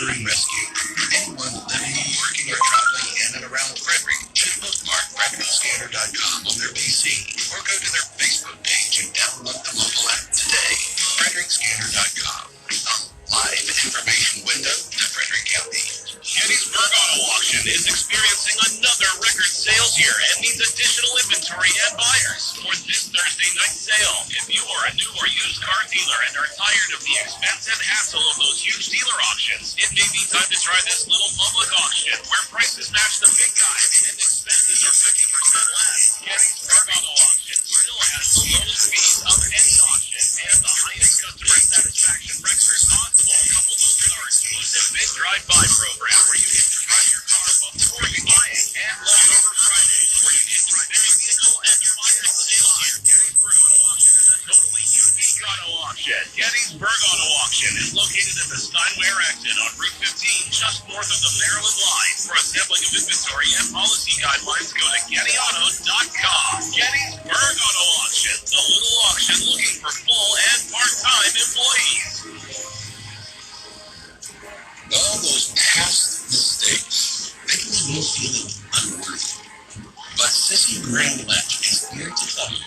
shelter and rescue. Anyone living, working, or traveling in and around Frederick should bookmark FrederickScanner.com on their PC or go to their Facebook page and download the mobile app today. FrederickScanner.com. Live information window to Frederick County. Gettysburg Auto Auction is experiencing another record sales year and needs additional inventory and buyers for this Thursday night sale. If you are a new or used car dealer and are tired of the expense and hassle of those huge dealer auctions, it may be time to try this little public auction where prices match the big guys and expenses are 50% less. Gettysburg Auto Auction still has the lowest fees of any auction and the highest customer satisfaction record possible. Couple those with our exclusive Big Drive-By program where you get to drive your car before you buy it, and Leftover Friday where you get to drive every vehicle and buy it on the day line. Gettysburg Auto Auction is a totally unique auto auction. Gettysburg Auto Auction is located at the Steinway exit on Route 15, just north of the Maryland line. For a sampling of inventory and policy guidelines, go to GettyAuto.com. Gettysburg Auto Auction, the little auction looking for full and part-time employees. All those past mistakes, they can leave you feeling unworthy. But Sissy Graham Lynch is here to tell you,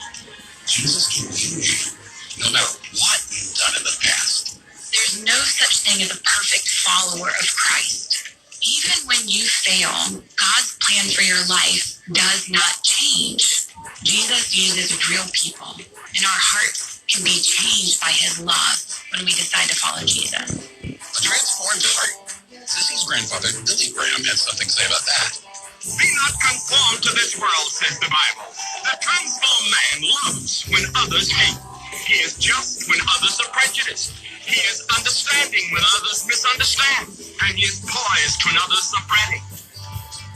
Jesus can use you no matter what you've done in the past. There's no such thing as a perfect follower of Christ. Even when you fail, God's plan for your life does not change. Jesus uses real people, and our hearts can be changed by his love when we decide to follow Jesus. A transformed heart. Sissy's grandfather, Billy Graham, had something to say about that. Be not conformed to this world, says the Bible. The transformed man loves when others hate. He is just when others are prejudiced. He is understanding when others misunderstand. And he is poised when others are fretting.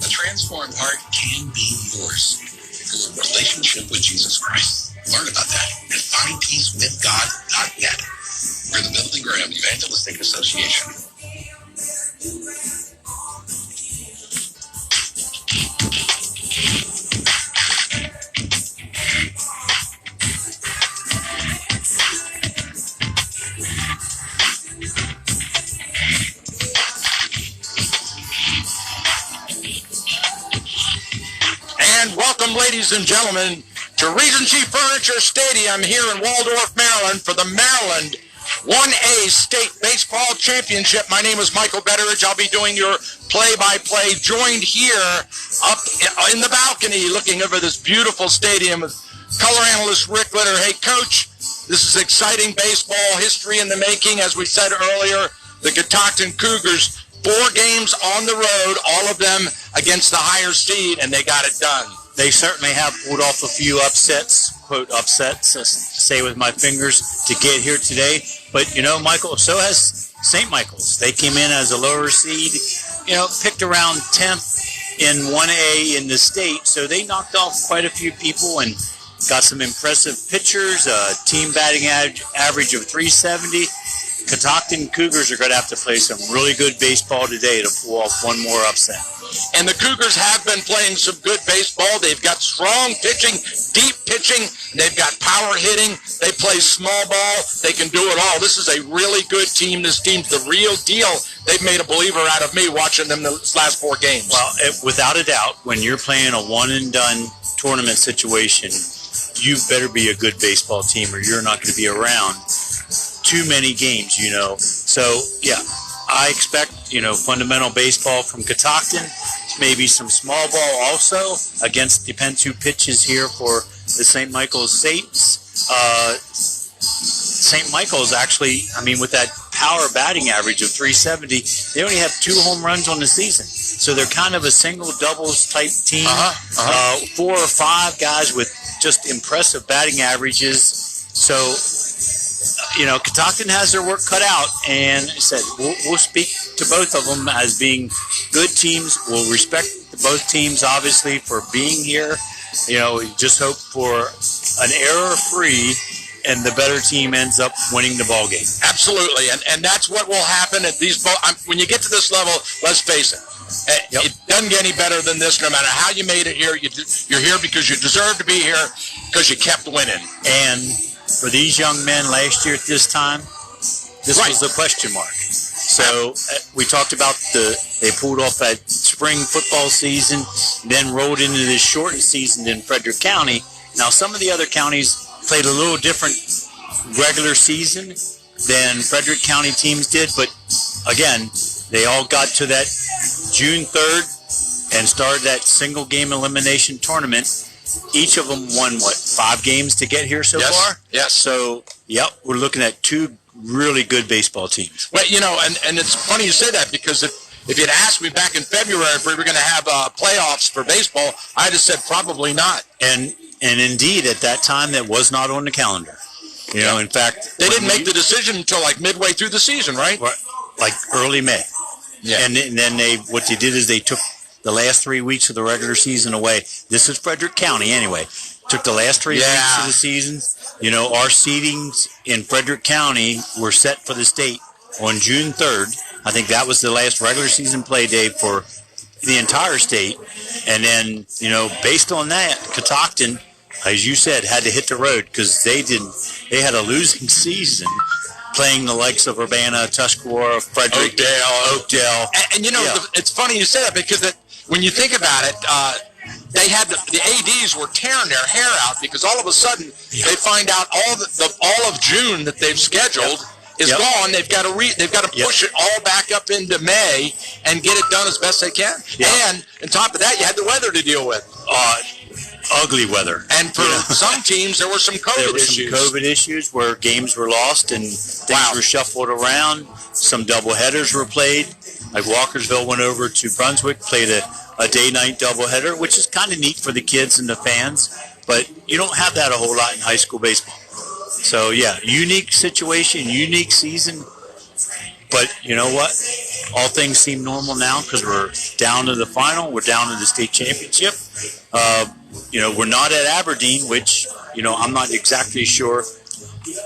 A transformed heart can be yours through a relationship with Jesus Christ. Learn about that at findpeacewithgod.net. We're the Billy Graham Evangelistic Association. And welcome, ladies and gentlemen, to Regency Furniture Stadium here in Waldorf, Maryland for the Maryland 1A State Baseball Championship. My name is Michael Betteridge. I'll be doing your play-by-play, joined here up in the balcony looking over this beautiful stadium with color analyst Rick Litter. Hey, Coach, this is exciting baseball history in the making. As we said earlier, the Catoctin Cougars, 4 games on the road, all of them against the higher seed, and they got it done. They certainly have pulled off a few upsets, quote upsets, say with my fingers, to get here today. But, you know, Michael, so has St. Michael's. They came in as a lower seed, you know, picked around 10th in 1A in the state. So they knocked off quite a few people and got some impressive pitchers, a team batting average of 370. Catoctin Cougars are going to have to play some really good baseball today to pull off one more upset. And the Cougars have been playing some good baseball. They've got strong pitching, deep pitching. They've got power hitting. They play small ball. They can do it all. This is a really good team. This team's the real deal. They've made a believer out of me watching them the last 4 games. Well, without a doubt, when you're playing a one-and-done tournament situation, you better be a good baseball team or you're not going to be around too many games, you know. So, yeah, I expect, you know, fundamental baseball from Catoctin, maybe some small ball also against, depends who pitches here for the St. Michael's Saints. St. Michael's actually, I mean, with that power batting average of 370, they only have 2 home runs on the season. So they're kind of a single doubles type team. 4 or 5 guys with just impressive batting averages. So, you know, Catoctin has their work cut out, and I said we'll speak to both of them as being good teams. We'll respect both teams, obviously, for being here. You know, we just hope for an error-free, and the better team ends up winning the ball game. Absolutely, and that's what will happen at these. When you get to this level, let's face it. It doesn't get any better than this. No matter how you made it here, you're here because you deserve to be here because you kept winning. And for these young men last year at this time, this was the question mark. So So we talked about they pulled off that spring football season, then rolled into this shortened season in Frederick County. Now, some of the other counties played a little different regular season than Frederick County teams did, but again, they all got to that June 3rd and started that single game elimination tournament. Each of them won, 5 games to get here so far? Yes. So, we're looking at 2 really good baseball teams. Well, and it's funny you say that, because if you'd asked me back in February if we were going to have playoffs for baseball, I'd have said probably not. And indeed, at that time, that was not on the calendar. In fact, they didn't make the decision until like midway through the season, right? Like early May. Yeah. And then what they did is they took the last 3 weeks of the regular season away. This is Frederick County anyway. Took the last 3 weeks of the season. Our seedings in Frederick County were set for the state on June 3rd. I think that was the last regular season play day for the entire state. And then, based on that, Catoctin, as you said, had to hit the road because they had a losing season playing the likes of Urbana, Tuscarora, Frederick, Oakdale. And it's funny you say that, because when you think about it, they had the ADs were tearing their hair out because all of a sudden they find out all of June that they've scheduled is gone. They've got to push it all back up into May and get it done as best they can. And on top of that, you had the weather to deal with. Ugly weather. And for some teams, there were some COVID issues. Some COVID issues where games were lost and things were shuffled around. Some doubleheaders were played. Like Walkersville went over to Brunswick, played a day-night doubleheader, which is kind of neat for the kids and the fans. But you don't have that a whole lot in high school baseball. So, unique situation, unique season. But you know what? All things seem normal now because we're down to the final. We're down to the state championship. We're not at Aberdeen, which, I'm not exactly sure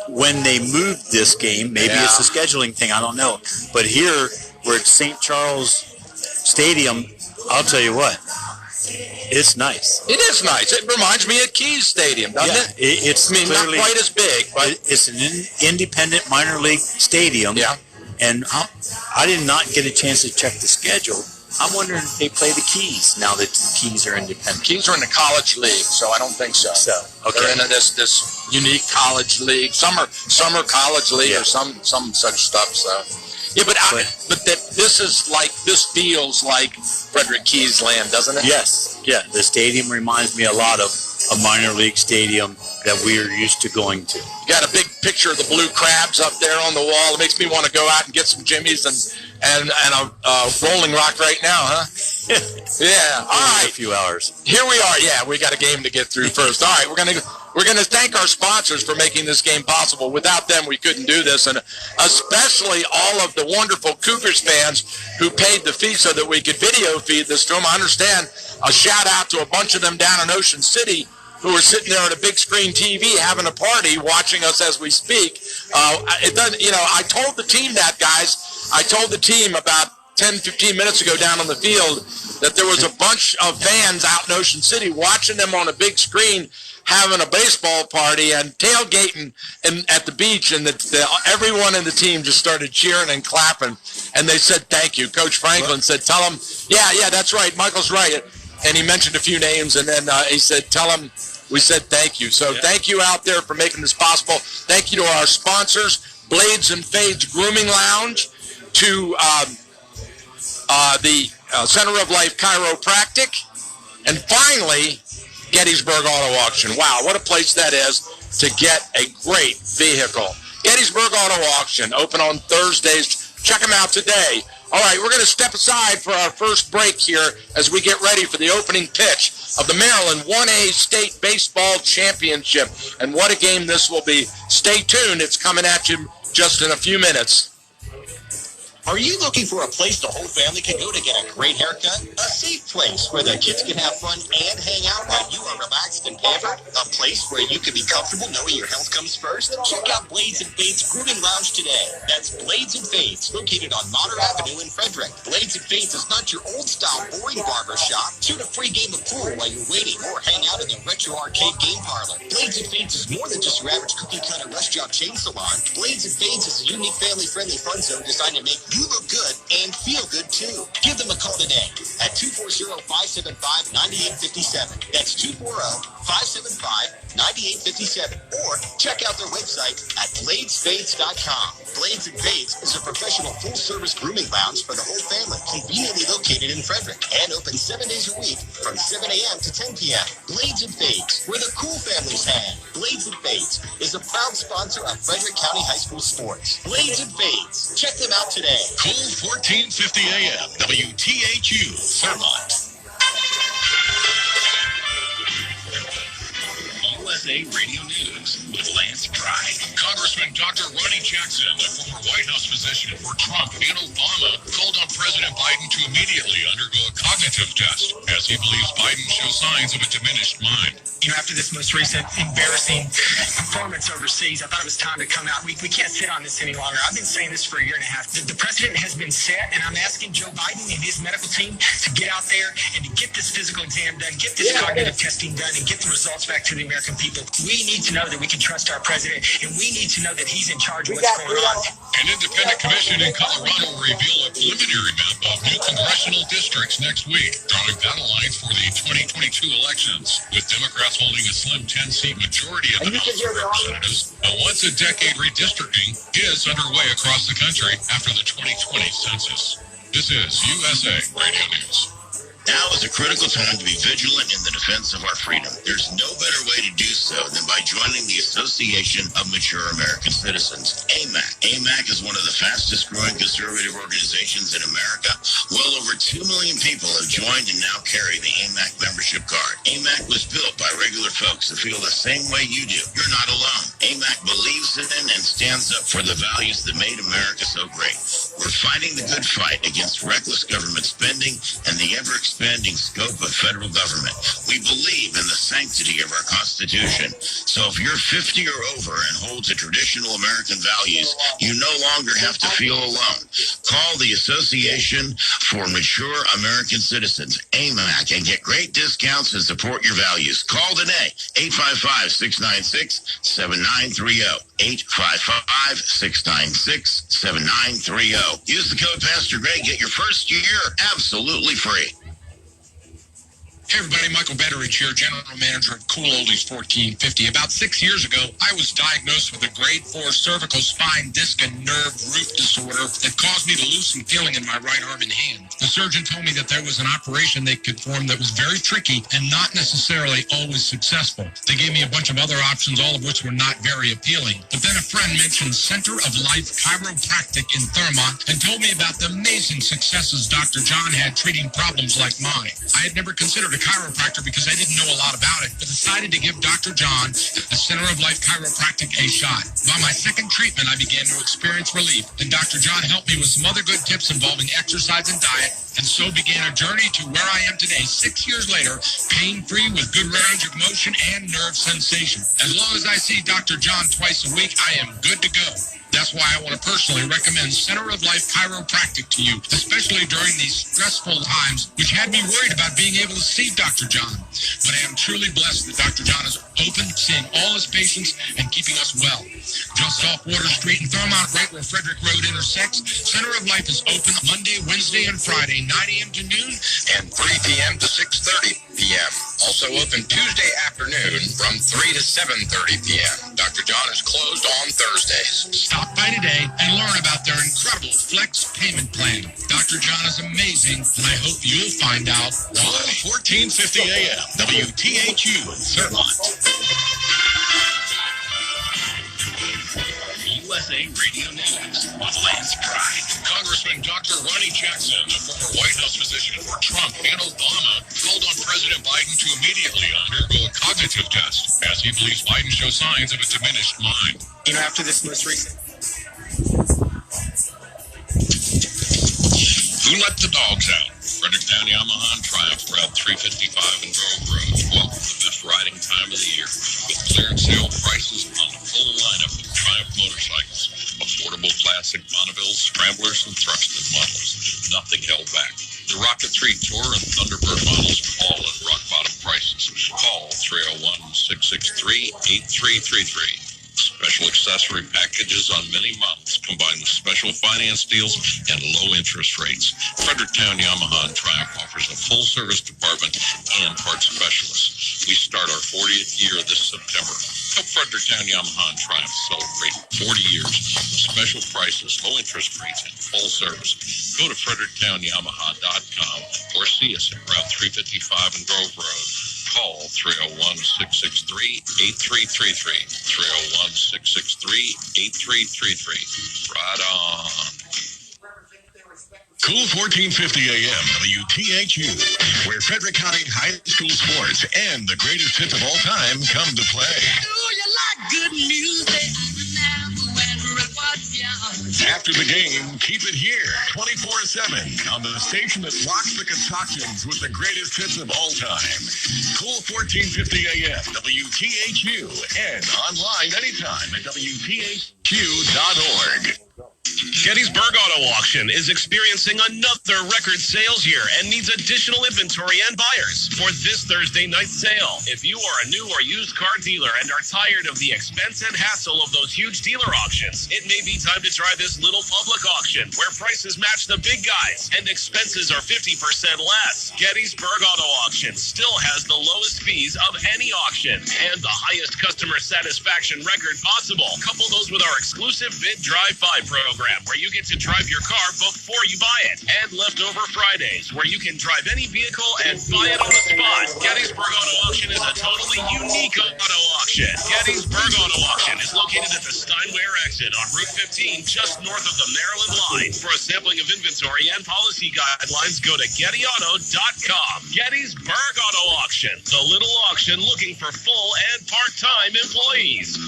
when they moved this game. Maybe it's a scheduling thing. I don't know. But here, we're at St. Charles Stadium. I'll tell you what. It's nice. It is nice. It reminds me of Keys Stadium, doesn't it? It's not quite as big, but it's an independent minor league stadium. Yeah. And I did not get a chance to check the schedule. I'm wondering if they play the Keys now that the Keys are independent. Keys are in the college league, so I don't think so. They're in this unique college league, summer college league, or some such stuff. So this feels like Frederick Keys land, doesn't it? Yes. Yeah. The stadium reminds me a lot of a minor league stadium that we are used to going to. You got a big picture of the blue crabs up there on the wall. It makes me want to go out and get some jimmies and a Rolling Rock right now, huh? Yeah. All right. A few hours. Here we are. Yeah, we got a game to get through first. All right, we're gonna thank our sponsors for making this game possible. Without them, we couldn't do this, and especially all of the wonderful Cougars fans who paid the fee so that we could video feed this to them. I understand. A shout out to a bunch of them down in Ocean City who are sitting there at a big screen TV having a party, watching us as we speak. It doesn't. I told the team that, guys. I told the team about 10, 15 minutes ago down on the field that there was a bunch of fans out in Ocean City watching them on a big screen having a baseball party and tailgating at the beach, and everyone in the team just started cheering and clapping, and they said thank you. Coach Franklin said, tell them, yeah, that's right, Michael's right. And he mentioned a few names, and then he said, tell them we said thank you. So thank you out there for making this possible. Thank you to our sponsors, Blades and Fades Grooming Lounge, to the Center of Life Chiropractic, and finally, Gettysburg Auto Auction. Wow, what a place that is to get a great vehicle. Gettysburg Auto Auction, open on Thursdays. Check them out today. All right, we're going to step aside for our first break here as we get ready for the opening pitch of the Maryland 1A State Baseball Championship. And what a game this will be. Stay tuned. It's coming at you just in a few minutes. Are you looking for a place the whole family can go to get a great haircut? A safe place where the kids can have fun and hang out while you are relaxed and pampered? A place where you can be comfortable knowing your health comes first? Check out Blades and Fades Grooming Lounge today. That's Blades and Fades, located on Modern Avenue in Frederick. Blades and Fades is not your old-style boring barber shop. Shoot a free game of pool while you're waiting, or hang out in the retro arcade game parlor. Blades and Fades is more than just your average cookie-cutter restaurant chain salon. Blades and Fades is a unique family-friendly fun zone designed to make You look good and feel good too. Give them a call today at 240-575-9857. That's 240-575-9857. Or check out their website at bladespades.com. Blades and Fades is a professional full-service grooming lounge for the whole family, conveniently located in Frederick and open 7 days a week from 7 a.m. to 10 p.m. Blades and Fades, where the cool families hang. Blades and Fades is a proud sponsor of Frederick County High School sports. Blades and Fades. Check them out today. Cool 1450 AM, WTHU, Fairmont. USA Radio News with Lance Pride. Congressman Dr. Ronnie Jackson, a former White House physician for Trump and Obama, called on President Biden to immediately undergo a cognitive test, as he believes Biden shows signs of a diminished mind. You know, after this most recent embarrassing performance overseas, I thought it was time to come out. We can't sit on this any longer. I've been saying this for a year and a half. The precedent has been set, and I'm asking Joe Biden and his medical team to get out there and to get this physical exam done, get this cognitive testing done, and get the results back to the American people. We need to know that we can trust our president, and we need to know that he's in charge of what's going on. An independent commission in Colorado will reveal a preliminary map of new congressional districts next week, drawing battle lines for the 2022 elections, with Democrats holding a slim 10-seat majority in the House of Representatives. A once-a-decade redistricting is underway across the country after the 2020 census. This is USA Radio News. Now is a critical time to be vigilant in the defense of our freedom. There's no better way to do so than by joining the Association of Mature American Citizens, AMAC. AMAC is one of the fastest growing conservative organizations in America. Well over 2 million people have joined and now carry the AMAC membership card. AMAC was built by regular folks who feel the same way you do. You're not alone. AMAC believes in and stands up for the values that made America so great. We're fighting the good fight against reckless government spending and the ever-expanding scope of federal government. We believe in the sanctity of our Constitution. So if you're 50 or over and hold to traditional American values, you no longer have to feel alone. Call the Association for Mature American Citizens, AMAC, and get great discounts and support your values. Call today, 855-696-7930. 855-696-7930. Use the code Pastor Greg. Get your first year absolutely free. Hey everybody, Michael Betteridge here, General Manager at Cool Oldies 1450. About 6 years ago, I was diagnosed with a grade 4 cervical spine disc and nerve root disorder that caused me to lose some feeling in my right arm and hand. The surgeon told me that there was an operation they could perform that was very tricky and not necessarily always successful. They gave me a bunch of other options, all of which were not very appealing. But then a friend mentioned Center of Life Chiropractic in Fairmont and told me about the amazing successes Dr. John had treating problems like mine. I had never considered a chiropractor because I didn't know a lot about it, but decided to give Dr. John, the Center of Life Chiropractic, a shot. By my second treatment, I began to experience relief, and Dr. John helped me with some other good tips involving exercise and diet, and so began a journey to where I am today, 6 years later, pain-free with good range of motion and nerve sensation. As long as I see Dr. John twice a week, I am good to go. That's why I want to personally recommend Center of Life Chiropractic to you, especially during these stressful times, which had me worried about being able to see Dr. John. But I am truly blessed that Dr. John is open, seeing all his patients, and keeping us well. Just off Water Street in Fairmont, right where Frederick Road intersects, Center of Life is open Monday, Wednesday, and Friday, 9 a.m. to noon, and 3 p.m. to 6:30 p.m. Also open Tuesday afternoon from 3 to 7:30 p.m. Dr. John is closed on Thursdays. Stop by today and learn about their incredible Flex payment plan. Dr. John is amazing, and I hope you'll find out why. 1450 AM, WTHU, Fairmont. USA Radio News with Lance Pride. Congressman Dr. Ronnie Jackson, a former White House physician for Trump and Obama, called on President Biden to immediately undergo a cognitive test, as he believes Biden shows signs of a diminished mind. You know, after this most recent... Who let the dogs out? Fredericktown Yamaha and Triumph Route 355 and Grove Road. Welcome to the best riding time of the year, with clearance sale prices on the full lineup of Triumph motorcycles. Affordable classic Bonnevilles, Scramblers, and Thrusted models. Nothing held back. The Rocket 3 Tour and Thunderbird models, all at rock bottom prices. Call 301-663-8333. special accessory packages on many models, combined with special finance deals and low interest rates. Fredericktown Yamaha and Triumph offers a full-service department and parts specialists. We start our 40th year this September. Help Fredericktown Yamaha and Triumph celebrate 40 years with special prices, low interest rates, and full service. Go to FredericktownYamaha.com or see us at Route 355 and Grove Road. Call 301-663-8333. 301-663-8333. Right on. Cool 1450 AM WTHU, where Frederick County High School sports and the greatest hits of all time come to play. Do you like good music? After the game, keep it here 24/7 on the station that rocks the Catoctins with the greatest hits of all time. Cool 1450 AM WTHU and online anytime at WTHU.org. Gettysburg Auto Auction is experiencing another record sales year and needs additional inventory and buyers for this Thursday night sale. If you are a new or used car dealer and are tired of the expense and hassle of those huge dealer auctions, it may be time to try this little public auction where prices match the big guys and expenses are 50% less. Gettysburg Auto Auction still has the lowest fees of any auction and the highest customer satisfaction record possible. Couple those with our exclusive Bid Drive 5 program, where you get to drive your car before you buy it, and Leftover Fridays, where you can drive any vehicle and buy it on the spot. Gettysburg Auto Auction is a totally unique auto auction. Gettysburg Auto Auction is located at the Steinway exit on Route 15, just north of the Maryland line. For a sampling of inventory and policy guidelines, go to GettyAuto.com. Gettysburg Auto Auction, the little auction looking for full and part-time employees.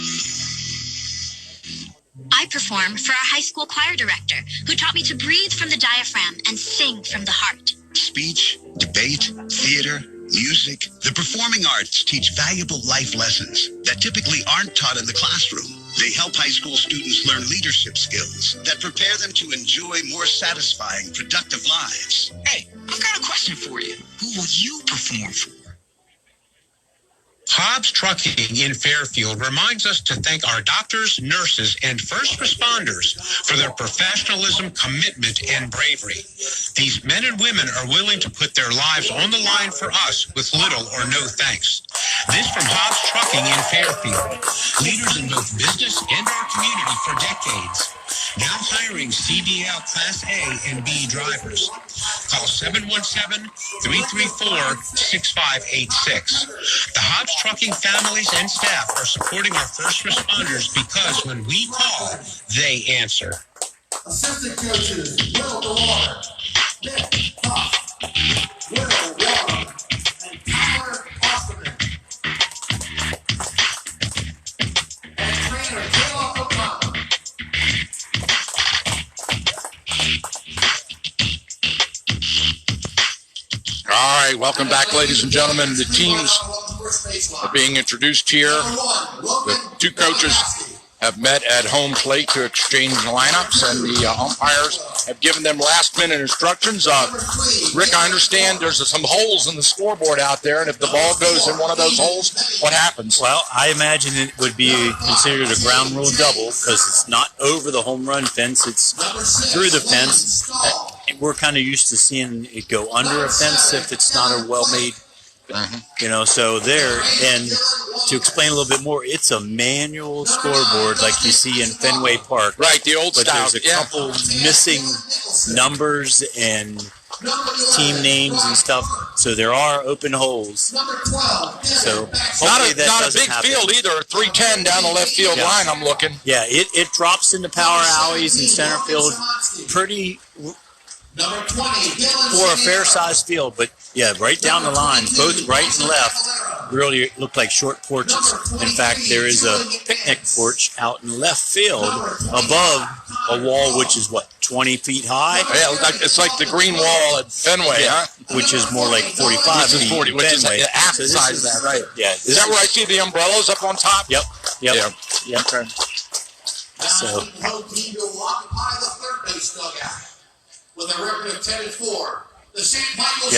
I perform for our high school choir director, who taught me to breathe from the diaphragm and sing from the heart. Speech, debate, theater, music. The performing arts teach valuable life lessons that typically aren't taught in the classroom. They help high school students learn leadership skills that prepare them to enjoy more satisfying, productive lives. Hey, I've got a question for you. Who will you perform for? Hobbs Trucking in Fairfield reminds us to thank our doctors, nurses, and first responders for their professionalism, commitment, and bravery. These men and women are willing to put their lives on the line for us with little or no thanks. This from Hobbs Trucking in Fairfield, leaders in both business and our community for decades. Now hiring CDL Class A and B drivers. Call 717-334-6586. The Hobbs Trucking families and staff are supporting our first responders because when we call, they answer. Assistant coaches, Will DeWar, Nick Huff, Will Warren, and Tyler Osterman. And trainer Taylor O'Connor. All right, welcome back, ladies and gentlemen. The teams are being introduced here. The two coaches have met at home plate to exchange lineups, and the umpires have given them last-minute instructions. Rick, I understand there's some holes in the scoreboard out there, and if the ball goes in one of those holes, what happens? Well, I imagine it would be considered a ground rule double because it's not over the home run fence, it's through the fence. We're kind of used to seeing it go under a fence if it's not a well-made, so there. And to explain a little bit more, it's a manual scoreboard like you see in Fenway Park. Right, the old but style. There's a couple missing numbers and team names and stuff, so there are open holes. So Not a doesn't big happen. field either. 310 down the left field line, I'm looking. Yeah, it drops into power alleys and center field pretty for a fair-sized field, but yeah, right down the line, both right and left really look like short porches. In fact, there is a picnic porch out in left field above a wall which is, 20 feet high? Yeah, it's like the green wall at Fenway, which is more like 45 which is 40, which is Fenway. like half So the this size of that, right? Yeah. Is that where I see the umbrellas up on top? Yep. Yeah. Okay. So. The home team will occupy the third base dugout with a record of 10-4. The St. Michael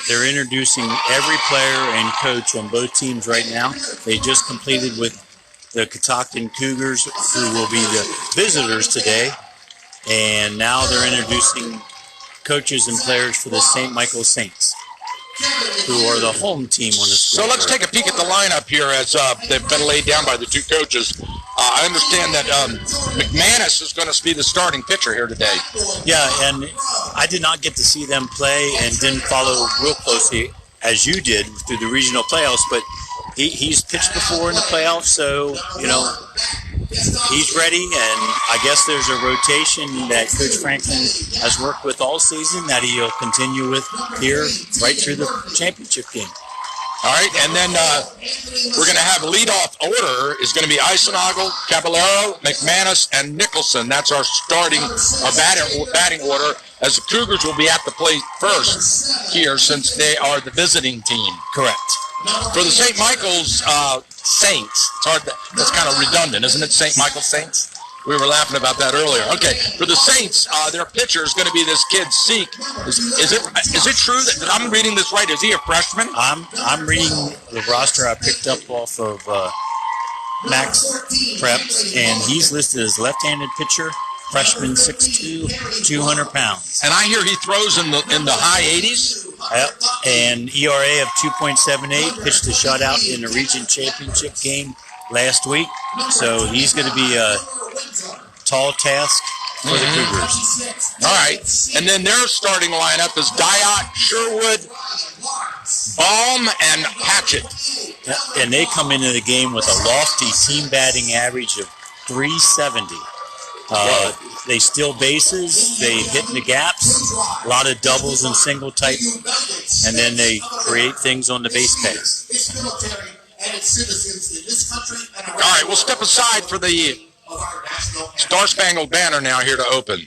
They're introducing every player and coach on both teams right now. They just completed with the Catoctin Cougars, who will be the visitors today. And now they're introducing coaches and players for the St. Michael Saints, who are the home team on the So let's take a peek at the lineup here as they've been laid down by the two coaches. I understand that McManus is going to be the starting pitcher here today. Yeah, and I did not get to see them play and didn't follow real closely as you did through the regional playoffs, but he's pitched before in the playoffs, so, you know, he's ready, and I guess there's a rotation that Coach Franklin has worked with all season that he'll continue with here right through the championship game. All right, and then we're going to have leadoff order is going to be Eisenagel, Caballero, McManus, and Nicholson. That's our batting order, as the Cougars will be at the plate first here since they are the visiting team. Correct. For the St. Michael's Saints, it's hard. That's kind of redundant, isn't it? St. Michael's Saints. We were laughing about that earlier. Okay, for the Saints, their pitcher is going to be this kid Seek. Is it true that I'm reading this right? Is he a freshman? I'm reading the roster I picked up off of Max Preps, and he's listed as left-handed pitcher, freshman, 6'2", 200 pounds. And I hear he throws in the high 80s. Yep. And ERA of 2.78, pitched a shutout in the region championship game last week. So he's going to be a tall task for the Cougars. All right. And then their starting lineup is Diot, Sherwood, Baum, and Patchett. Yeah. And they come into the game with a lofty team batting average of 370. They steal bases, they hit in the gaps, a lot of doubles and single type, and then they create things on the base pass. All right, we'll step aside for the Star Spangled Banner now here to open.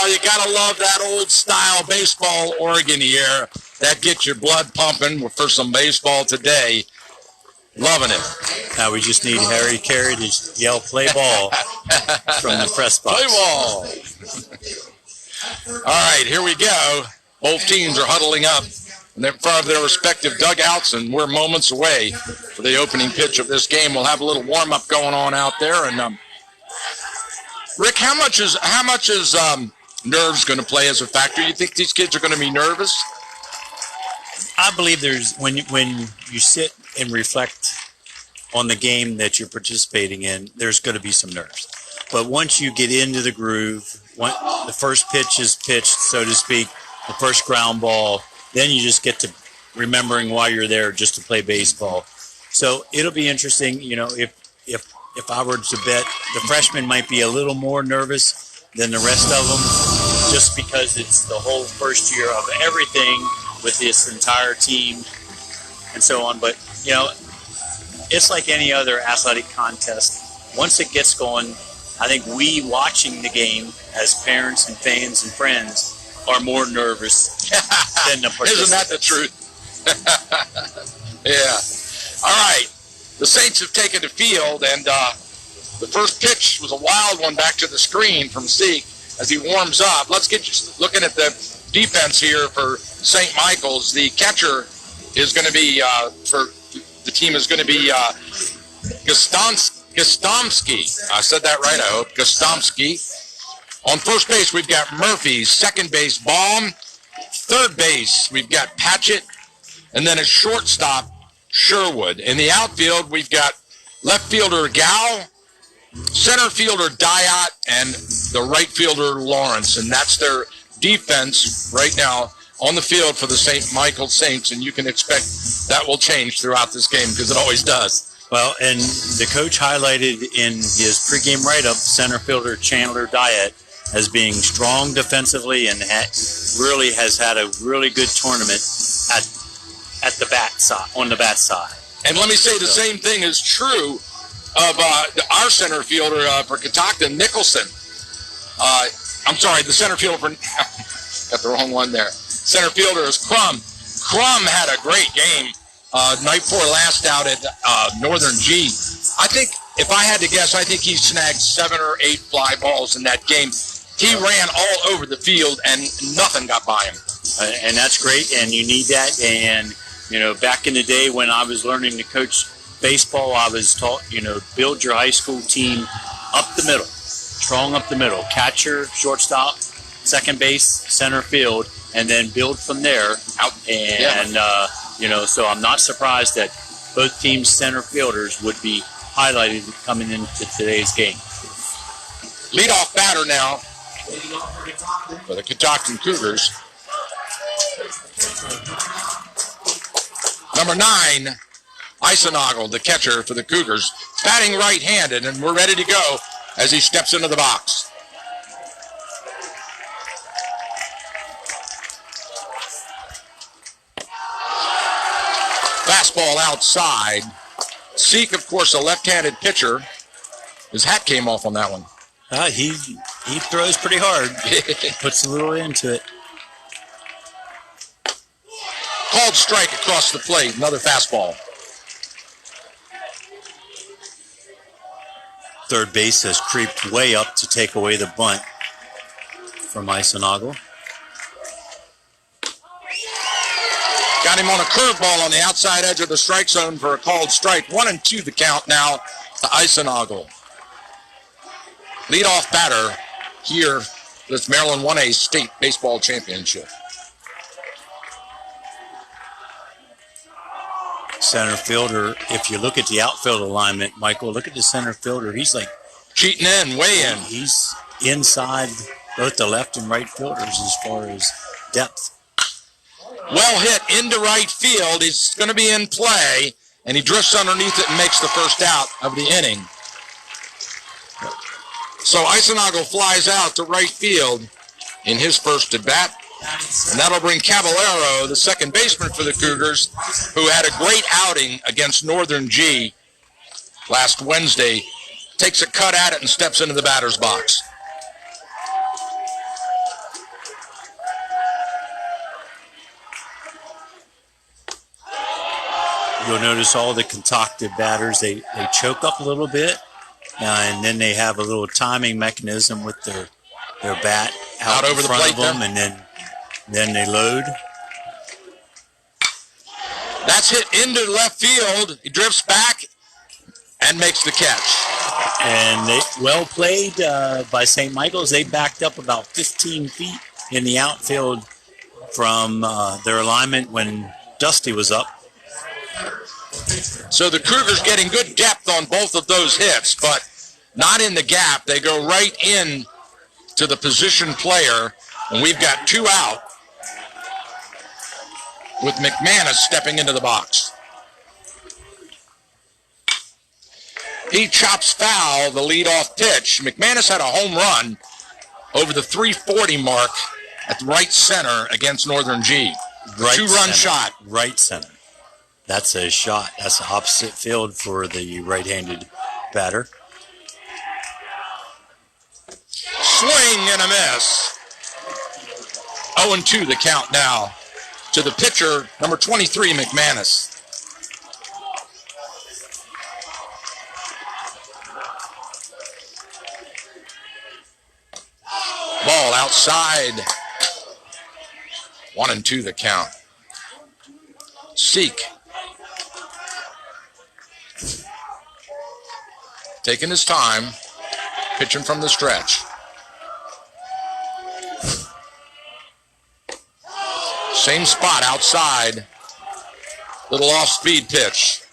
You gotta love that old style baseball organ here. That gets your blood pumping for some baseball today. Loving it. Now we just need Harry Carey to yell "play ball" from the press box. Play ball. All right, here we go. Both teams are huddling up in front of their respective dugouts, and we're moments away for the opening pitch of this game. We'll have a little warm-up going on out there. And Rick, how much is nerves going to play as a factor? You think these kids are going to be nervous? I believe there's when you sit and reflect on the game that you're participating in, there's going to be some nerves. But once you get into the groove, the first pitch is pitched, so to speak, the first ground ball, then you just get to remembering why you're there just to play baseball. So it'll be interesting. You know, if I were to bet, the freshmen might be a little more nervous than the rest of them, just because it's the whole first year of everything with this entire team and so on. But, you know, it's like any other athletic contest. Once it gets going, I think we watching the game as parents and fans and friends are more nervous than the participants. Isn't that the truth? Yeah. All right. The Saints have taken the field, and the first pitch was a wild one back to the screen from Zeke as he warms up. Let's get you looking at the defense here for St. Michael's. The catcher is going to be Gostomski. I said that right, I hope. Gostomski. On first base, we've got Murphy. Second base, Baum. Third base, we've got Patchett. And then at shortstop, Sherwood. In the outfield, we've got left fielder Gao, center fielder Diot, and the right fielder Lawrence. And that's their defense right now on the field for the St. Michael Saints. And you can expect that will change throughout this game because it always does. Well, and the coach highlighted in his pregame write-up center fielder Chandler Diet as being strong defensively and really has had a really good tournament at the bat side, on the bat side. And let me say the same thing is true of our center fielder for Catoctin, Nicholson. I'm sorry, the center fielder for got the wrong one there. Center fielder is Crum. Crum had a great game night before last out at Northern G. I think, if I had to guess, I think he snagged 7 or 8 fly balls in that game. He ran all over the field, and nothing got by him. And that's great, and you need that. And, you know, back in the day when I was learning to coach baseball, I was taught, you know, build your high school team up the middle, strong up the middle, catcher, shortstop, second base, center field, and then build from there out. And, you know, so I'm not surprised that both teams' center fielders would be highlighted coming into today's game. Leadoff batter now for the Catoctin Cougars. Number 9, Eisenagel, the catcher for the Cougars, batting right-handed, and we're ready to go as he steps into the box. Fastball outside. Seek, of course, a left-handed pitcher. His hat came off on that one. He throws pretty hard. Puts a little into it. Called strike across the plate. Another fastball. Third base has creeped way up to take away the bunt from Eisenagel. Got him on a curveball on the outside edge of the strike zone for a called strike. 1-2 the count now to Eisenagel. Leadoff batter here, this Maryland 1A State Baseball Championship. Center fielder, if you look at the outfield alignment, Michael, look at the center fielder. He's like cheating in, way in. He's inside both the left and right fielders as far as depth. Well hit into right field. He's going to be in play, and he drifts underneath it and makes the first out of the inning. So Eisenagel flies out to right field in his first at bat. And that'll bring Caballero, the second baseman for the Cougars, who had a great outing against Northern G last Wednesday, takes a cut at it and steps into the batter's box. You'll notice all the concocted batters, they choke up a little bit, and then they have a little timing mechanism with their bat out over the plate of them, and then they load. That's hit into left field. He drifts back and makes the catch. And they well played by St. Michael's. They backed up about 15 feet in the outfield from their alignment when Dusty was up. So the Cougars getting good depth on both of those hits, but not in the gap. They go right in to the position player, and we've got 2 out with McManus stepping into the box. He chops foul the leadoff pitch. McManus had a home run over the 340 mark at the right center against Northern G. Right 2-run shot. Right center. That's a shot. That's the opposite field for the right-handed batter. Swing and a miss. 0-2 the count now to the pitcher, number 23, McManus. Ball outside. 1-2 the count. Seek. Taking his time, pitching from the stretch. Same spot outside. Little off-speed pitch.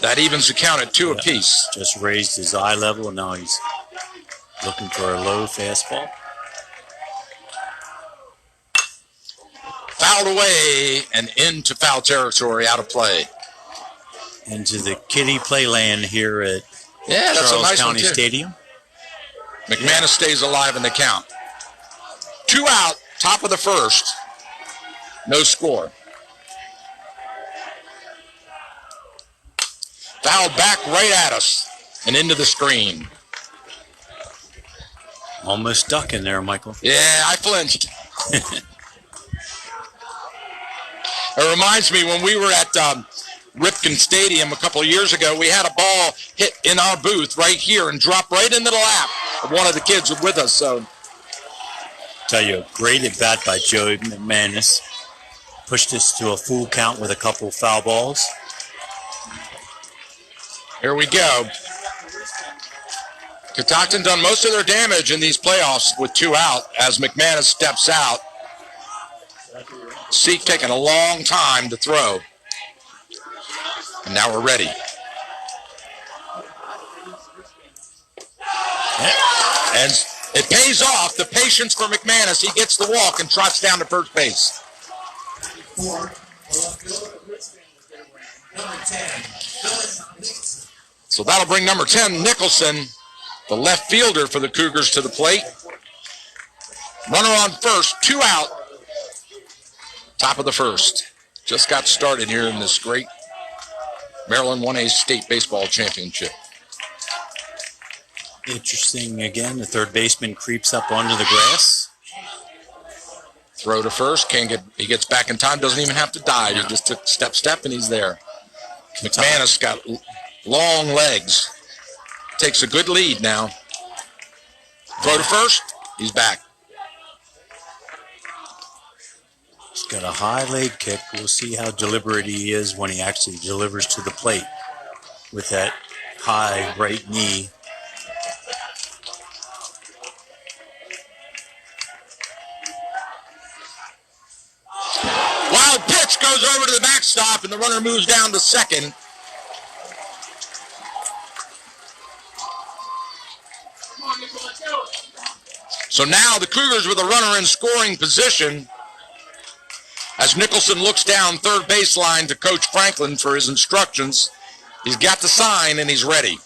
That evens the count at 2 apiece. Just raised his eye level, and now he's looking for a low fastball. Fouled away and into foul territory, out of play. Into the kiddie playland here at that's Charles a nice County one too. Stadium. McManus stays alive in the count. 2 out, top of the first. No score. Fouled back right at us and into the screen. Almost stuck in there, Michael. Yeah, I flinched. It reminds me when we were at Ripken Stadium a couple of years ago, we had a ball hit in our booth right here and drop right into the lap of one of the kids with us. So, Tell you, a great at bat by Joey McManus. Pushed us to a full count with a couple foul balls. Here we go. Catoctin done most of their damage in these playoffs with 2 out as McManus steps out. Seek taking a long time to throw. And now we're ready. And it pays off, the patience for McManus. He gets the walk and trots down to first base. So that'll bring number 10, Nicholson, the left fielder for the Cougars, to the plate. Runner on first, 2 out. Top of the first. Just got started here in this great Maryland 1A State Baseball Championship. Interesting again, the third baseman creeps up onto the grass. Throw to first, he gets back in time, doesn't even have to dive. He just took step, and he's there. McManus got long legs. Takes a good lead now. Throw to first, he's back. He's got a high leg kick. We'll see how deliberate he is when he actually delivers to the plate with that high right knee. Wild pitch goes over to the backstop, and the runner moves down to second. So now the Cougars with a runner in scoring position as Nicholson looks down third baseline to Coach Franklin for his instructions. He's got the sign and he's ready.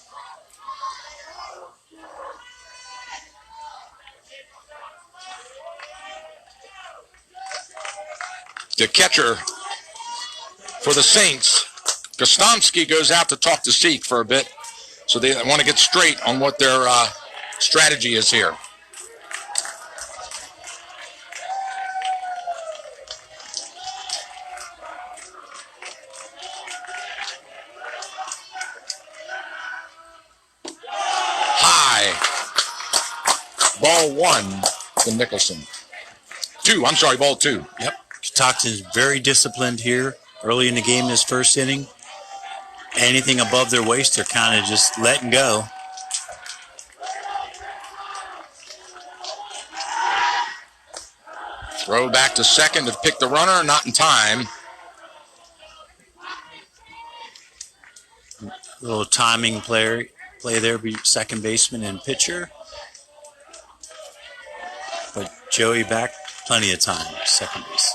The catcher for the Saints, Kostomski, goes out to talk to Seek for a bit. So they want to get straight on what their strategy is here. Ball 1 to Nicholson. Ball 2. Yep. Catoctin's very disciplined here early in the game, this first inning. Anything above their waist, they're kind of just letting go. Throw back to second to pick the runner, not in time. A little timing play there, second baseman and pitcher. But Joey back, plenty of time, second base.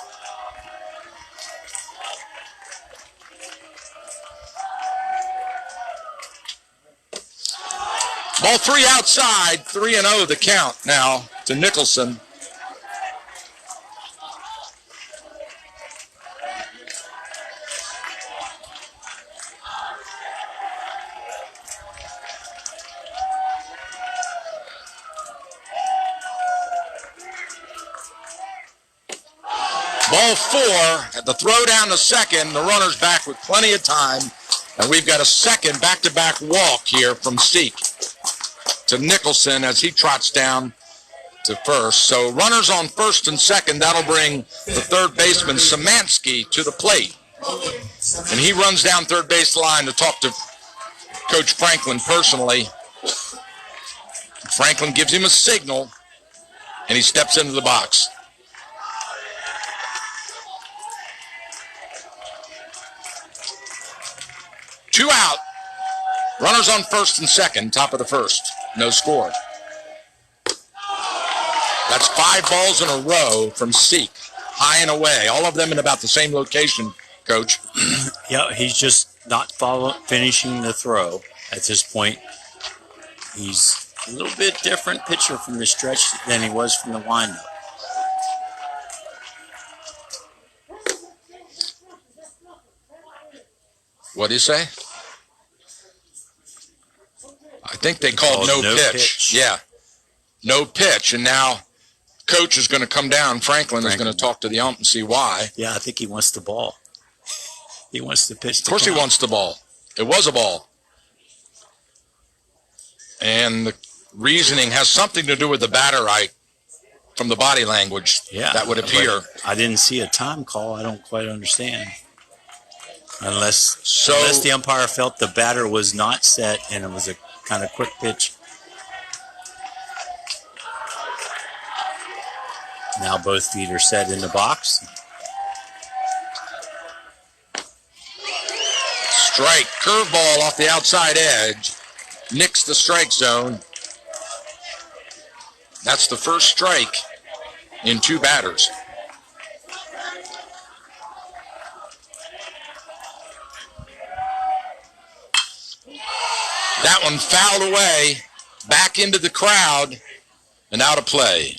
Ball 3 outside, 3-0 the count now to Nicholson. Ball 4, at the throw down to second, the runner's back with plenty of time, and we've got a second back-to-back walk here from Seek to Nicholson as he trots down to first. So runners on first and second. That'll bring the third baseman, Szymanski, to the plate. And he runs down third base line to talk to Coach Franklin personally. Franklin gives him a signal, and he steps into the box. Two out. Runners on first and second, top of the first. No score. That's 5 balls in a row from Seek, high and away. All of them in about the same location, Coach. Yeah, he's just not finishing the throw at this point. He's a little bit different pitcher from the stretch than he was from the windup. What do you say? I think they called no pitch. Yeah, no pitch. And now Coach is going to come down. Franklin is going to talk to the ump and see why. Yeah, I think he wants the ball. He wants the pitch. Of course he wants the ball. It was a ball. And the reasoning has something to do with the batter, from the body language. Yeah, that would appear. I didn't see a time call. I don't quite understand. Unless the umpire felt the batter was not set and it was a kind of quick pitch. Now both feet are set in the box. Strike, curveball off the outside edge. Nicks the strike zone. That's the first strike in 2 batters. That one fouled away, back into the crowd, and out of play.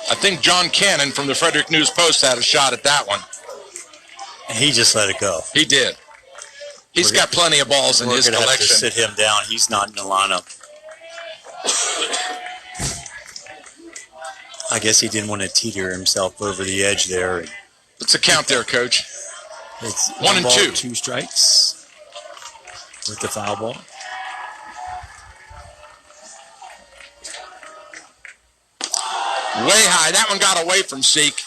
I think John Cannon from the Frederick News Post had a shot at that one. He just let it go. He did. He's got plenty of balls in his collection. Have to sit him down. He's not in the lineup. I guess he didn't want to teeter himself over the edge there. What's the count there, Coach? It's 1 and 2. 2 strikes with the foul ball. Way high. That one got away from Seek.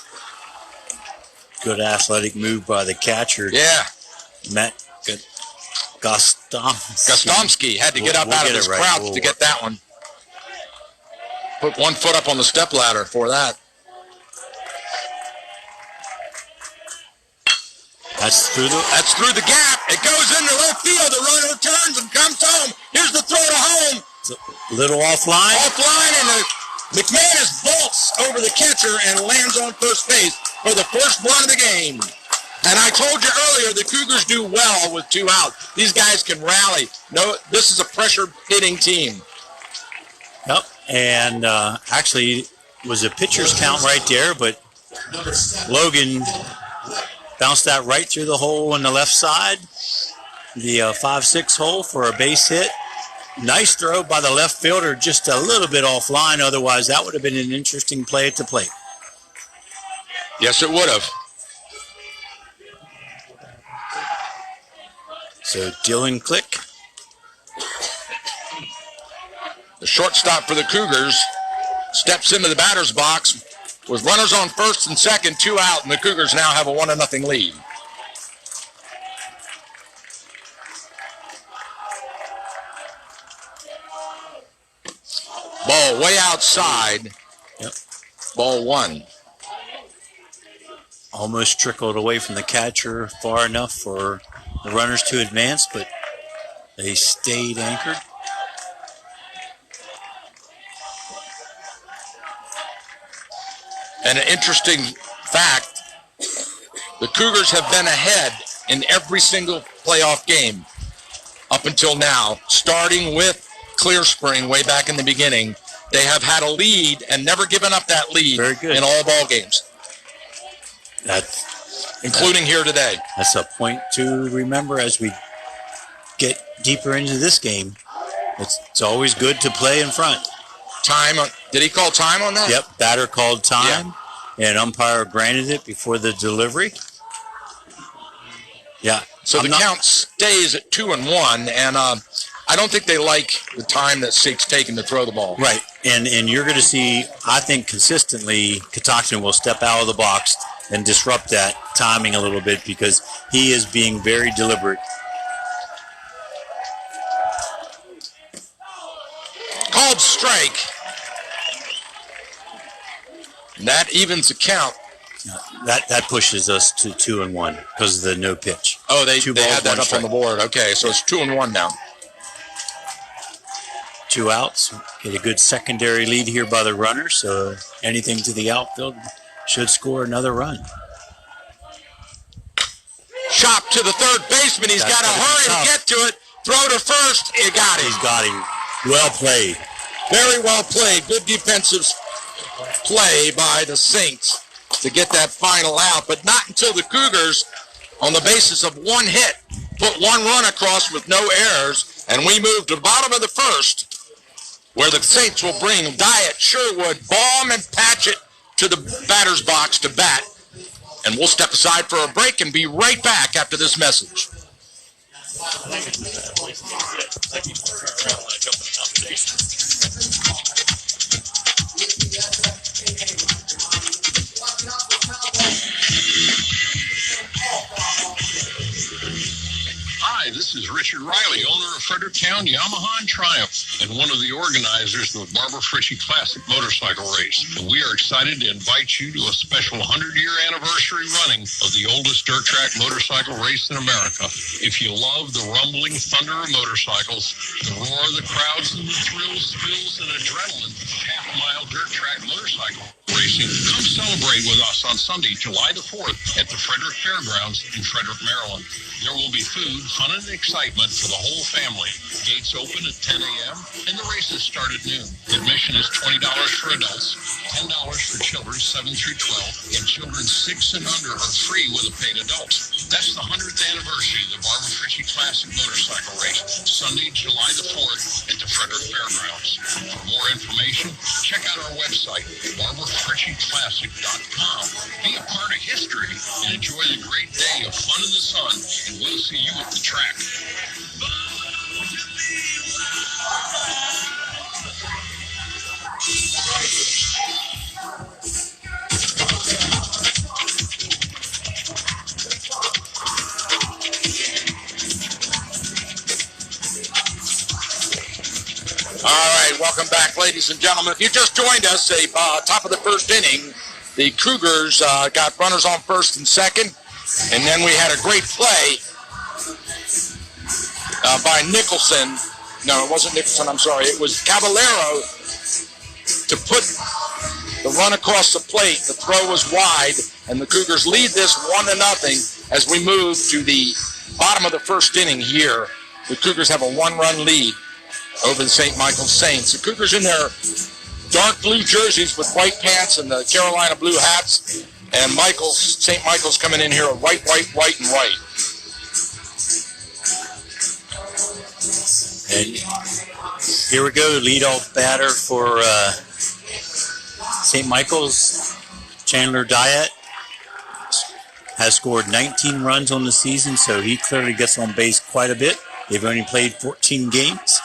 Good athletic move by the catcher. Yeah. Matt Gostomski had to get up out of his crouch to get that one. Put 1 foot up on the stepladder for that. That's through the gap. It goes into left field. The runner turns and comes home. Here's the throw to home. It's a little offline. Offline, and McManus vaults over the catcher and lands on first base for the first run of the game. And I told you earlier, the Cougars do well with 2 out. These guys can rally. No, this is a pressure-hitting team. Yep, and actually it was a pitcher's count right there, but Logan bounced that right through the hole on the left side, the 5-6 hole for a base hit. Nice throw by the left fielder, just a little bit offline. Otherwise, that would have been an interesting play at the plate. Yes, it would have. So Dylan Click. The shortstop for the Cougars steps into the batter's box with runners on first and second, 2 out, and the Cougars now have a 1-0 lead. Ball way outside. Yep. Ball 1. Almost trickled away from the catcher far enough for the runners to advance, but they stayed anchored. And an interesting fact, the Cougars have been ahead in every single playoff game up until now, starting with Clear Spring way back in the beginning. They have had a lead and never given up that lead in all ball games. Including here today. That's a point to remember as we get deeper into this game. It's always good to play in front. Time. Did he call time on that? Yep, batter called time, and umpire granted it before the delivery. Yeah. So the count stays at 2-1, and I don't think they like the time that Saint's taking to throw the ball. Right, and you're going to see, I think, consistently, Catoctin will step out of the box and disrupt that timing a little bit because he is being very deliberate. Called strike. And that evens the count. That pushes us to 2-1 because of the no pitch. Oh, they balls, had that up strike. on the board. Okay, so it's 2-1 now. 2 outs. Get a good secondary lead here by the runner, so anything to the outfield should score another run. Chop to the third baseman. He's got to hurry to get to it. Throw to first. He got it. He's got him. Well played. Very well played. Good defensive play by the Saints to get that final out, but not until the Cougars, on the basis of one hit, put one run across with no errors, and we move to the bottom of the first, where the Saints will bring Dyatt, Sherwood, Baum, and Patchett to the batter's box to bat. And we'll step aside for a break and be right back after this message. Hi, this is Richard Riley, owner of Fredericktown Yamaha and Triumph, and one of the organizers of the Barbara Fritchie Classic Motorcycle Race. And we are excited to invite you to a special 100-year anniversary running of the oldest dirt track motorcycle race in America. If you love the rumbling thunder of motorcycles, the roar of the crowds, and the thrills, spills, and adrenaline of half-mile dirt track motorcycle racing, come celebrate with us on Sunday, July the 4th at the Frederick Fairgrounds in Frederick, Maryland. There will be food, fun, and excitement for the whole family. Gates open at 10 a.m. and the races start at noon. Admission is $20 for adults, $10 for children 7 through 12, and children 6 and under are free with a paid adult. That's the 100th anniversary of the Barbara Fritchie Classic Motorcycle Race, Sunday, July the 4th at the Frederick Fairgrounds. For more information, check out our website, BarbaraFritchieClassic.com. Be a part of history and enjoy the great day of fun in the sun, and we'll see you at the track. All right, welcome back, ladies and gentlemen. If you just joined us, top of the first inning, the Cougars got runners on first and second, and then we had a great play by Nicholson. No, it wasn't Nicholson, I'm sorry. It was Caballero to put the run across the plate. The throw was wide, and the Cougars lead this 1-0 as we move to the bottom of the first inning here. The Cougars have a 1-run lead over the St. Michael's Saints. The Cougars in their dark blue jerseys with white pants and the Carolina blue hats, and St. Michael's coming in here with white, white, white, and white. And here we go, leadoff batter for St. Michael's. Chandler Dyatt has scored 19 runs on the season, so he clearly gets on base quite a bit. They've only played 14 games.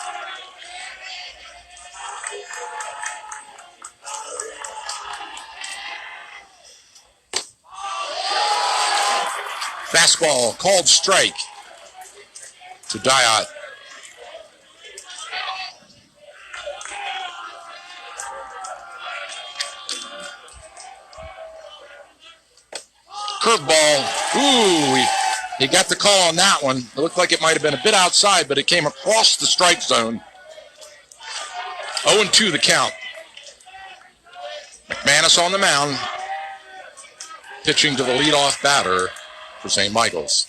Fastball called strike to Dyatt. Curveball. Ooh, he got the call on that one. It looked like it might have been a bit outside, but it came across the strike zone. 0-2 the count. McManus on the mound, pitching to the leadoff batter for St. Michael's.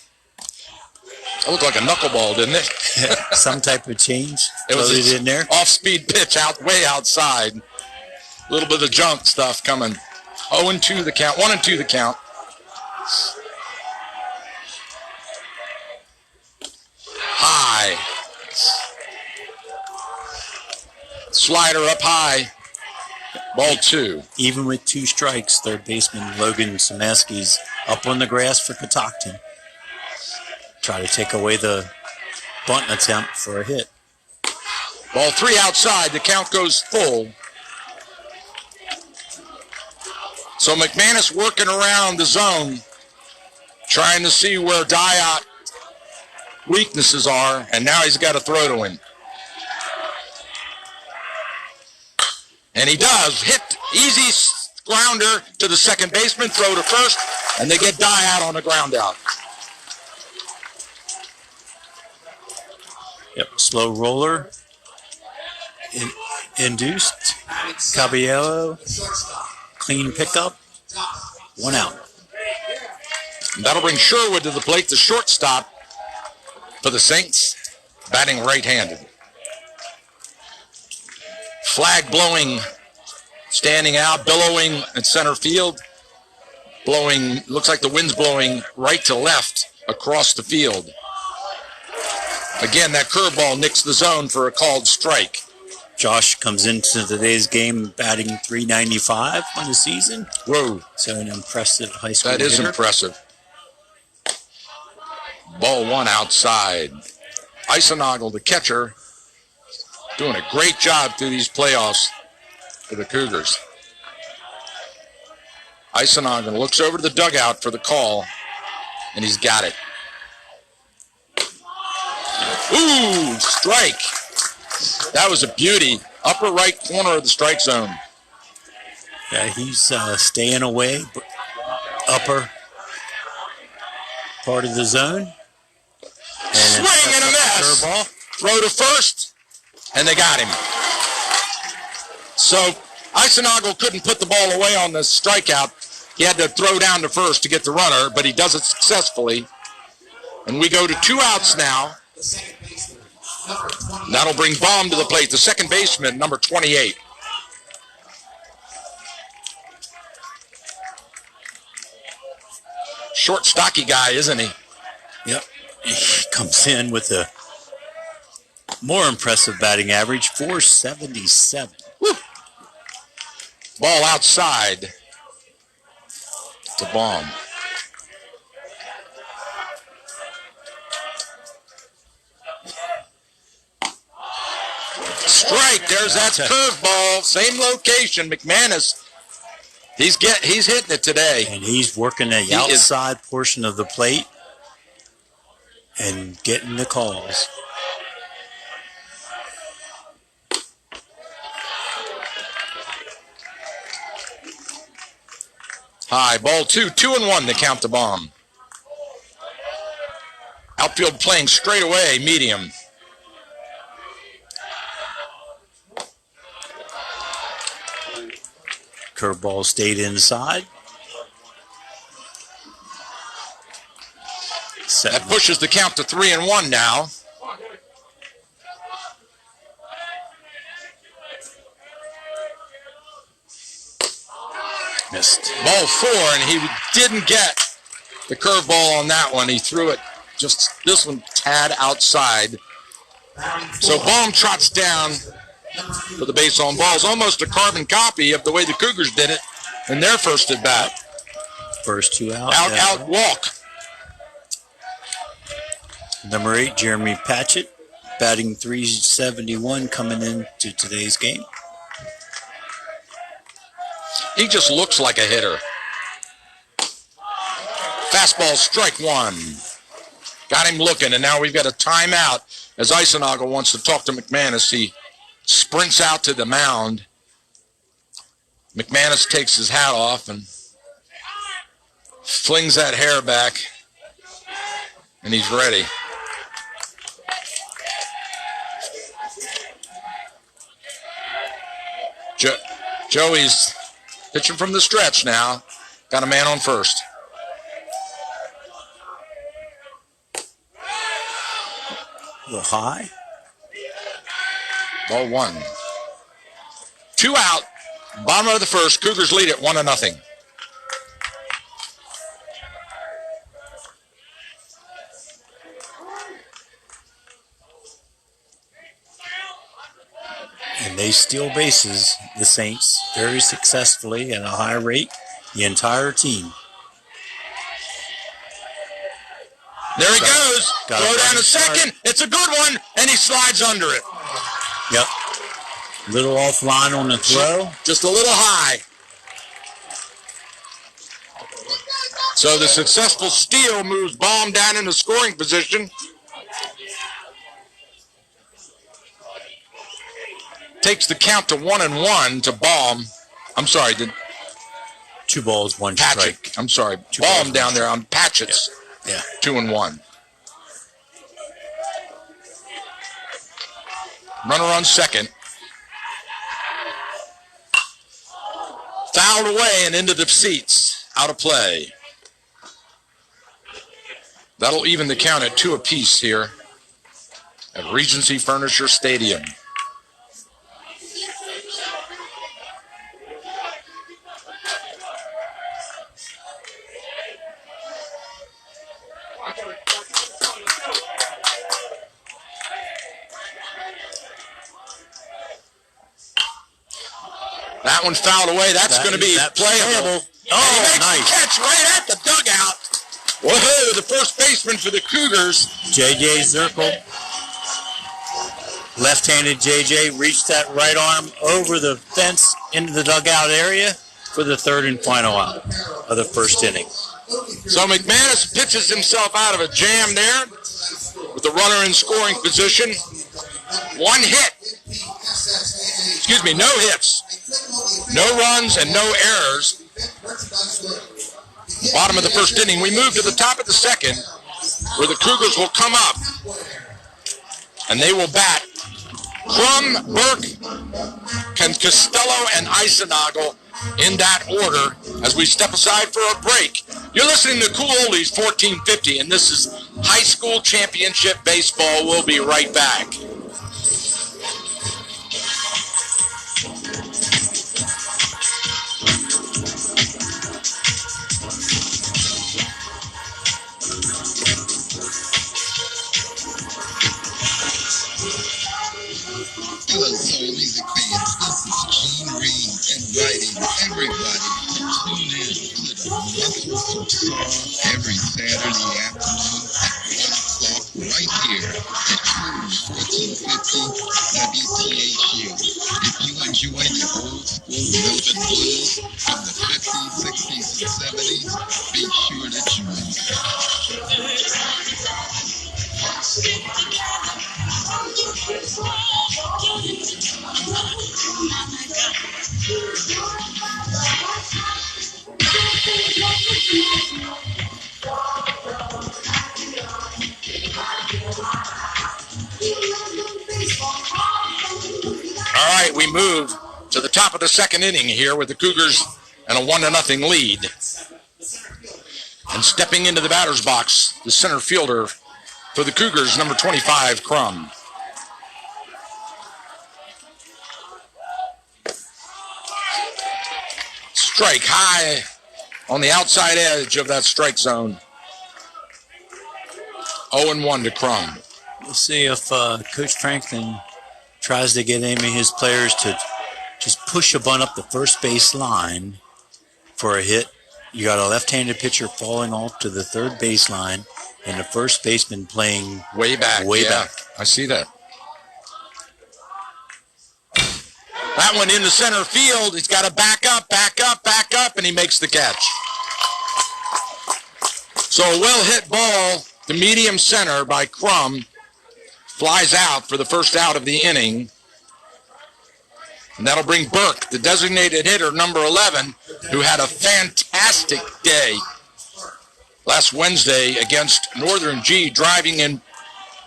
It looked like a knuckleball, didn't it? Some type of change. It was in there. Off-speed pitch way outside. A little bit of junk stuff coming. 0-2 the count. 1-2 the count. High. Slider up high. Ball 2. Even with 2 strikes, third baseman Logan Samaski's up on the grass for Catoctin. Try to take away the bunt attempt for a hit. Ball 3 outside. The count goes full. So McManus working around the zone, trying to see where Diot weaknesses are, and now he's got to throw to him. And he does. Hit easy grounder to the second baseman, throw to first, and they get Diot on the ground out. Yep, slow roller. Induced. Caballero. Clean pickup. 1 out. And that'll bring Sherwood to the plate, the shortstop for the Saints, batting right-handed. Flag blowing, standing out, billowing at center field. Blowing, looks like the wind's blowing right to left across the field. Again, that curveball nicks the zone for a called strike. Josh comes into today's game batting .395 on the season. Whoa. So an impressive high school That is hitter. impressive. Ball 1 outside. Eisenagel, the catcher, doing a great job through these playoffs for the Cougars. Eisenagel looks over to the dugout for the call, and he's got it. Ooh, strike. That was a beauty. Upper right corner of the strike zone. Yeah, he's staying away. Upper part of the zone. And swing and a miss. Curveball. Throw to first, and they got him. So Eisenagel couldn't put the ball away on the strikeout. He had to throw down to first to get the runner, but he does it successfully. And we go to 2 outs now. That'll bring Baum to the plate, the second baseman, number 28. Short, stocky guy, isn't he? Yep. He comes in with a more impressive batting average, .477. Woo. Ball outside to Baum. Strike. There's that curveball. Same location. McManus. He's hitting it today. And he's working the outside portion of the plate and getting the calls. High. Ball 2. 2-1 to count the Baum. Outfield playing straight away. Medium. Curveball stayed inside. That pushes the count to 3-1 now. Missed. Ball 4, and he didn't get the curveball on that one. He threw it just this one tad outside. So Baum trots down for the base on balls, almost a carbon copy of the way the Cougars did it in their first at bat. First 2 out. Out, walk. Number 8, Jeremy Patchett, batting .371 coming into today's game. He just looks like a hitter. Fastball, strike 1. Got him looking, and now we've got a timeout as Eisenagel wants to talk to McManus. He sprints out to the mound. McManus takes his hat off and flings that hair back, and he's ready. Joey's pitching from the stretch now. Got a man on first. A little high. Ball 1. 2 out. Bottom of the first. Cougars lead it 1-0. And they steal bases, the Saints, very successfully at a high rate, the entire team. There he goes. Got Throw a down running to second. start. It's a good one, and he slides under it. Yep. Little offline on the throw. Just a little high. So the successful steal moves Baum down into scoring position. Takes the count to 1-1 to Baum. I'm sorry, 2 balls, 1 Patchett. strike. I'm sorry. Two Baum balls, down there on Patchett's. Yeah. 2-1. Runner on second. Fouled away and into the seats. Out of play. That'll even the count at 2 apiece here at Regency Furniture Stadium. That one fouled away. That's going to be playable. Oh, he makes the catch right at the dugout. Whoa, the first baseman for the Cougars. J.J. Zirkle. Left-handed J.J. reached that right arm over the fence into the dugout area for the third and final out of the first inning. So McManus pitches himself out of a jam there with the runner in scoring position. 1 hit. Excuse me, no hits. No runs and no errors. Bottom of the first inning. We move to the top of the second, where the Cougars will come up, and they will bat Crum, Burke, Costello, and Eisenagel in that order as we step aside for a break. You're listening to Cool Oldies 1450, and this is High School Championship Baseball. We'll be right back. Hello, soul music fans. This is Gene Reed inviting everybody to tune in to the Muscle Song every Saturday afternoon at 1 o'clock right here at Cool 1450 WTHU. If you enjoy the old school velvet blues from the 50s, 60s, and 70s, be sure to join us. All right, we move to the top of the second inning here with the Cougars and a 1-0 lead. And stepping into the batter's box, the center fielder for the Cougars, number 25, Crum. Strike high on the outside edge of that strike zone. 0-1 to Crum. We'll see if Coach Franklin tries to get any of his players to just push a bunt up the first base line for a hit. You got a left-handed pitcher falling off to the third baseline, and the first baseman playing way back. I see that. That one into center field. He's got to back up, and he makes the catch. So a well-hit ball to medium center by Crum flies out for the first out of the inning. And that'll bring Burke, the designated hitter, number 11, who had a fantastic day last Wednesday against Northern G, driving in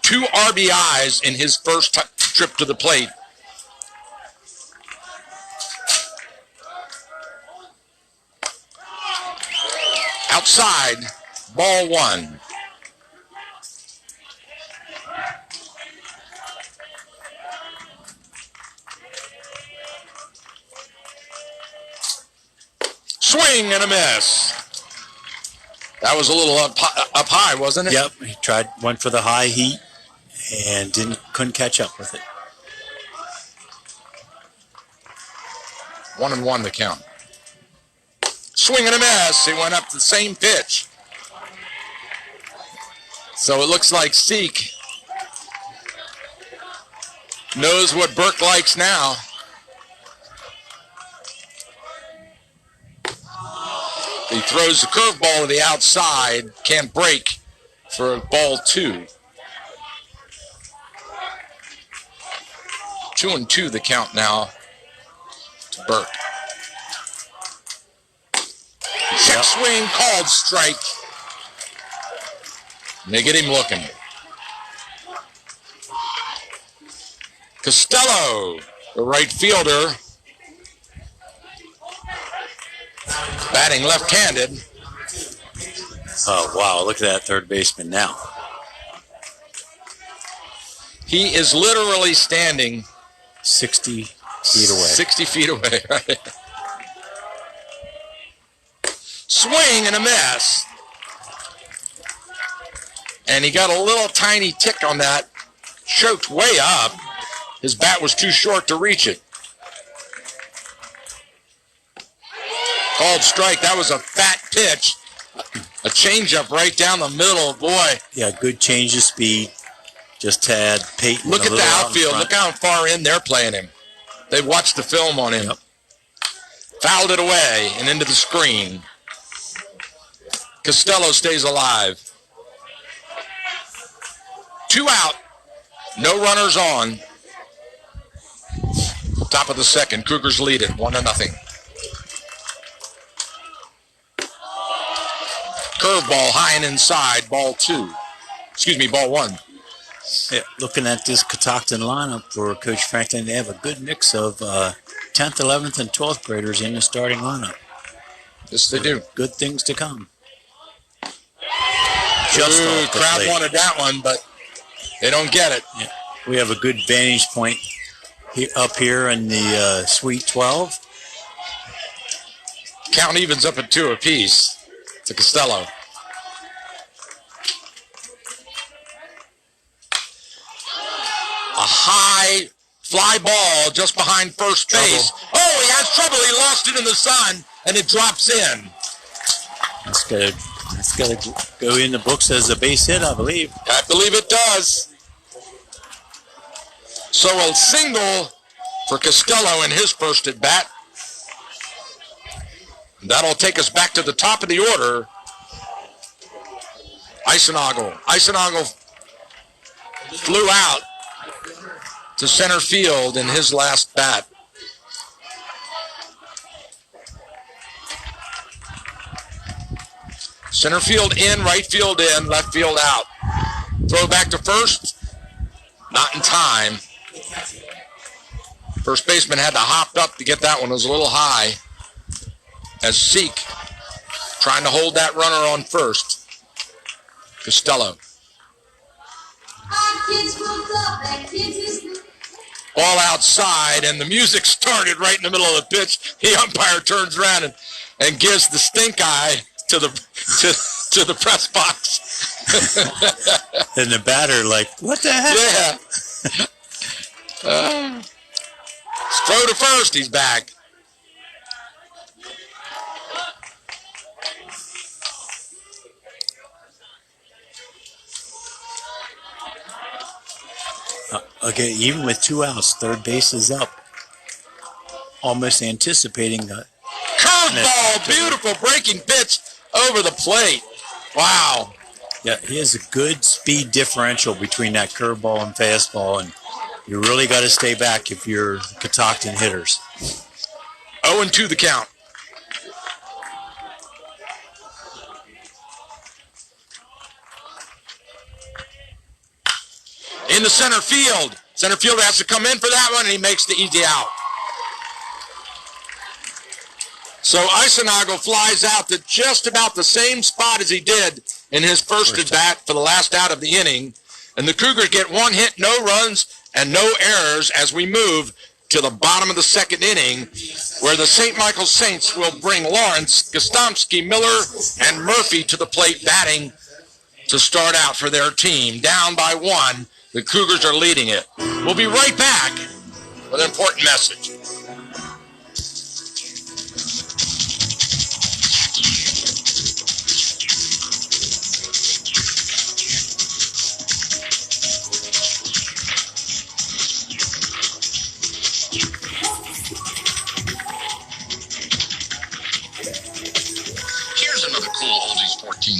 2 RBIs in his first trip to the plate. Outside, ball 1. Swing and a miss. That was a little up high, wasn't it? Yep, he went for the high heat and couldn't catch up with it. 1-1 the count. Swing and a miss. He went up the same pitch. So it looks like Seek knows what Burke likes now. He throws the curveball to the outside, can't break for ball 2. 2-2 the count now to Burke. Check swing, called strike. And they get him looking. Costello, the right fielder, batting left-handed. Oh, wow, look at that third baseman now. He is literally standing 60 feet away. 60 feet away, right? Swing and a miss. And he got a little tiny tick on that. Choked way up. His bat was too short to reach it. Called strike. That was a fat pitch. A changeup right down the middle. Boy. Yeah, good change of speed. Just had Peyton. Look at the outfield. Look how far in they're playing him. They watched the film on him. Yep. Fouled it away and into the screen. Costello stays alive. 2 out. No runners on. Top of the second. Cougars lead it 1-0. Curveball high and inside. Ball 1. Yeah, looking at this Catoctin lineup for Coach Franklin, they have a good mix of 10th, 11th, and 12th graders in the starting lineup. Yes, they do. Good things to come. Crowd wanted that one, but they don't get it. Yeah. We have a good vantage point up here in the Suite 12. Count evens up at 2 apiece to Costello. A high fly ball just behind first base. Oh, he has trouble. He lost it in the sun, and it drops in. That's good. It's got to go in the books as a base hit, I believe. I believe it does. So a single for Costello in his first at bat. That'll take us back to the top of the order. Eisenagel flew out to center field in his last bat. Center field in, right field in, left field out. Throw back to first. Not in time. First baseman had to hop up to get that one. It was a little high. As Seek trying to hold that runner on first. Costello. Ball outside, and the music started right in the middle of the pitch. The umpire turns around and gives the stink eye to the press box. And the batter like, what the heck? Yeah. Throw to first, he's back. Okay, even with 2 outs, third base is up. Almost anticipating a curveball, beautiful breaking pitch over the plate. Wow. Yeah, he has a good speed differential between that curveball and fastball, and you really got to stay back if you're Catoctin hitters. 0-2 the count. In the center field. Center fielder has to come in for that one, and he makes the easy out. So Eisenagel flies out to just about the same spot as he did in his first at bat for the last out of the inning. And the Cougars get 1 hit, no runs, and no errors as we move to the bottom of the second inning, where the St. Michael Saints will bring Lawrence, Gostomski, Miller, and Murphy to the plate batting to start out for their team. Down by 1. The Cougars are leading it. We'll be right back with an important message.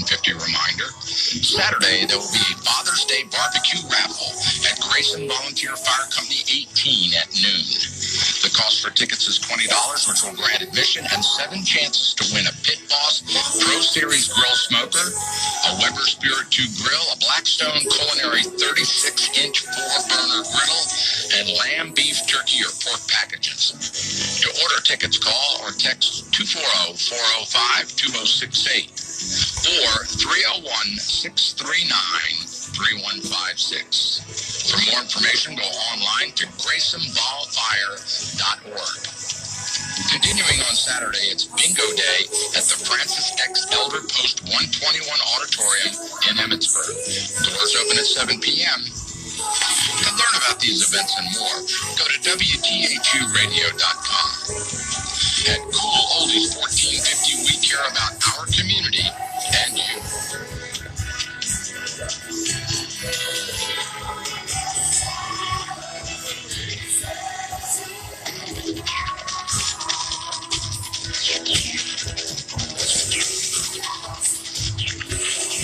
1450 reminder. Saturday, there will be a Father's Day barbecue raffle at Grayson Volunteer Fire Company 18 at noon. The cost for tickets is $20, which will grant admission and 7 chances to win a Pit Boss Pro Series grill smoker, a Weber Spirit 2 grill, a Blackstone Culinary 36-inch 4-burner griddle, and lamb, beef, turkey, or pork packages. To order tickets, call or text 240-405-2068 or 301-639-3156. For more information, go online to GraysonVolFire.org. Continuing on Saturday, it's Bingo Day at the Francis X Elder Post 121 Auditorium in Emmitsburg. Doors open at 7 p.m. To learn about these events and more, go to WTHUradio.com. At Cool Oldies 1450, we care about our community and you.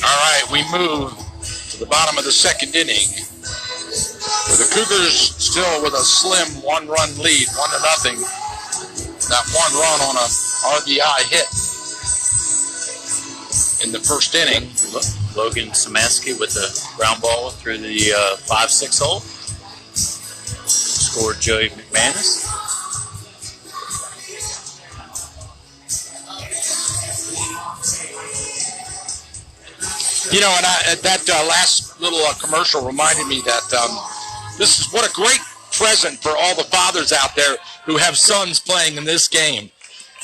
All right, we move to the bottom of the second inning, with the Cougars still with a slim 1-run lead, 1-0. That 1 run on a RBI hit in the first inning. Logan Samansky with the ground ball through the 5-6 hole. Scored Joey McManus. You know, and that last little commercial reminded me that this is what a great present for all the fathers out there who have sons playing in this game.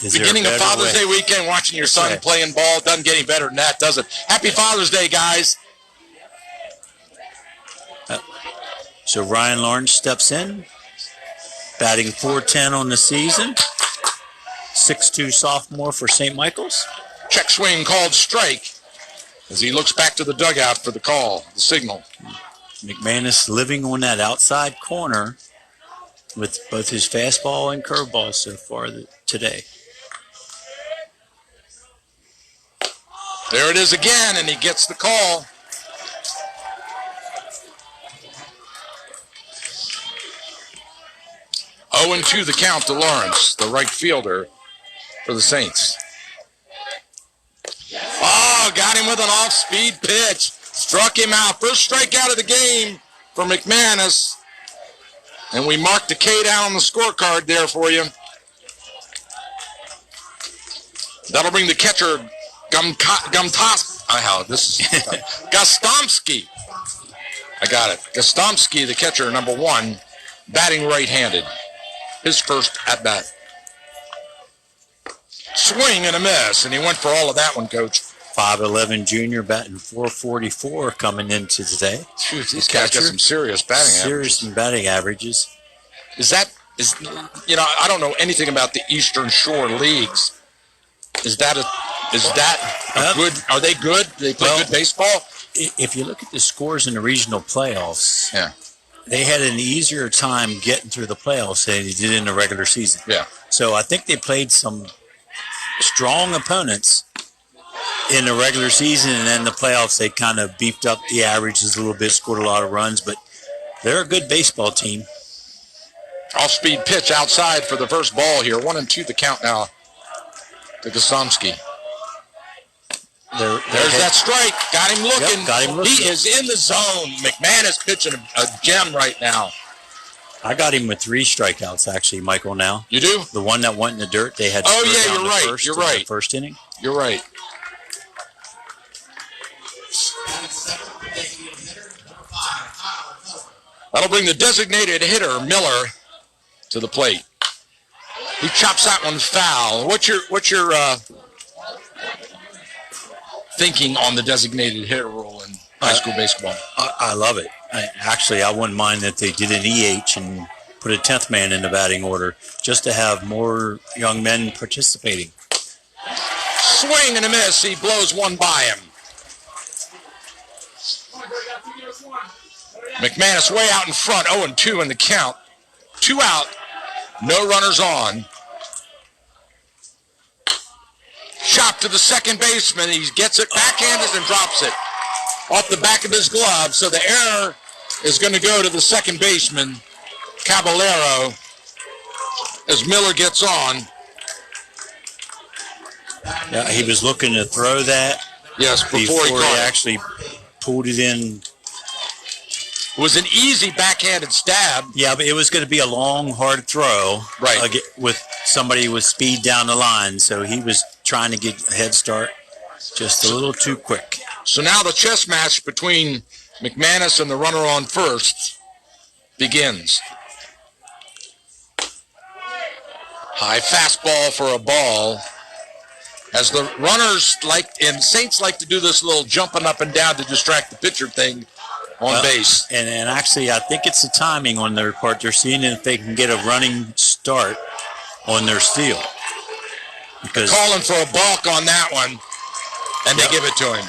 Beginning of Father's Day weekend, watching your son playing ball doesn't get any better than that, does it? Happy Father's Day, guys. So Ryan Lawrence steps in, batting .410 on the season. 6'2" sophomore for St. Michael's. Check swing called strike as he looks back to the dugout for the call, the signal. McManus living on that outside corner with both his fastball and curveball so far today. There it is again, and he gets the call. Oh, 0-2 the count to Lawrence, the right fielder for the Saints. Oh, got him with an off-speed pitch. Struck him out. First strikeout of the game for McManus. And we marked the K down on the scorecard there for you. That'll bring the catcher Gostomski. I got it. Gostomski, the catcher, number 1, batting right-handed. His first at-bat. Swing and a miss, and he went for all of that one, Coach. 5'11" junior batting .444 coming into today. Shoot, these guys got some serious batting averages. I don't know anything about the Eastern Shore leagues. Is that good? Are they good? Do they play good baseball? If you look at the scores in the regional playoffs, they had an easier time getting through the playoffs than they did in the regular season. Yeah. So I think they played some strong opponents in the regular season, and then the playoffs they kind of beefed up the averages a little bit, scored a lot of runs, but they're a good baseball team. Off-speed pitch outside for the first ball here. 1-2 the count now to Gostomski. There's that strike. Got him looking. Yep, got him looking. He is in the zone. McManus pitching a gem right now. I got him with 3 strikeouts, actually, Michael, now. You do? The one that went in the dirt, they had to you're right. You're right. The first inning. You're right. That'll bring the designated hitter, Miller, to the plate. He chops that one foul. What's your thinking on the designated hitter rule in high school baseball? I love it. I wouldn't mind that they did an EH and put a 10th man in the batting order just to have more young men participating. Swing and a miss. He blows one by him. McManus way out in front, 0-2 in the count. 2 out, no runners on. Shot chop to the second baseman. He gets it backhanded and drops it off the back of his glove. So the error is going to go to the second baseman, Caballero, as Miller gets on. Yeah, he was looking to throw that. Yes, before he actually pulled it in. It was an easy backhanded stab. Yeah, but it was going to be a long, hard throw. Right. With somebody with speed down the line. So he was trying to get a head start just a little too quick. So now the chess match between McManus and the runner on first begins. High fastball for a ball. As the runners Saints like to do this little jumping up and down to distract the pitcher thing on base. And actually, I think it's the timing on their part. They're seeing if they can get a running start on their steal. Because they're calling for a balk on that one, and they give it to him.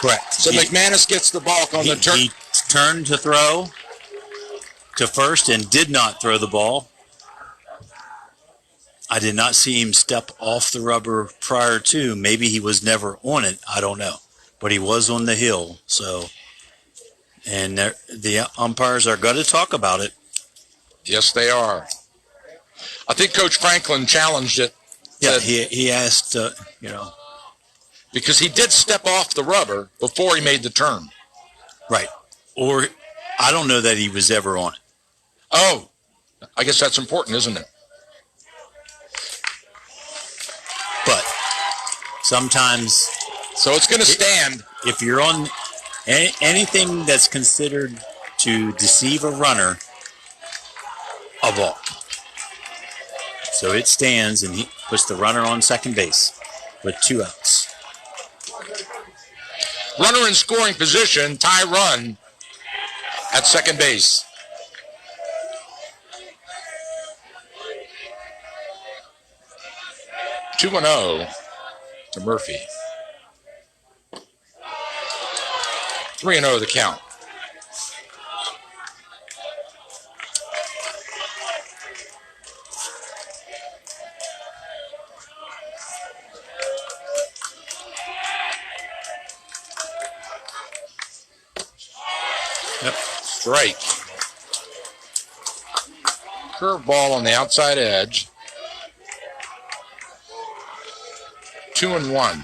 Correct. So McManus gets the balk on the turn. He turned to throw to first and did not throw the ball. I did not see him step off the rubber prior to. Maybe he was never on it. I don't know. But he was on the hill. So, and the umpires are going to talk about it. Yes, they are. I think Coach Franklin challenged it. Yeah, he asked, because he did step off the rubber before he made the turn. Right. Or I don't know that he was ever on it. Oh, I guess that's important, isn't it? But sometimes... So it's going to stand. If you're on anything that's considered to deceive a runner, a balk. So it stands, and he puts the runner on second base with 2 outs. Runner in scoring position, tie run at second base. Two and 0 to Murphy. 3-0 the count. Yep. Strike. Curveball on the outside edge. 2-1.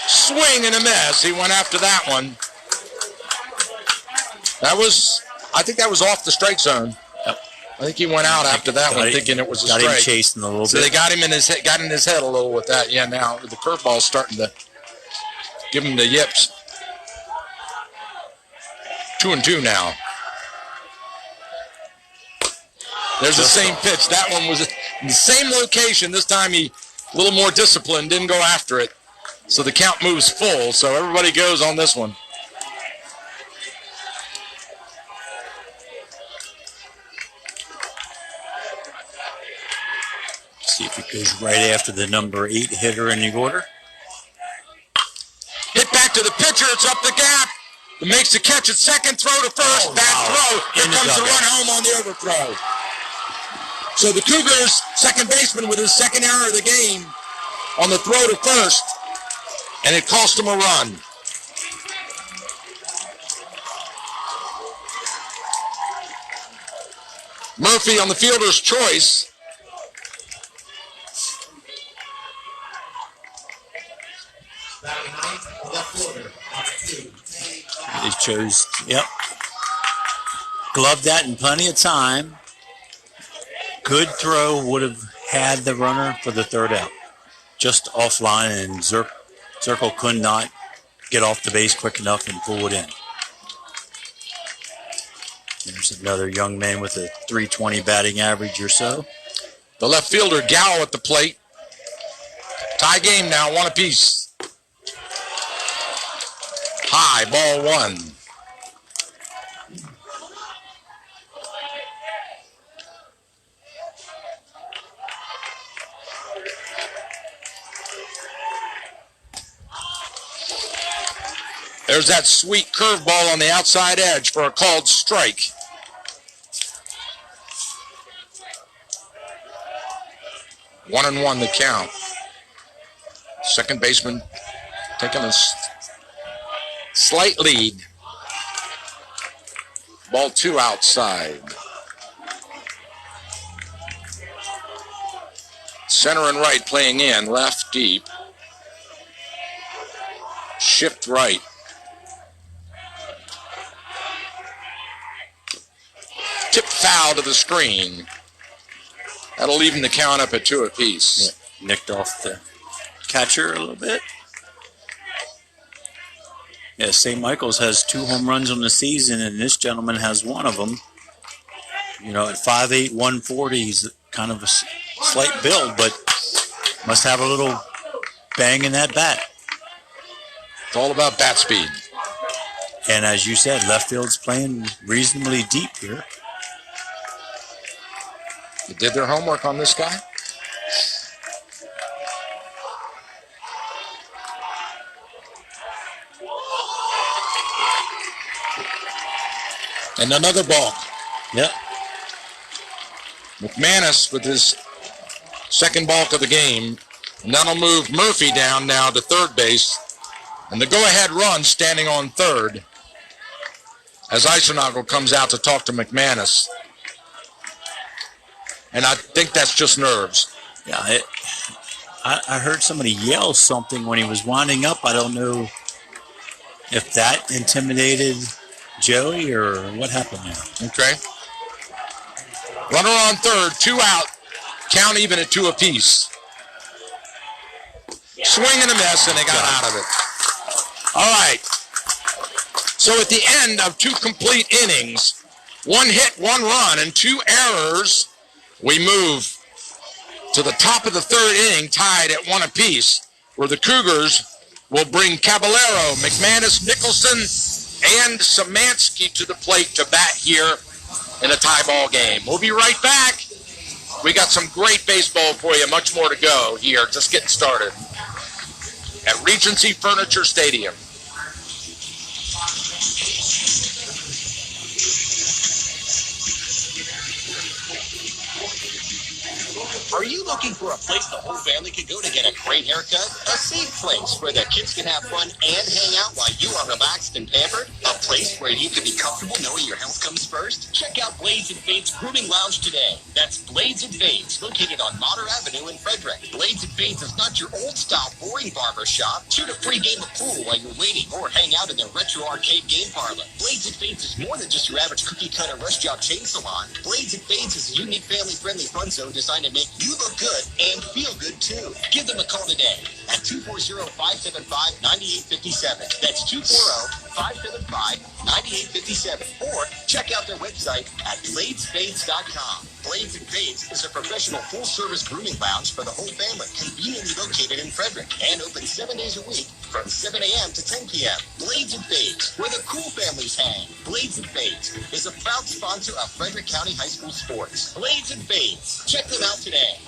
Swing and a miss. He went after that one. I think that was off the strike zone. Yep. I think he went out after that one thinking it was a strike. Got him chasing a little bit. So they got him in his head a little with that. Yeah, now the curveball's starting to give him the yips. 2-2 now. There's the same pitch. That one was in the same location. This time he a little more disciplined, didn't go after it. So the count moves full. So everybody goes on this one. See if it goes right after the number 8 hitter in the order. Hit back to the pitcher. It's up the gap. It makes the catch at second. Throw to first. Back throw. Here comes the run home on the overthrow. So the Cougars, second baseman with his second error of the game on the throw to first, and it cost him a run. Murphy on the fielder's choice. He chose, gloved that in plenty of time. Good throw would have had the runner for the third out. Just offline, and Zirkle could not get off the base quick enough and pull it in. There's another young man with a .320 batting average or so. The left fielder, Gallo, at the plate. Tie game now, 1 apiece. High, ball 1. There's that sweet curveball on the outside edge for a called strike. One and one the count. Second baseman taking a slight lead. Ball 2 outside. Center and right playing in. Left deep. Shift right. Tip foul to the screen. That'll leave him the count up at 2 apiece. Yeah, nicked off the catcher a little bit. Yeah, St. Michael's has 2 home runs on the season, and this gentleman has one of them. You know, at 5'8", 140, he's kind of a slight build, but must have a little bang in that bat. It's all about bat speed. And as you said, left field's playing reasonably deep here. They did their homework on this guy. And another ball. Yep. McManus with his second balk of the game. And that'll move Murphy down now to third base. And the go-ahead run standing on third as Eisernagel comes out to talk to McManus. And I think that's just nerves. Yeah, I heard somebody yell something when he was winding up. I don't know if that intimidated Joey or what happened there. Okay. Runner on third, 2 out. Count even at 2 apiece. Swing and a miss, and they got out of it. All right. So at the end of 2 complete innings, 1 hit, 1 run, and 2 errors, we move to the top of the third inning, tied at 1 apiece, where the Cougars will bring Caballero, McManus, Nicholson, and Szymanski to the plate to bat here in a tie ball game. We'll be right back. We got some great baseball for you, much more to go here, just getting started at Regency Furniture Stadium. Are you looking for a place the whole family can go to get a great haircut? A safe place where the kids can have fun and hang out while you are relaxed and pampered? A place where you can be comfortable knowing your health comes first? Check out Blades and Fades Grooming Lounge today. That's Blades and Fades, located on Mater Avenue in Frederick. Blades and Fades is not your old-style boring barber shop. Shoot a free game of pool while you're waiting or hang out in their retro arcade game parlor. Blades and Fades is more than just your average cookie-cutter rush job chain salon. Blades and Fades is a unique family-friendly fun zone designed to make you look good and feel good too. Give them a call today at 240-575-9857. That's 240-575-9857. Or check out their website at bladesfades.com. Blades and Fades is a professional full-service grooming lounge for the whole family, conveniently located in Frederick and open 7 days a week from 7 a.m. to 10 p.m. Blades and Fades, where the cool families hang. Blades and Fades is a proud sponsor of Frederick County High School sports. Blades and Fades. Check them out today.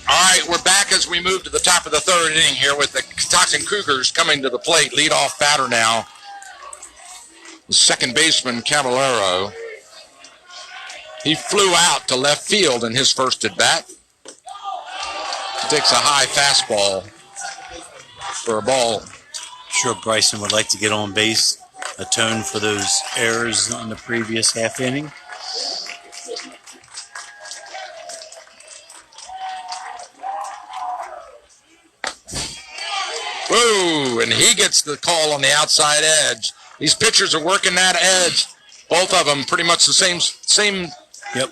All right, we're back as we move to the top of the third inning here with the Catoctin Cougars coming to the plate. Leadoff batter now, the second baseman, Caballero. He flew out to left field in his first at-bat. He takes a high fastball for a ball. Sure Bryson would like to get on base, atone for those errors on the previous half inning. Whoa, and he gets the call on the outside edge. These pitchers are working that edge. Both of them pretty much the same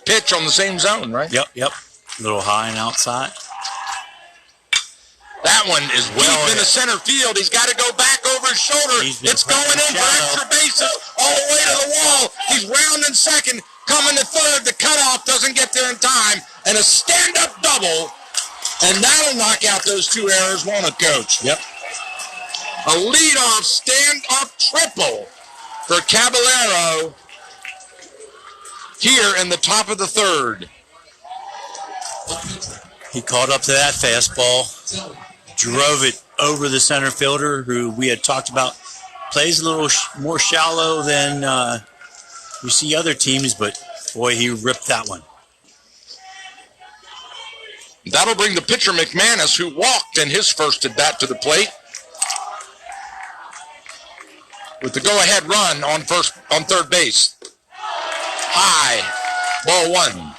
pitch on the same zone, right? Yep. A little high and outside. That one is well in the center field. He's got to go back over his shoulder. It's going in for extra bases all the way to the wall. He's rounding second, coming to third. The cutoff doesn't get there in time. And a stand-up double. And that'll knock out those 2 errors, won't it, Coach? Yep. A leadoff stand-up triple for Caballero. here in the top of the third. He caught up to that fastball, drove it over the center fielder, who we had talked about plays a little more shallow than you see other teams, but boy, he ripped that one. That'll bring the pitcher McManus, who walked in his first at bat, to the plate with the go-ahead run on third base. High, ball one.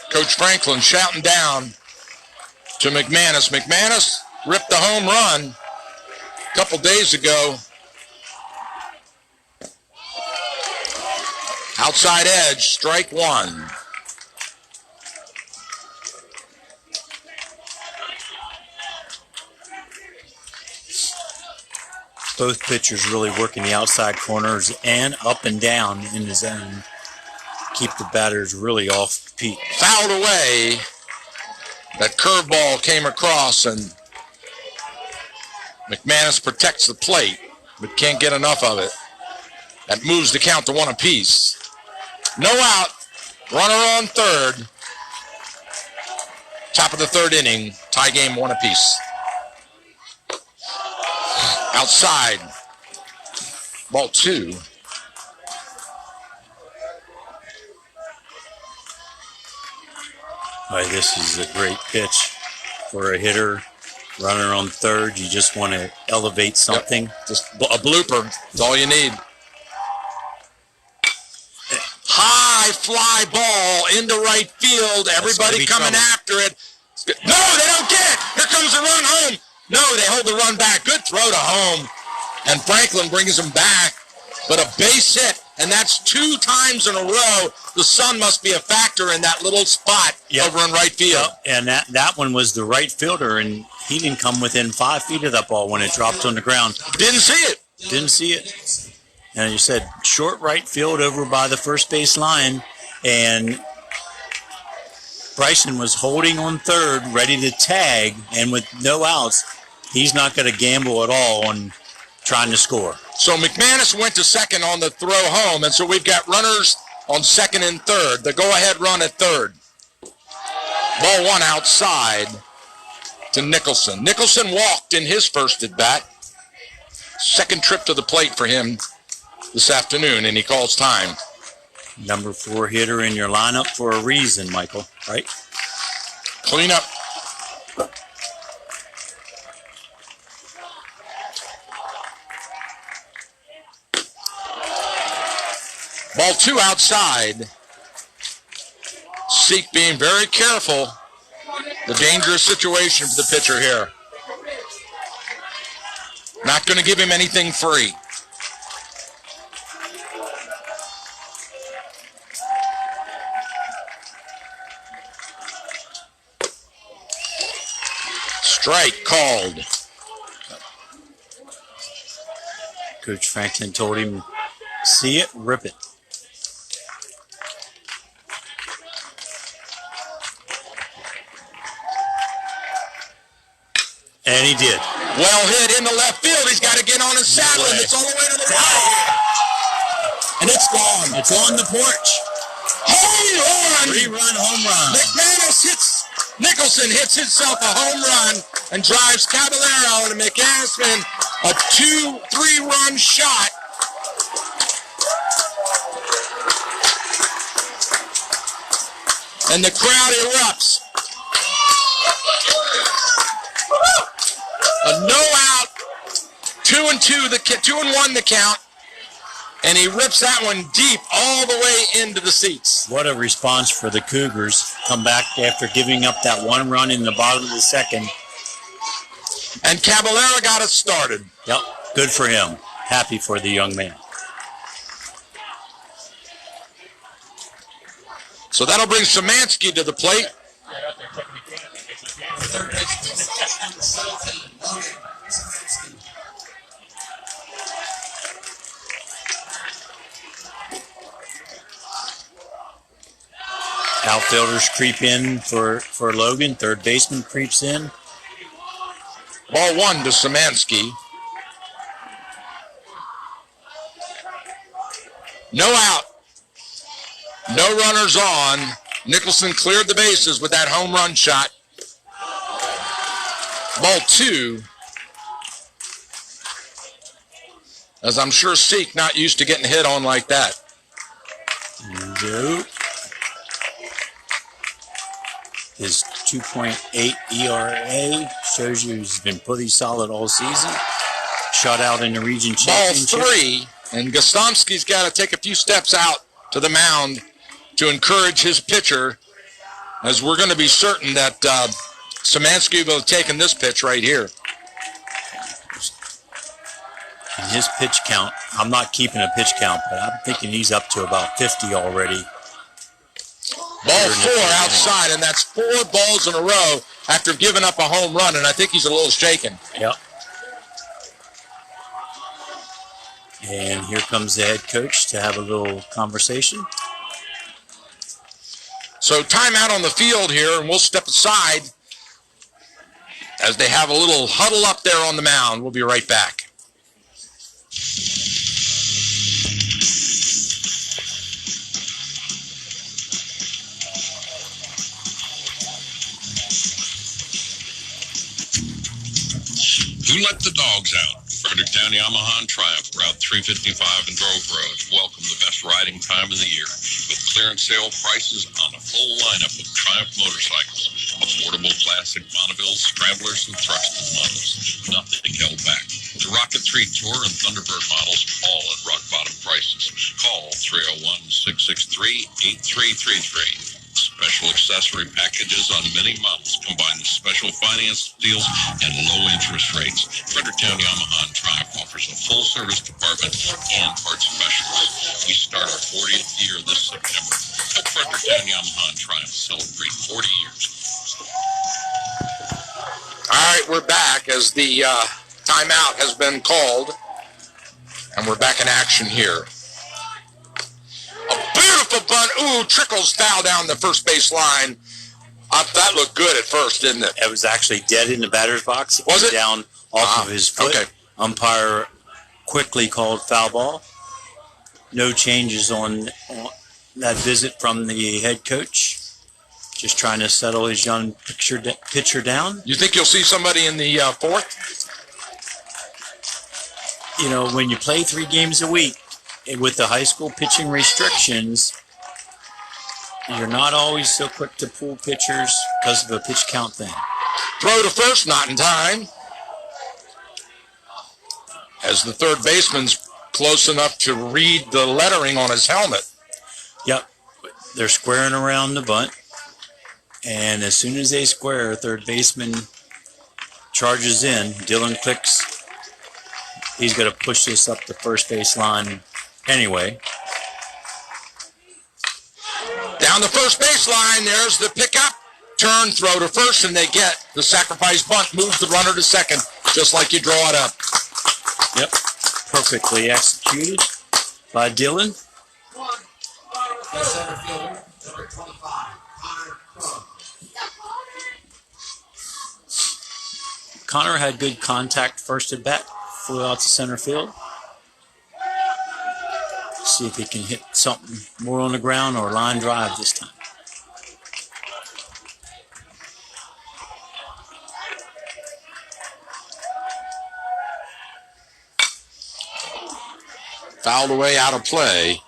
Coach Franklin shouting down to McManus. McManus ripped the home run a couple days ago. Outside edge, strike one. Both pitchers really working the outside corners and up and down in the zone. Keep the batters really off Pete. Fouled away. That curveball came across, and McManus protects the plate, but can't get enough of it. That moves the count to one apiece. No out. Runner on third. Top of the third inning. Tie game, one apiece. Outside. Ball two. Boy, this is a great pitch for a hitter. Runner on third. You just want to elevate something. Yep. Just a blooper. That's all you need. High fly ball into right field. Everybody coming after it. No, they don't get it. Here comes the run home. No, they hold the run back. Good throw to home. And Franklin brings him back. But a base hit, and that's 2 times in a row. The sun must be a factor in that little spot over in right field. And that one was the right fielder, and he didn't come within 5 feet of that ball when it dropped on the ground. Didn't see it. Didn't see it. And you said short right field over by the first base line, and Bryson was holding on third, ready to tag, and with no outs, he's not going to gamble at all on trying to score. So McManus went to second on the throw home, and so we've got runners on second and third. The go-ahead run at third. Ball one outside to Nicholson. Nicholson walked in his first at bat. Second trip to the plate for him this afternoon, and he calls time. Number 4 hitter in your lineup for a reason, Michael, right? Clean up. Ball two outside. Seek being very careful. The dangerous situation for the pitcher here. Not going to give him anything free. Strike called. Coach Franklin told him, see it, rip it. And he did. Well hit in the left field. He's got to get on his saddle, and it's all the way to the right. And it's gone. It's on the porch. Home run! 3-run home run. McManus hits, Nicholson hits himself a home run and drives Caballero to McManus a 2-3-run shot. And the crowd erupts. A no out, 2-2, 2-1 the count, and he rips that one deep all the way into the seats. What a response for the Cougars. Come back after giving up that 1 run in the bottom of the second. And Caballero got us started. Yep, good for him. Happy for the young man. So that'll bring Szymanski to the plate. Outfielders creep in for Logan. Third baseman creeps in. Ball one to Szymanski. No out. No runners on. Nicholson cleared the bases with that home run shot. Ball 2. As I'm sure Seek not used to getting hit on like that. Nope. His 2.8 ERA shows you he's been pretty solid all season. Shut out in the region championship. Ball 3, and Gostomski's got to take a few steps out to the mound to encourage his pitcher, as we're going to be certain that Szymanski will have taken this pitch right here. And his pitch count, I'm not keeping a pitch count, but I'm thinking he's up to about 50 already. Ball 4 outside, and that's 4 balls in a row after giving up a home run, and I think he's a little shaken. Yep. And here comes the head coach to have a little conversation. So timeout on the field here, and we'll step aside as they have a little huddle up there on the mound. We'll be right back. Who let the dogs out? Fredericktown Yamaha and Triumph, Route 355 and Grove Road. Welcome the best riding time of the year with clearance sale prices on a full lineup of Triumph motorcycles. Affordable classic Bonnevilles, Scramblers, and Thrusted models. Nothing held back. The Rocket 3 Tour and Thunderbird models, all at rock bottom prices. Call 301-663-8333. Special accessory packages on many models combined with special finance deals and low interest rates. Fredericktown Yamaha and Triumph offers a full service department and parts specialists. We start our 40th year this September. Help Fredericktown Yamaha and Triumph celebrate 40 years. All right, we're back as the timeout has been called, and we're back in action here. A beautiful bunt. Ooh, Trickles foul down the first base line. That looked good at first, didn't it? It was actually dead in the batter's box. It Was came it? down off of his foot. Okay. Umpire quickly called foul ball. No changes on that visit from the head coach. Just trying to settle his young pitcher down. You think you'll see somebody in the fourth? You know, when you play 3 games a week with the high school pitching restrictions, you're not always so quick to pull pitchers because of a pitch count thing. Throw to first, not in time. As the third baseman's close enough to read the lettering on his helmet. Yep. They're squaring around the bunt. And as soon as they square, third baseman charges in. Dylan clicks. He's going to push this up the first base line anyway. Down the first baseline, there's the pickup. Turn, throw to first, and they get the sacrifice bunt. Moves the runner to second, just like you draw it up. Yep. Perfectly executed by Dylan. The center fielder, number 25, Connor Crow. Connor had good contact first at bat. Flew out to center field. See if he can hit something more on the ground or line drive this time. Fouled away, out of play.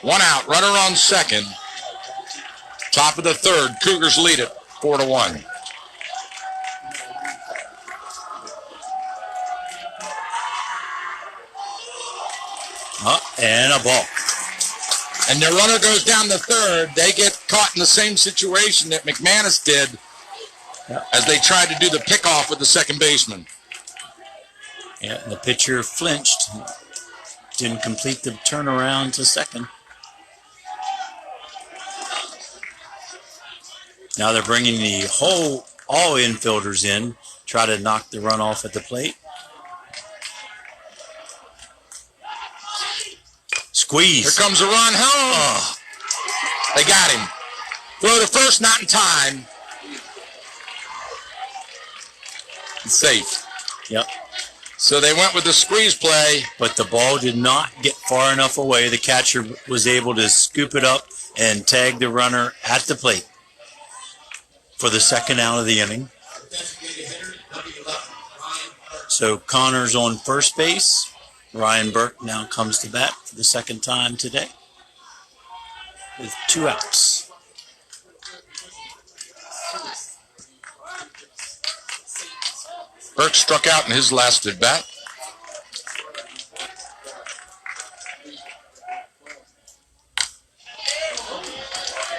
One out, runner on second. Top of the third, Cougars lead it 4-1. And a ball. And their runner goes down the third. They get caught in the same situation that McManus did as they tried to do the pickoff with the second baseman. Yeah, and the pitcher flinched. Didn't complete the turnaround to second. Now they're bringing all infielders in, try to knock the run off at the plate. Squeeze. Here comes a run home. They got him. Throw to first, not in time. It's safe. Yep. So they went with the squeeze play. But the ball did not get far enough away. The catcher was able to scoop it up and tag the runner at the plate for the second out of the inning. So Connor's on first base. Ryan Burke now comes to bat for the second time today with 2 outs. Burke struck out in his last at bat.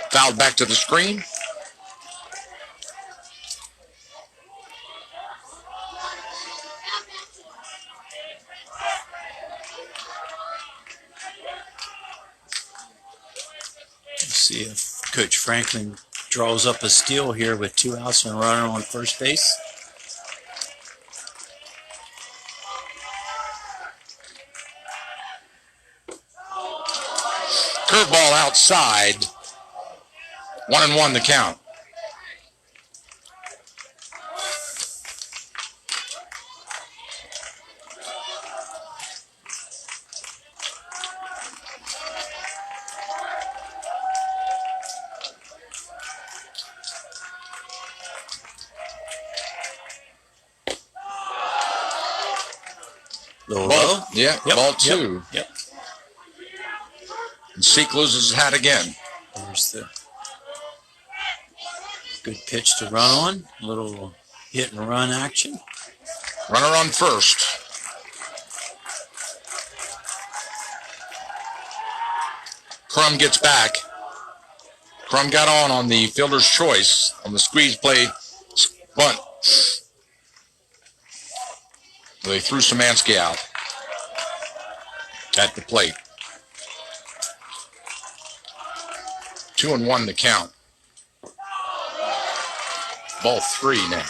Fouled back to the screen. Let's see if Coach Franklin draws up a steal here with 2 outs and a runner on first base. Curveball outside. 1-1 the count. Low. Yeah, Yep, ball 2. Yep. And Seek loses his hat again. There's the good pitch to run on. A little hit and run action. Runner on first. Crum gets back. Crum got on the fielder's choice on the squeeze play bunt. They threw Szymanski out at the plate. 2-1 the count. Ball 3 now.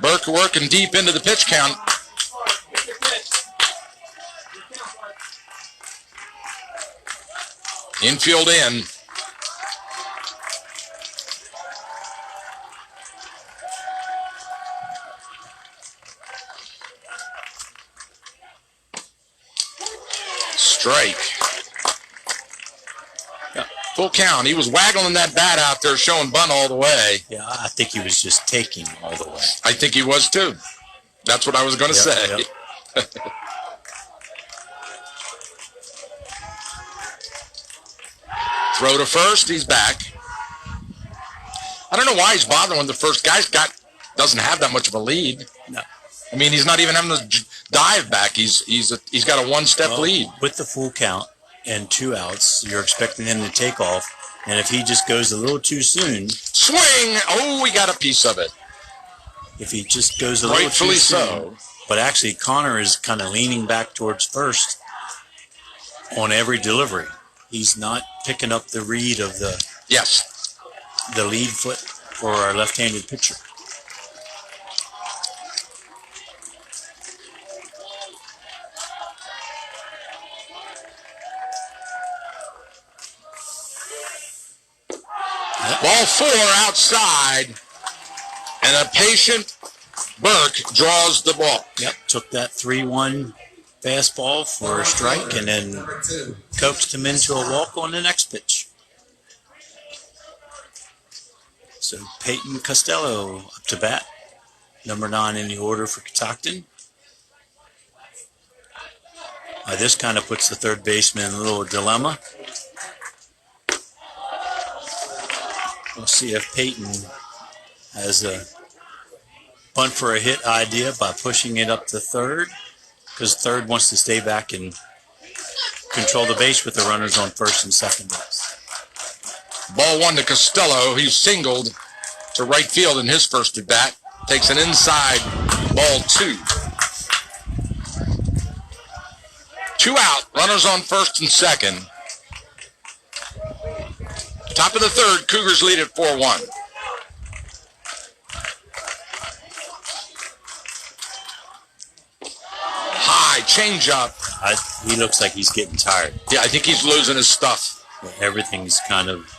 Burke working deep into the pitch count. Infield in. Strike. Yeah. Full count. He was waggling that bat out there, showing bunt all the way. Yeah, I think he was just taking all the way. I think he was too. That's what I was going to say. Yep. Throw to first. He's back. I don't know why he's bothering when the first guy's doesn't have that much of a lead. No. I mean, he's not even having to dive back. He's got a one-step lead. With the full count and 2 outs, you're expecting him to take off. And if he just goes a little too soon. Swing! Oh, we got a piece of it. If he just goes a little Rightfully too soon. so. But actually, Connor is kind of leaning back towards first on every delivery. He's not picking up the read of the lead foot for our left-handed pitcher. Ball 4 outside, and a patient Burke draws the ball. Yep, took that 3-1 fastball for a strike and then coaxed him into a walk on the next pitch. So Peyton Costello up to bat, number 9 in the order for Catoctin. This kind of puts the third baseman in a little dilemma. We'll see if Peyton has a bunt for a hit idea by pushing it up to third, because third wants to stay back and control the base with the runners on first and second base. Ball 1 to Costello. He's singled to right field in his first at bat. Takes an inside ball 2. 2 out. Runners on first and second. Top of the third, Cougars lead at 4-1. High changeup. He looks like he's getting tired. Yeah, I think he's losing his stuff. Everything's kind of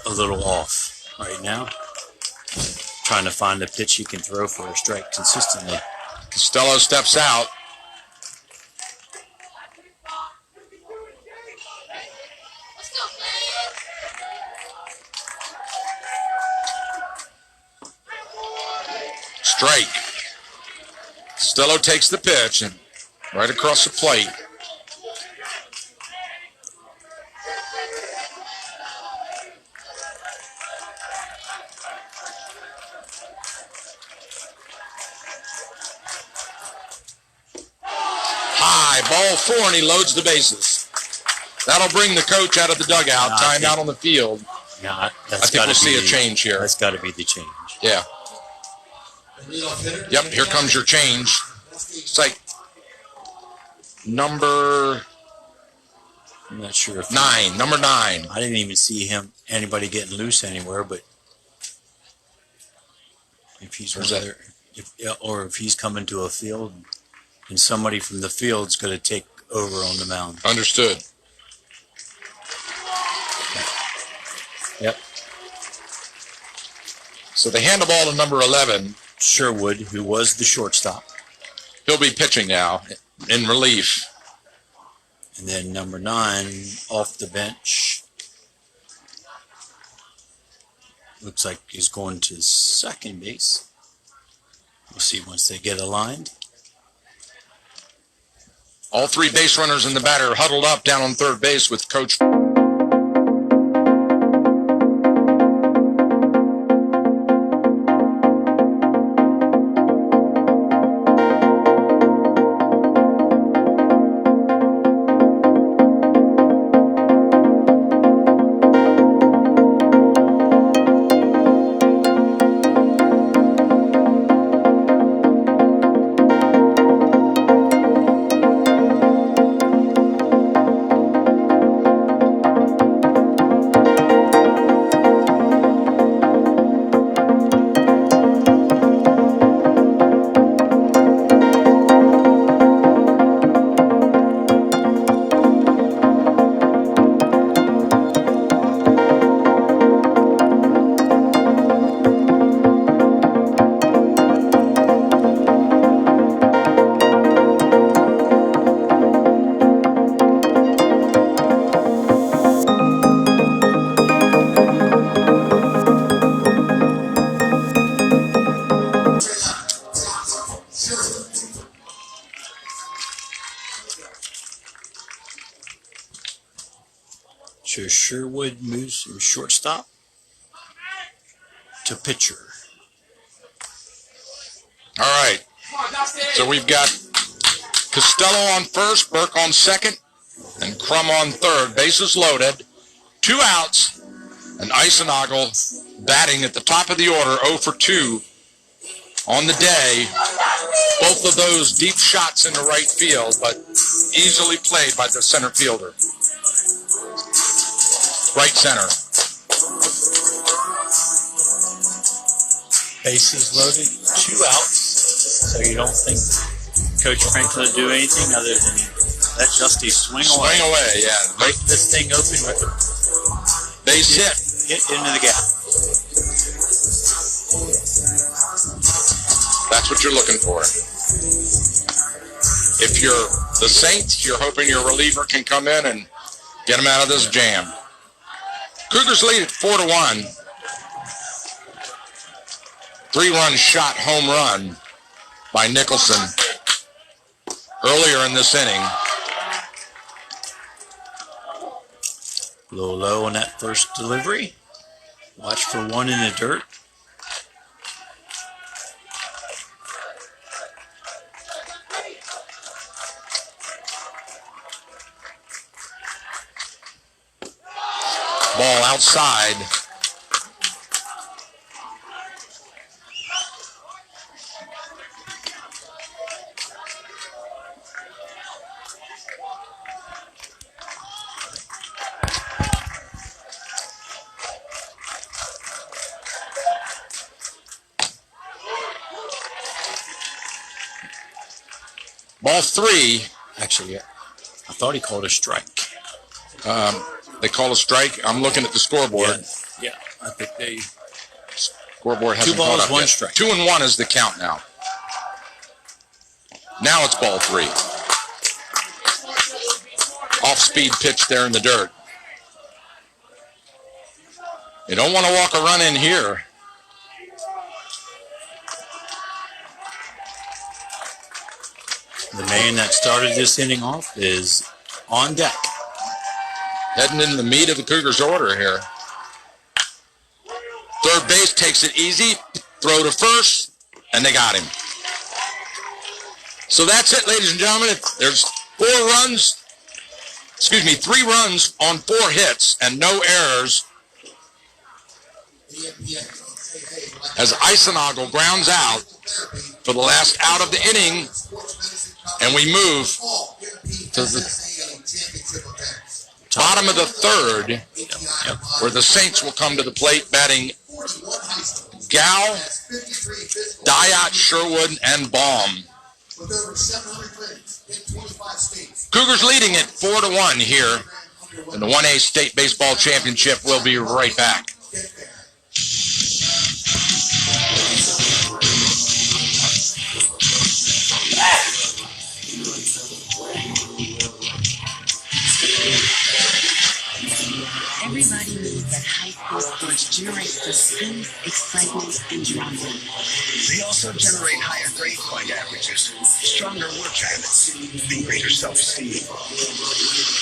a little off right now. trying to find a pitch he can throw for a strike consistently. Costello steps out. Strike. Costello takes the pitch and right across the plate. High, ball 4, and he loads the bases. That'll bring the coach out of the dugout. Time out on the field. Yeah, I think we'll see a change here. That's got to be the change. Yeah. Yep, here comes your change. It's like number... I'm not sure if... Number 9. I didn't even see anybody getting loose anywhere, but if he's or if he's coming to a field and somebody from the field's going to take over on the mound. Understood. Yep. So they hand the ball to number 11. Sherwood, who was the shortstop. He'll be pitching now in relief. And then number 9 off the bench. Looks like he's going to second base. We'll see once they get aligned. All 3 base runners and the batter huddled up down on third base with Coach. So Sherwood moves from shortstop to pitcher. All right. So we've got Costello on first, Burke on second, and Crum on third. Bases loaded. 2 outs, and Eisenagel batting at the top of the order, 0 for 2 on the day. Both of those deep shots into right field, but easily played by the center fielder. Right center. Bases loaded, 2 outs. So you don't think Coach Franklin will do anything other than let Justy swing away. Swing away, yeah. Break this thing open with it. Base hit. Hit into the gap. That's what you're looking for. If you're the Saints, you're hoping your reliever can come in and get them out of this jam. Cougars lead at 4-1. 3-run shot home run by Nicholson earlier in this inning. A little low on that first delivery. Watch for one in the dirt. Ball outside. Ball 3. Actually, I thought he called a strike. They call a strike. I'm looking at the scoreboard. Yeah, I think they Scoreboard hasn't 2 balls, caught up 1 yet. strike. 2-1 is the count now. Now it's ball 3. Off-speed pitch there in the dirt. You don't want to walk a run in here. The man that started this inning off is on deck. Heading into the meat of the Cougars' order here. Third base takes it easy. Throw to first, and they got him. So that's it, ladies and gentlemen. There's 3 runs on 4 hits and no errors. As Eisenagel grounds out for the last out of the inning, and we move to the bottom of the third, where the Saints will come to the plate batting Gow, Diat, Sherwood, and Baum. Cougars leading it 4-1 here in the 1A State Baseball Championship. We'll be right back. Everybody knows that high school sports generate suspense, excitement, and drama. They also generate higher grade point averages, stronger work habits, and greater self-esteem.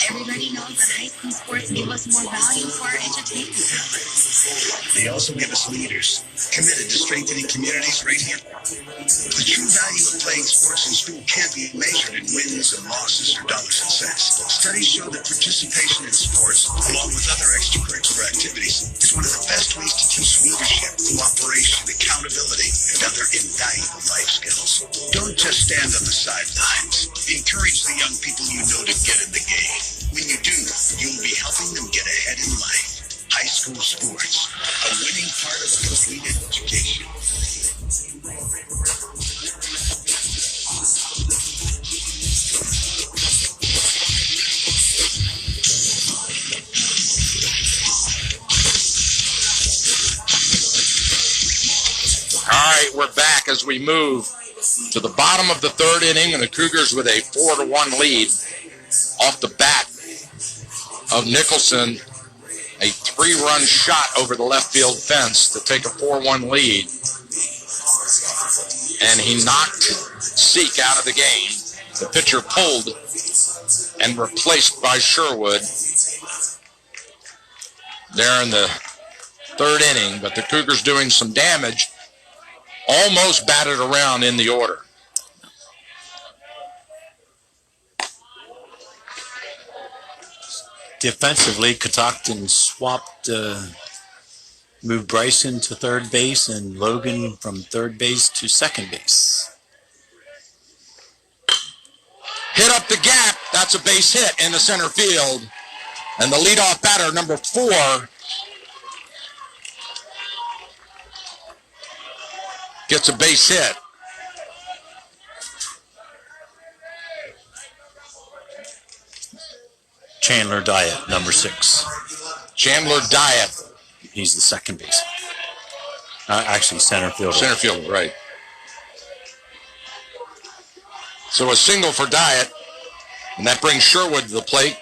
Everybody knows that high school sports give us more value for our entertainment dollars. They also give us leaders committed to strengthening communities right here. The true value of playing sports in school can't be measured in wins and losses or dollars and cents. Studies show that participation in sports, along with other extracurricular activities, is one of the best ways to teach leadership, cooperation, accountability, and other invaluable life skills. Don't just stand on the sidelines. Encourage the young people you know to get in the game. When you do, you'll be helping them get ahead in life. High school sports, a winning part of a completed education. All right, we're back as we move to the bottom of the third inning, and the Cougars with a 4-1 lead off the bat of Nicholson. A 3-run shot over the left field fence to take a 4-1 lead. And he knocked Seek out of the game. The pitcher pulled and replaced by Sherwood there in the third inning. But the Cougars doing some damage. Almost batted around in the order. Defensively, Catoctin swapped, moved Bryson to third base and Logan from third base to second base. Hit up the gap. That's a base hit in the center field. And the leadoff batter, number 4, gets a base hit. Chandler Diet, number 6. Chandler Diet. He's the second base. Actually, center fielder. Center fielder, right. So a single for Diet, and that brings Sherwood to the plate.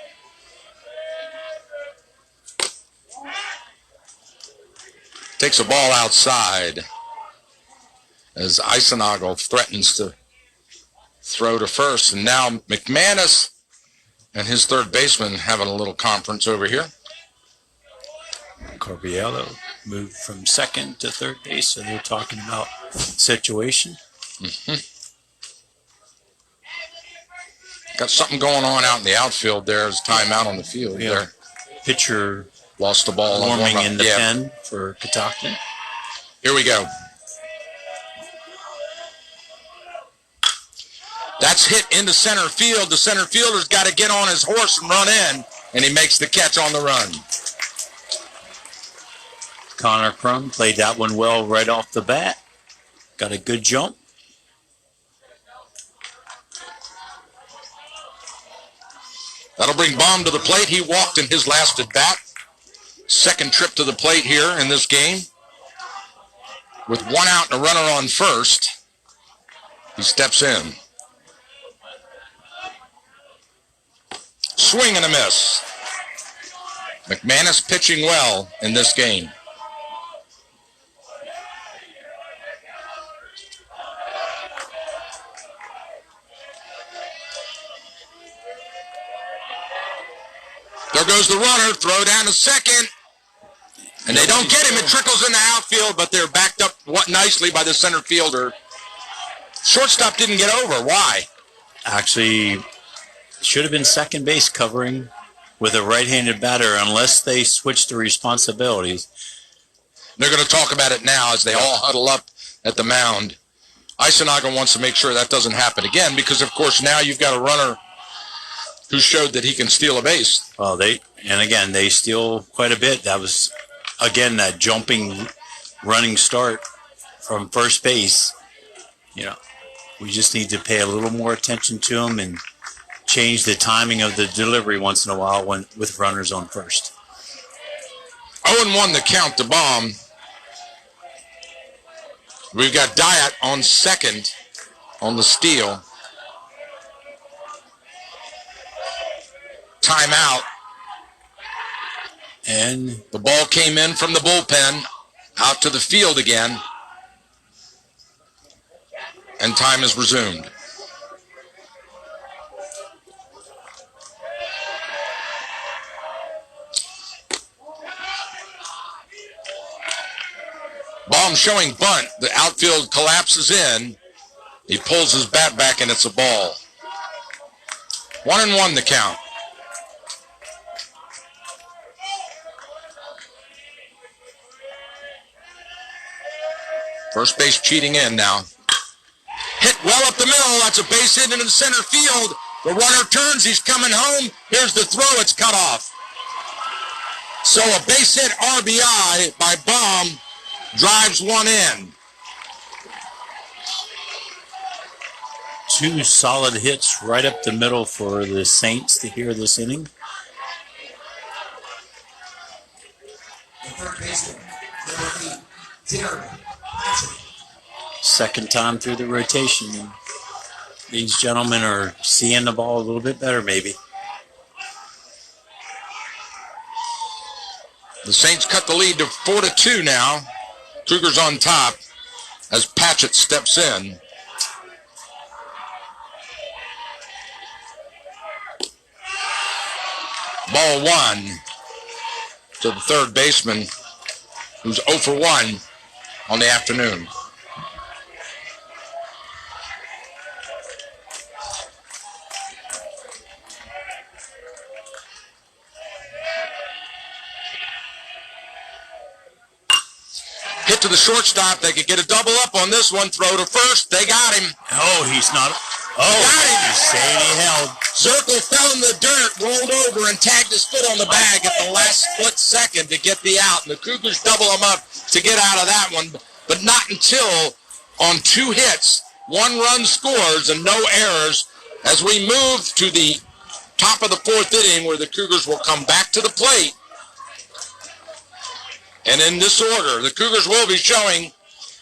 Takes a ball outside as Eisenagel threatens to throw to first. And now McManus and his third baseman having a little conference over here. Corbiello moved from second to third base, so they're talking about situation. Got something going on out in the outfield there. There's timeout on the field there. Pitcher lost the ball. Warming in the pen for Catoctin. Here we go. That's hit into center field. The center fielder's got to get on his horse and run in, and he makes the catch on the run. Connor Crum played that one well right off the bat. Got a good jump. That'll bring Baum to the plate. He walked in his last at bat. Second trip to the plate here in this game. with one out and a runner on first. He steps in. Swing and a miss. McManus pitching well in this game. There goes the runner, throw down to second. And they don't get him. It trickles in the outfield, but they're backed up nicely by the center fielder. Shortstop didn't get over. Why? Actually, should have been second base covering with a right-handed batter unless they switch the responsibilities. They're going to talk about it now as they all huddle up at the mound. Eisenaga wants to make sure that doesn't happen again because, of course, now you've got a runner who showed that he can steal a base. Well, they steal quite a bit. That was, again, that jumping, running start from first base. You know, we just need to pay a little more attention to them and change the timing of the delivery once in a while with runners on first. 0-1 the count to Baum. We've got Diet on second on the steal. Timeout. And the ball came in from the bullpen out to the field again. And time is resumed. Baum showing bunt. The outfield collapses in. He pulls his bat back and it's a ball. 1-1 the count. First base cheating in now. Hit well up the middle. That's a base hit into the center field. The runner turns. He's coming home. Here's the throw. It's cut off. So a base hit RBI by Baum drives one in. Two solid hits right up the middle for the Saints to hear this inning. The third baseman, number 8, Jeremy. Second time through the rotation. And these gentlemen are seeing the ball a little bit better, maybe. The Saints cut the lead to 4-2 now. Cougars on top as Patchett steps in. Ball one to the third baseman, who's 0 for 1 on the afternoon. Hit to the shortstop. They could get a double up on this one. Throw to first. They got him. Oh, he's not. Oh, got him. He's saying he held. Zirkle fell in the dirt, rolled over, and tagged his foot on the bag at the last split second to get the out. And the Cougars double him up to get out of that one, but not until on 2 hits, 1 run scores and no errors as we move to the top of the 4th inning where the Cougars will come back to the plate. And in this order, the Cougars will be showing,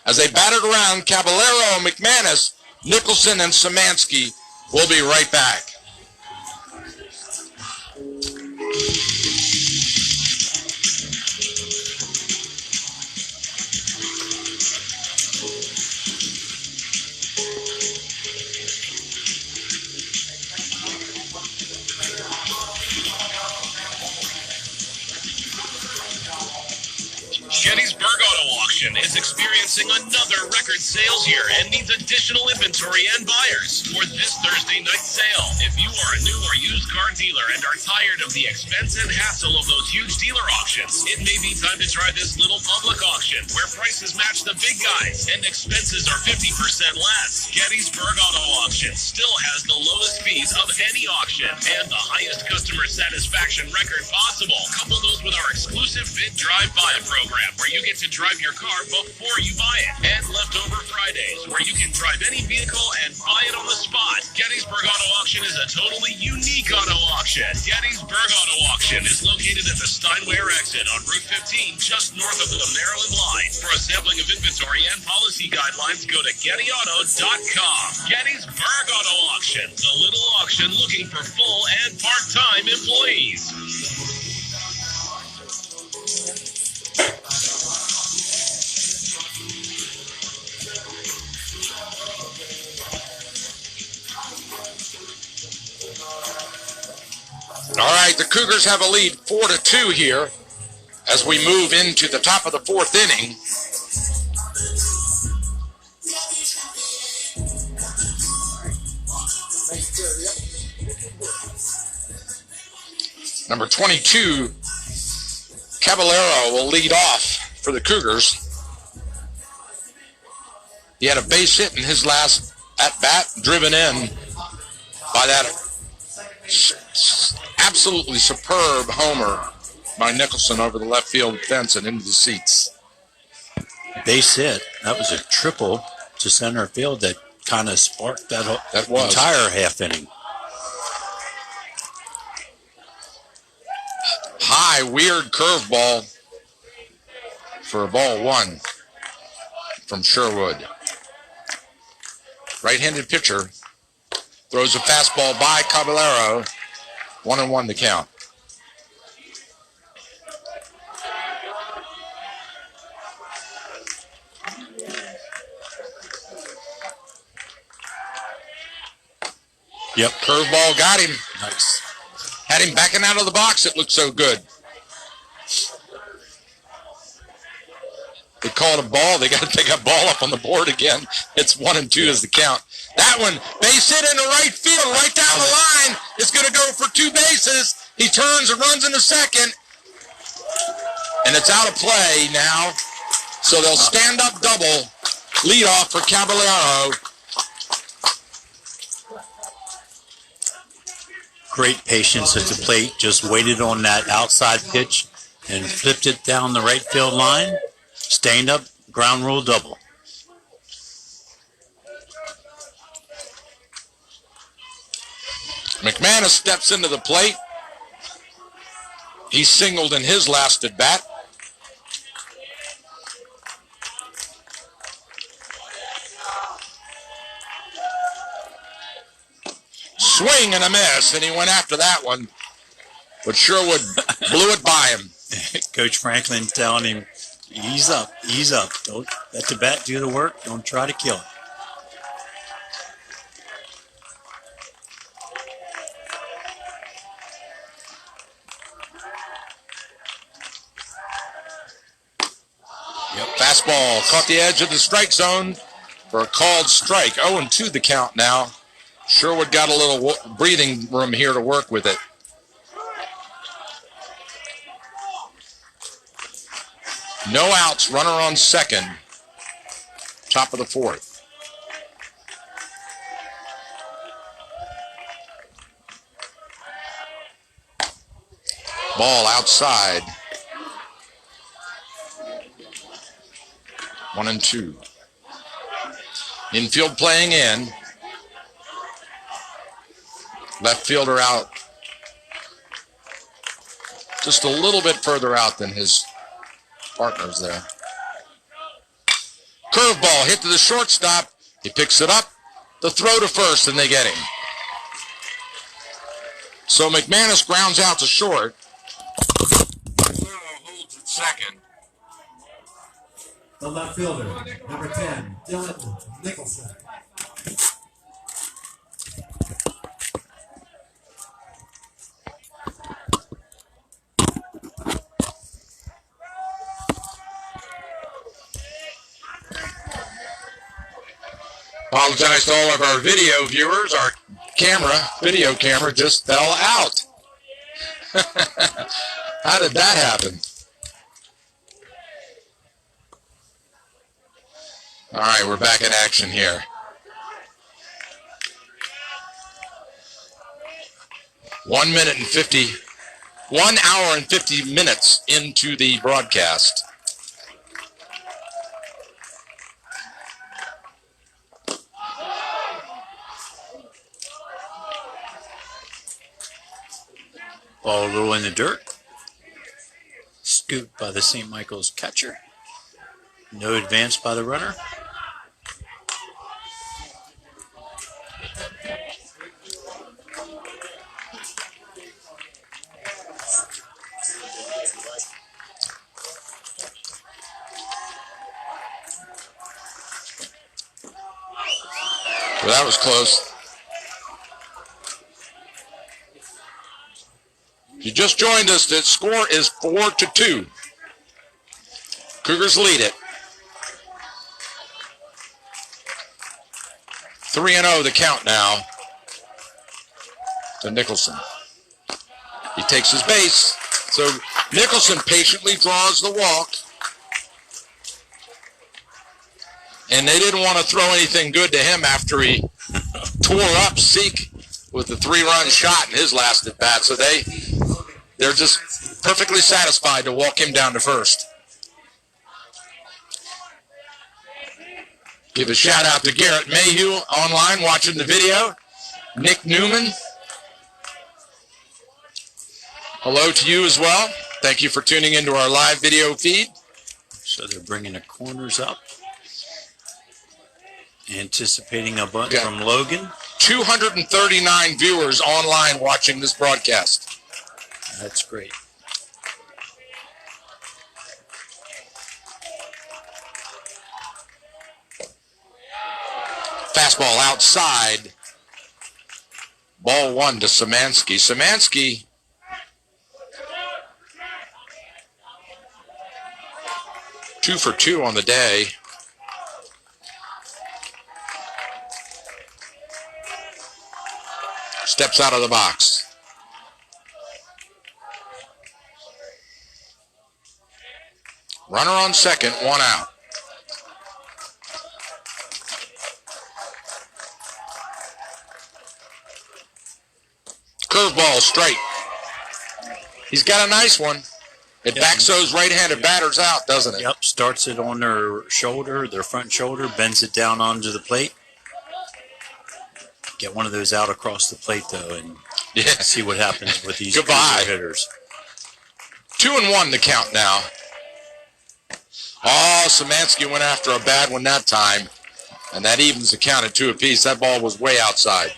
as they battered around, Caballero, McManus, Nicholson, and Szymanski. We'll be right back. Gettysburg Auto Auction is experiencing another record sales year and needs additional inventory and buyers for this Thursday night sale. If you are a new or used car dealer and are tired of the expense and hassle of those huge dealer auctions, it may be time to try this little public auction where prices match the big guys and expenses are 50% less. Gettysburg Auto Auction still has the lowest fees of any auction and the highest customer satisfaction record possible. Couple those with our exclusive Bid Drive Buy program, where you get to drive your car before you buy it. And Leftover Fridays, where you can drive any vehicle and buy it on the spot. Gettysburg Auto Auction Auction is a totally unique auto auction. Gettysburg Auto Auction is located at the Steinway exit on Route 15, just north of the Maryland line. For a sampling of inventory and policy guidelines, go to GettyAuto.com. Gettysburg Auto Auction, the little auction looking for full and part-time employees. All right, the Cougars have a lead 4-2 here as we move into the top of the fourth inning. Number 22, Caballero will lead off for the Cougars. He had a base hit in his last at-bat, driven in by that absolutely superb homer by Nicholson over the left field fence and into the seats. Base hit. That was a triple to center field that kind of sparked that entire half inning. High, weird curveball for a ball one from Sherwood. Right-handed pitcher throws a fastball by Caballero. 1-1 the count. Yep. Curveball got him. Nice. Had him backing out of the box. It looked so good. They call it a ball. They got to take that ball up on the board again. It's 1-2 is the count. That one, base hit into right field, right down the line. It's going to go for 2 bases. He turns and runs into second. And it's out of play now. So they'll stand up double. Lead off for Caballero. Great patience at the plate. Just waited on that outside pitch and flipped it down the right field line. Stand up, ground rule double. McManus steps into the plate. He singled in his last at bat. Swing and a miss, and he went after that one. But Sherwood blew it by him. Coach Franklin telling him, ease up, ease up. Don't let the bat do the work. Don't try to kill it. Fastball caught the edge of the strike zone for a called strike. 0-2 the count now. Sherwood got a little breathing room here to work with it. No outs, runner on second. Top of the fourth. Ball outside. 1-2. Infield playing in. Left fielder out. Just a little bit further out than his partners there. Curveball hit to the shortstop. He picks it up. The throw to first, and they get him. So McManus grounds out to short. Holds at second. The left fielder, number 10, Dylan Nicholson. Apologize to all of our video viewers. Our video camera just fell out. How did that happen? All right, we're back in action here. 1 hour and 50 minutes into the broadcast. Ball a little in the dirt. Scooped by the St. Michael's catcher. No advance by the runner. Well, that was close. If you just joined us, the score is 4-2. Cougars lead it. 3-0 the count now to Nicholson. He takes his base. So Nicholson patiently draws the walk. And they didn't want to throw anything good to him after he tore up Seek with the 3-run shot in his last at bat. So they're just perfectly satisfied to walk him down to first. Give a shout out to Garrett Mayhew online watching the video. Nick Newman. Hello to you as well. Thank you for tuning into our live video feed. So they're bringing the corners up. Anticipating a bunt from Logan. 239 viewers online watching this broadcast. That's great. Fastball outside. Ball one to Szymanski. Szymanski two for two on the day. Steps out of the box. Runner on second, one out. Curveball straight. He's got a nice one. It backs those right-handed batters out, doesn't it? Yep, starts it on their shoulder, their front shoulder, bends it down onto the plate. Get one of those out across the plate, though, and see what happens with these hitters. 2-1 the count now. Oh, Szymanski went after a bad one that time, and that evens the count at 2 apiece. That ball was way outside.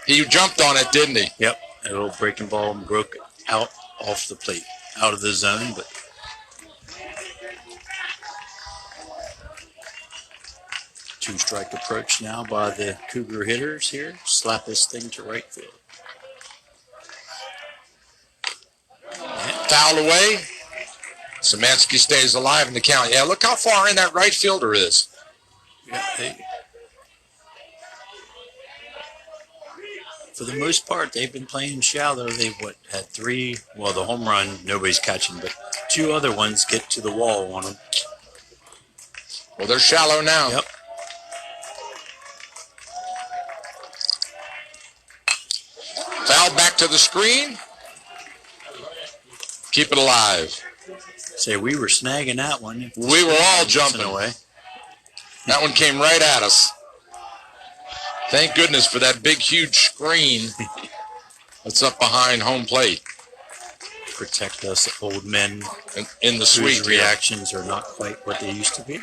He jumped on it, didn't he? Yep, a little breaking ball broke out off the plate, out of the zone, but two-strike approach now by the Cougar hitters here. Slap this thing to right field. Fouled away. Szymanski stays alive in the count. Yeah, look how far in that right fielder is. Yeah, for the most part, they've been playing shallow. They've, had 3, well, the home run, nobody's catching, but 2 other ones get to the wall on them. Well, they're shallow now. Yep. Foul back to the screen. Keep it alive. Say, we were snagging that one. We were all jumping away. That one came right at us. Thank goodness for that big, huge screen that's up behind home plate. Protect us old men in the suite. Whose reactions are not quite what they used to be.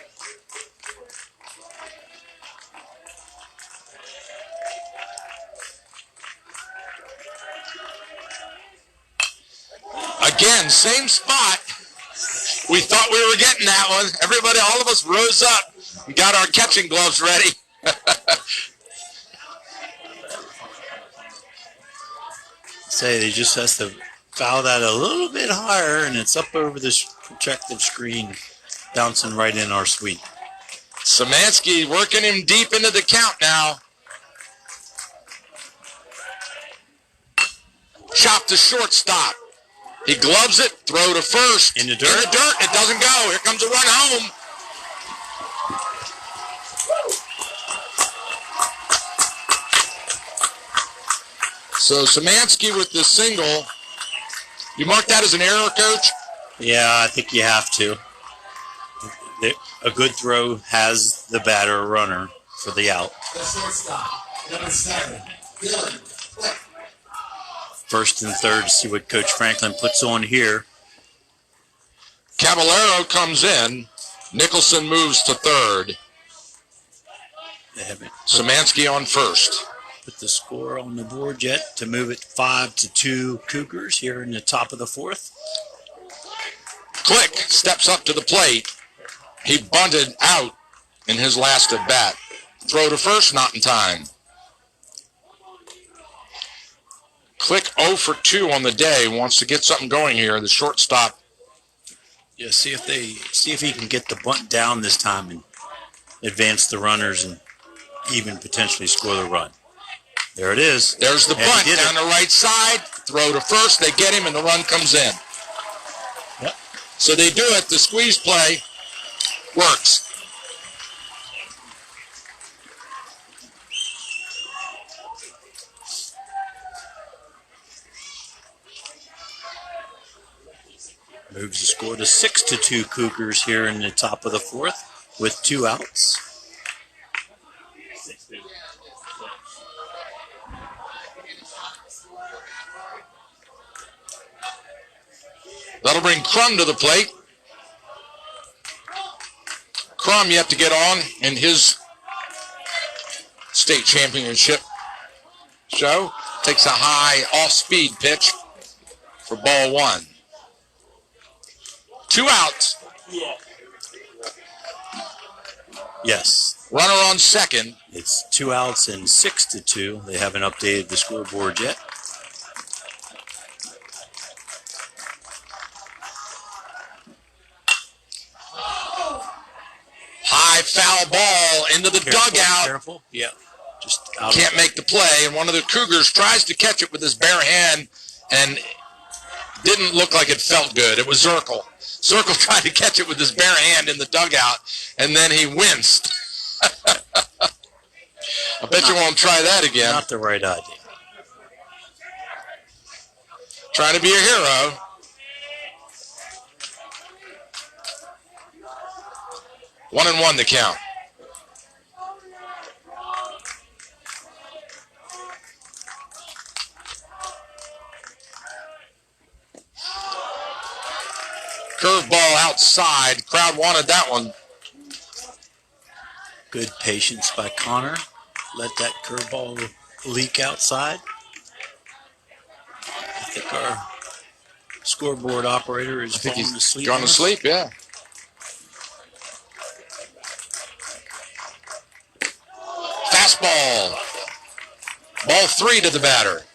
Again, same spot. We thought we were getting that one. Everybody, all of us rose up and got our catching gloves ready. Say they just has to foul that a little bit higher, and it's up over this protective screen, bouncing right in our suite. Szymanski working him deep into the count now. Chop to shortstop. He gloves it, throw to first. In the dirt? In the dirt, it doesn't go. Here comes a run home. So Szymanski with the single. You mark that as an error, Coach? Yeah, I think you have to. A good throw has the batter runner for the out. The shortstop, number 7, Dylan Flick. First and third, see what Coach Franklin puts on here. Caballero comes in. Nicholson moves to third. They haven't Szymanski on first. put the score on the board yet to move it 5-2 Cougars here in the top of the fourth. Click steps up to the plate. He bunted out in his last at bat. Throw to first, not in time. Click 0 for 2 on the day. Wants to get something going here. The shortstop. Yeah, see if he can get the bunt down this time and advance the runners and even potentially score the run. There it is. There's the And bunt he did down it. the right side. Throw to first. They get him, and the run comes in. Yep. So they do it. The squeeze play works. Moves the score to 6-2 Cougars here in the top of the fourth with 2 outs. That'll bring Crum to the plate. Crum yet to get on in his state championship show. Takes a high off-speed pitch for ball 1. 2 outs. Yes. Runner on second. It's 2 outs and 6-2. They haven't updated the scoreboard yet. High foul ball into the dugout. Careful. Yeah. Just out. Can't make the play, and one of the Cougars tries to catch it with his bare hand, and didn't look like it felt good. It was Zirkle. Zirkle tried to catch it with his bare hand in the dugout, and then he winced. I bet you won't try that again. Not the right idea. Trying to be a hero. One and one to count. Curveball outside. Crowd wanted that one. Good patience by Connor. Let that curveball leak outside. I think our scoreboard operator is falling asleep. Gone to sleep, yeah. Fastball. Ball 3 to the batter.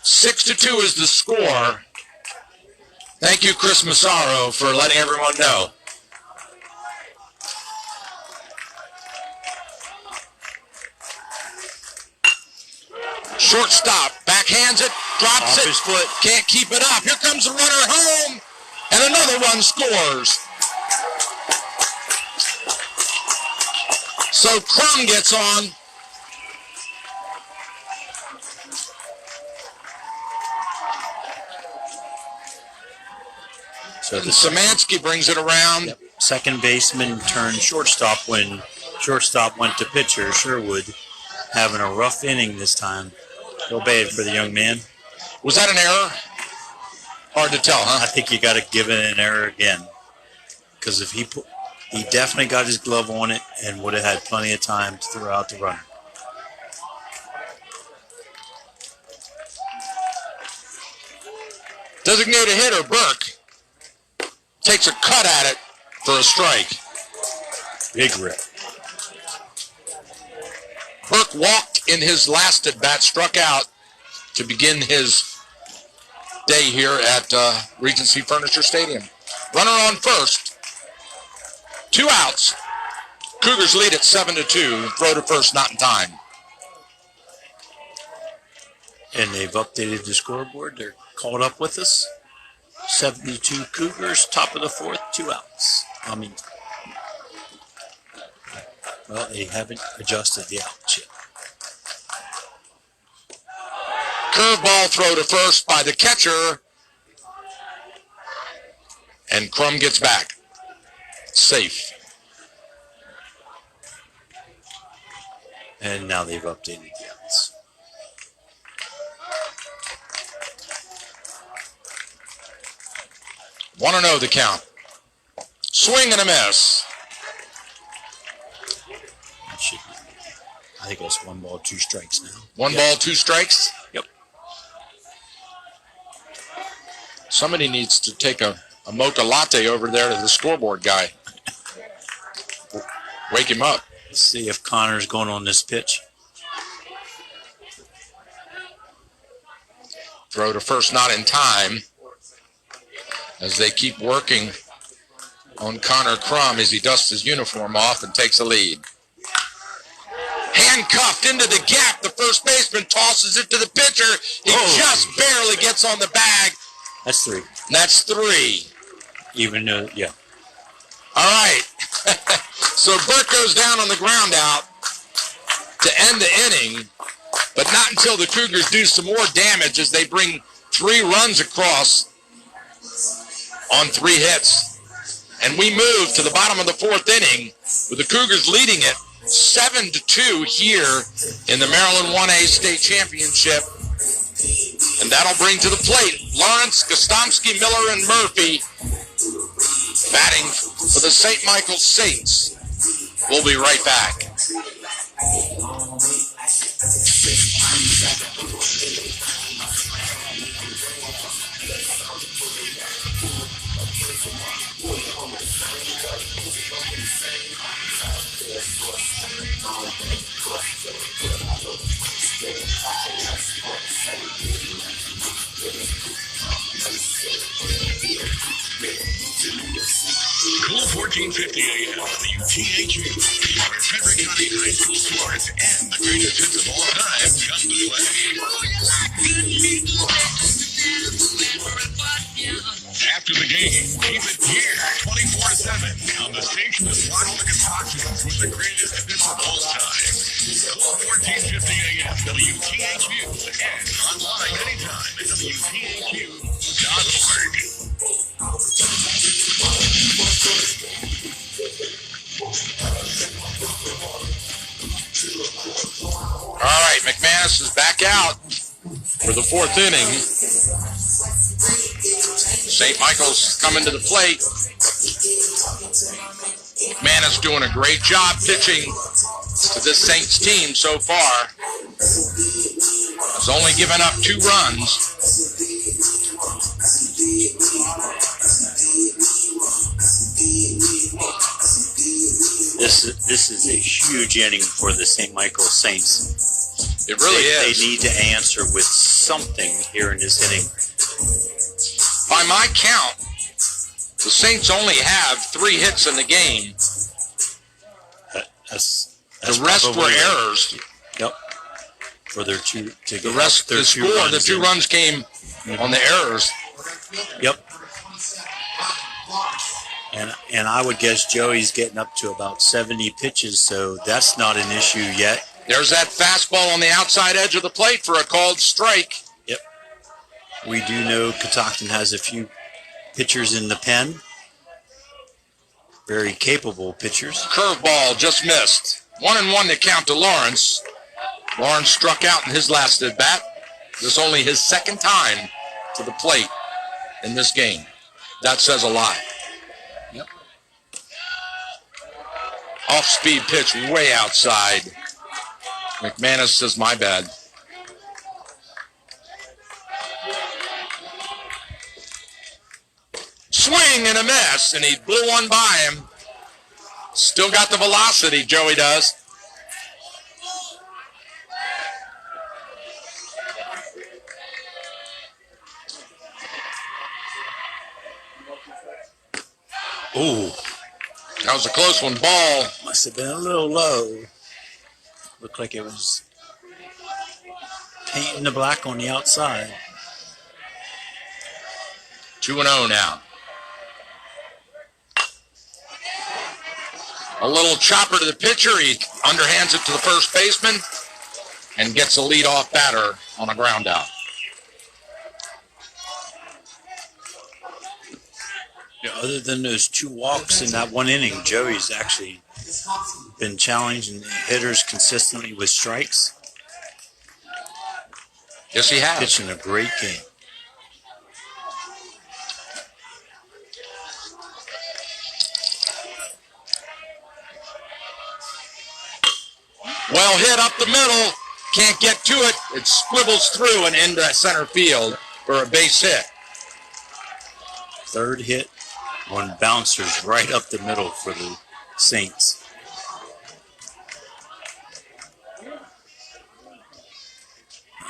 6-2 is the score. Thank you, Chris Massaro, for letting everyone know. Shortstop, backhands it, drops Off it, his foot. Can't keep it up. Here comes the runner home, and another one scores. So Crum gets on. So the Szymanski brings it around. second baseman turned shortstop when shortstop went to pitcher. Sherwood having a rough inning this time. Feel bad for the young man. Was that an error? Hard to tell, huh? I think you got to give it an error again, because if he definitely got his glove on it and would have had plenty of time to throw out the runner. Designated hitter Burke takes a cut at it for a strike. Big rip. Burke walked in his last at bat, struck out to begin his day here at Regency Furniture Stadium. Runner on first. 2 outs. Cougars lead at 7-2. Throw to first, not in time. And they've updated the scoreboard. They're caught up with us. 72 Cougars, top of the fourth, 2 outs. Well, they haven't adjusted the outs yet. Curveball throw to first by the catcher. And Crum gets back. Safe. And now they've updated the outs. 1-0 the count. Swing and a miss. That should be, I think it's 1 ball, 2 strikes now. One ball, 2 strikes? Yep. Somebody needs to take a mocha latte over there to the scoreboard guy. Wake him up. Let's see if Connor's going on this pitch. Throw to first, not in time, as they keep working on Connor Crum as he dusts his uniform off and takes a lead. Handcuffed into the gap, the first baseman tosses it to the pitcher. He just barely gets on the bag. That's 3. That's 3. Even though, yeah. All right. So Burt goes down on the ground out to end the inning, but not until the Cougars do some more damage as they bring 3 runs across on 3 hits. And we move to the bottom of the 4th inning with the Cougars leading it 7-2 here in the Maryland 1A State Championship. And that'll bring to the plate Lawrence, Gostomski, Miller, and Murphy batting for the St. Michael's Saints. We'll be right back. Cool 1450 AM, WTHU, where Frederick County High School sports and the greatest hits of all time come to play. After the game, keep it here 24/7 on the station that rocks the Catoctins with the greatest hits of all time. Cool 1450 AM, WTHU, and online anytime at WTHU.org. All right, McManus is back out for the 4th inning. St. Michael's coming to the plate. McManus doing a great job pitching to this Saints team so far. Has only given up 2 runs. This is a huge inning for the St. Michael's Saints. It really is. They need to answer with something here in this inning. By my count, the Saints only have 3 hits in the game. That's the rest were errors. Yep. For their 2 to the rest, the score, runs the 2 runs came on the errors. Yep. And I would guess Joey's getting up to about 70 pitches, so that's not an issue yet. There's that fastball on the outside edge of the plate for a called strike. Yep. We do know Catoctin has a few pitchers in the pen. Very capable pitchers. Curveball just missed. 1-1 to count to Lawrence. Lawrence struck out in his last at bat. This is only his 2nd time to the plate in this game. That says a lot. Yep. Off-speed pitch way outside. McManus says, my bad. Swing and a miss, and he blew one by him. Still got the velocity, Joey does. Ooh. That was a close one. Ball. Must have been a little low. Looked like it was painting the black on the outside. 2-0 now. A little chopper to the pitcher. He underhands it to the first baseman and gets a leadoff batter on a ground out. Yeah, other than those 2 walks in that 1 inning, Joey's actually been challenging hitters consistently with strikes. Yes, he has. Pitching a great game. Well hit up the middle. Can't get to it. It squibbles through and into center field for a base hit. Third hit on bouncers right up the middle for the Saints.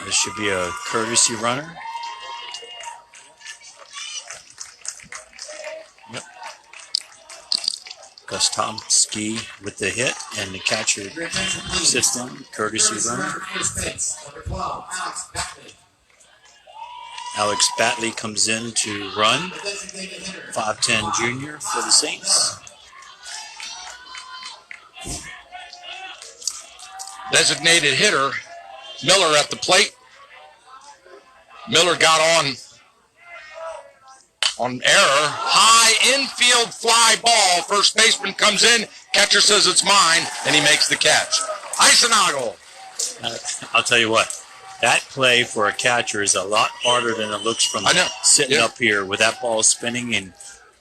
This should be a courtesy runner. Yep. Gostomski with the hit, and the catcher sits down, courtesy runner. Alex Batley comes in to run, 5'10" junior for the Saints. Designated hitter, Miller at the plate. Miller got on error. High infield fly ball. First baseman comes in. Catcher says it's mine, and he makes the catch. Eisenagel. I'll tell you what. That play for a catcher is a lot harder than it looks from sitting up here with that ball spinning and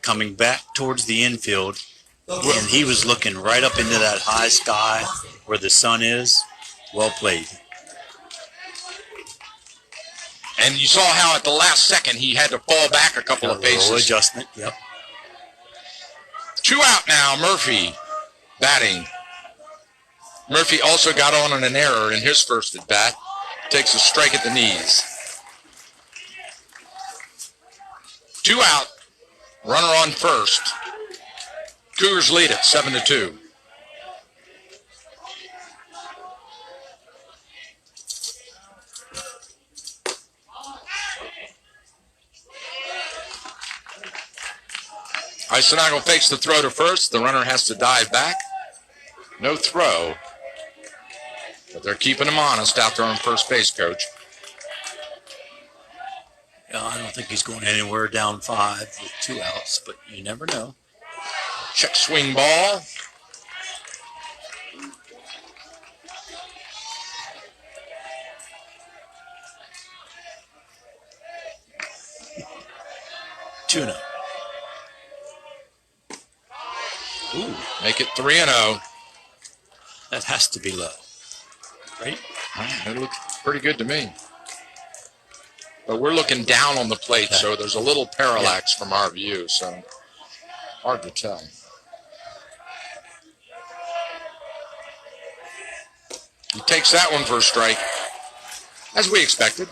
coming back towards the infield. And he was looking right up into that high sky where the sun is. Well played. And you saw how at the last second he had to fall back a couple of paces. Adjustment, yep. 2 out now, Murphy batting. Murphy also got on an error in his first at bat. Takes a strike at the knees. 2 out. Runner on first. Cougars lead it 7-2. Eisenagel fakes the throw to first. The runner has to dive back. No throw. But they're keeping him honest out there on first base, Coach. I don't think he's going anywhere down 5 with 2 outs, but you never know. Check swing ball. Tuna. Ooh, make it 3-0. That has to be low, right? It looks pretty good to me. But we're looking down on the plate, so there's a little parallax from our view, so hard to tell. He takes that one for a strike, as we expected.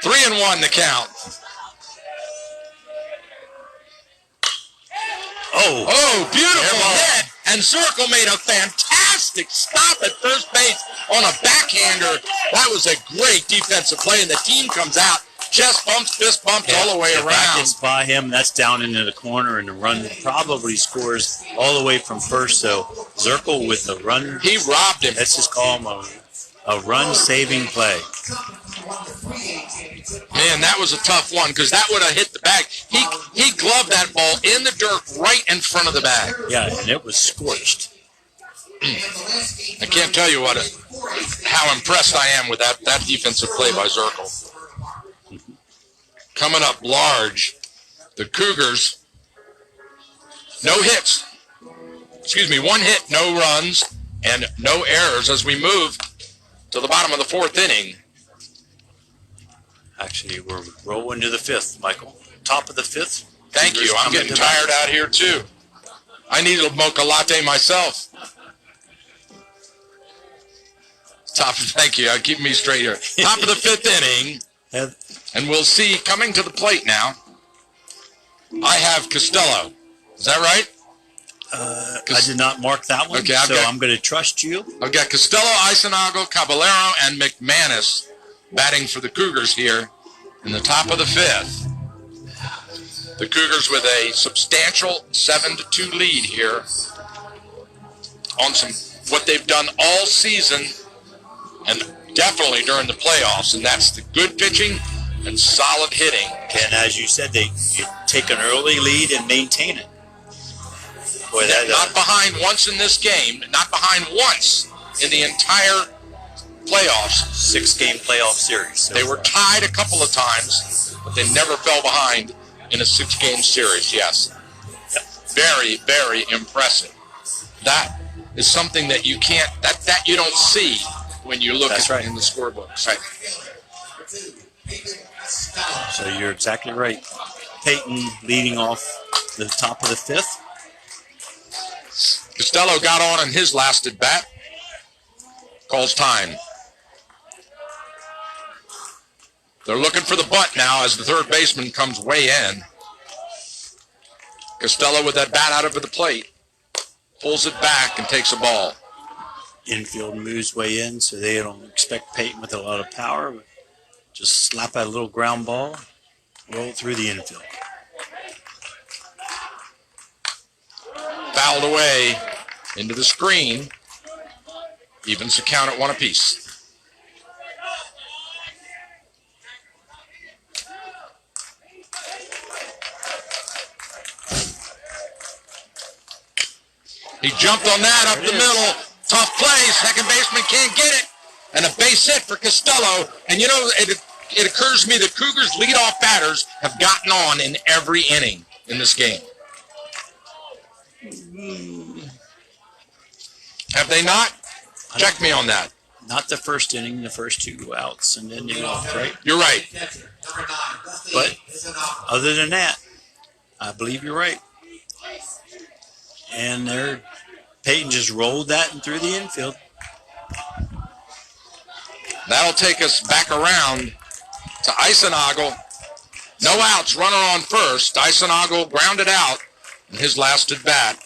Three and one the count. Oh, beautiful hit. And Zirkle made a fantastic stop at first base on a backhander. That was a great defensive play, and the team comes out. Chest bumps, fist bumps all the way around. That gets by him. That's down into the corner, and the run probably scores all the way from first. So Zirkle with the runner. He robbed him. Let's just call him a run-saving play. Man, that was a tough one because that would have hit the bag. He gloved that ball in the dirt right in front of the bag. Yeah, and it was scorched. I can't tell you how impressed I am with that defensive play by Zirkle. Coming up large, the Cougars, no hits. Excuse me, 1 hit, no runs, and no errors as we move to the bottom of the 4th inning. Actually, we're rolling to the 5th, Michael. Top of the 5th. Thank you. I'm getting tired out here, too. I need a mocha latte myself. Thank you. Keep me straight here. Top of the 5th inning. And we'll see, coming to the plate now, I have Costello. Is that right? I did not mark that one, okay, so I'm going to trust you. I've got Costello, Eisenagel, Caballero, and McManus batting for the Cougars here in the top of the 5th. The Cougars with a substantial 7-2 lead here on what they've done all season and definitely during the playoffs, and that's the good pitching and solid hitting. And as you said, you take an early lead and maintain it. Boy, not behind once in this game, not behind once in the entire playoffs. 6-game playoff series. So They were tied a couple of times, but they never fell behind in a 6-game series, yes. Very, very impressive. That is something that you can't, that you don't see when you look at in the scorebooks. Right. So you're exactly right. Peyton leading off the top of the 5th. Costello got on in his last at bat. Calls time. They're looking for the bunt now as the third baseman comes way in. Costello with that bat out over the plate. Pulls it back and takes a ball. Infield moves way in, so they don't expect Peyton with a lot of power. But just slap out a little ground ball, roll through the infield. Fouled away into the screen. Evens the count at 1 apiece. He jumped on that up the middle. Tough play. Second baseman can't get it. And a base hit for Costello. And you know, it occurs to me that Cougars leadoff batters have gotten on in every inning in this game. Have they not? Check me on that. Not the first inning, the first 2 outs, and then you're off, right? You're right. But other than that, I believe you're right. And Peyton just rolled that and through the infield. That'll take us back around to Eisenagel. No outs, runner on first. Eisenagel grounded out in his last at bat.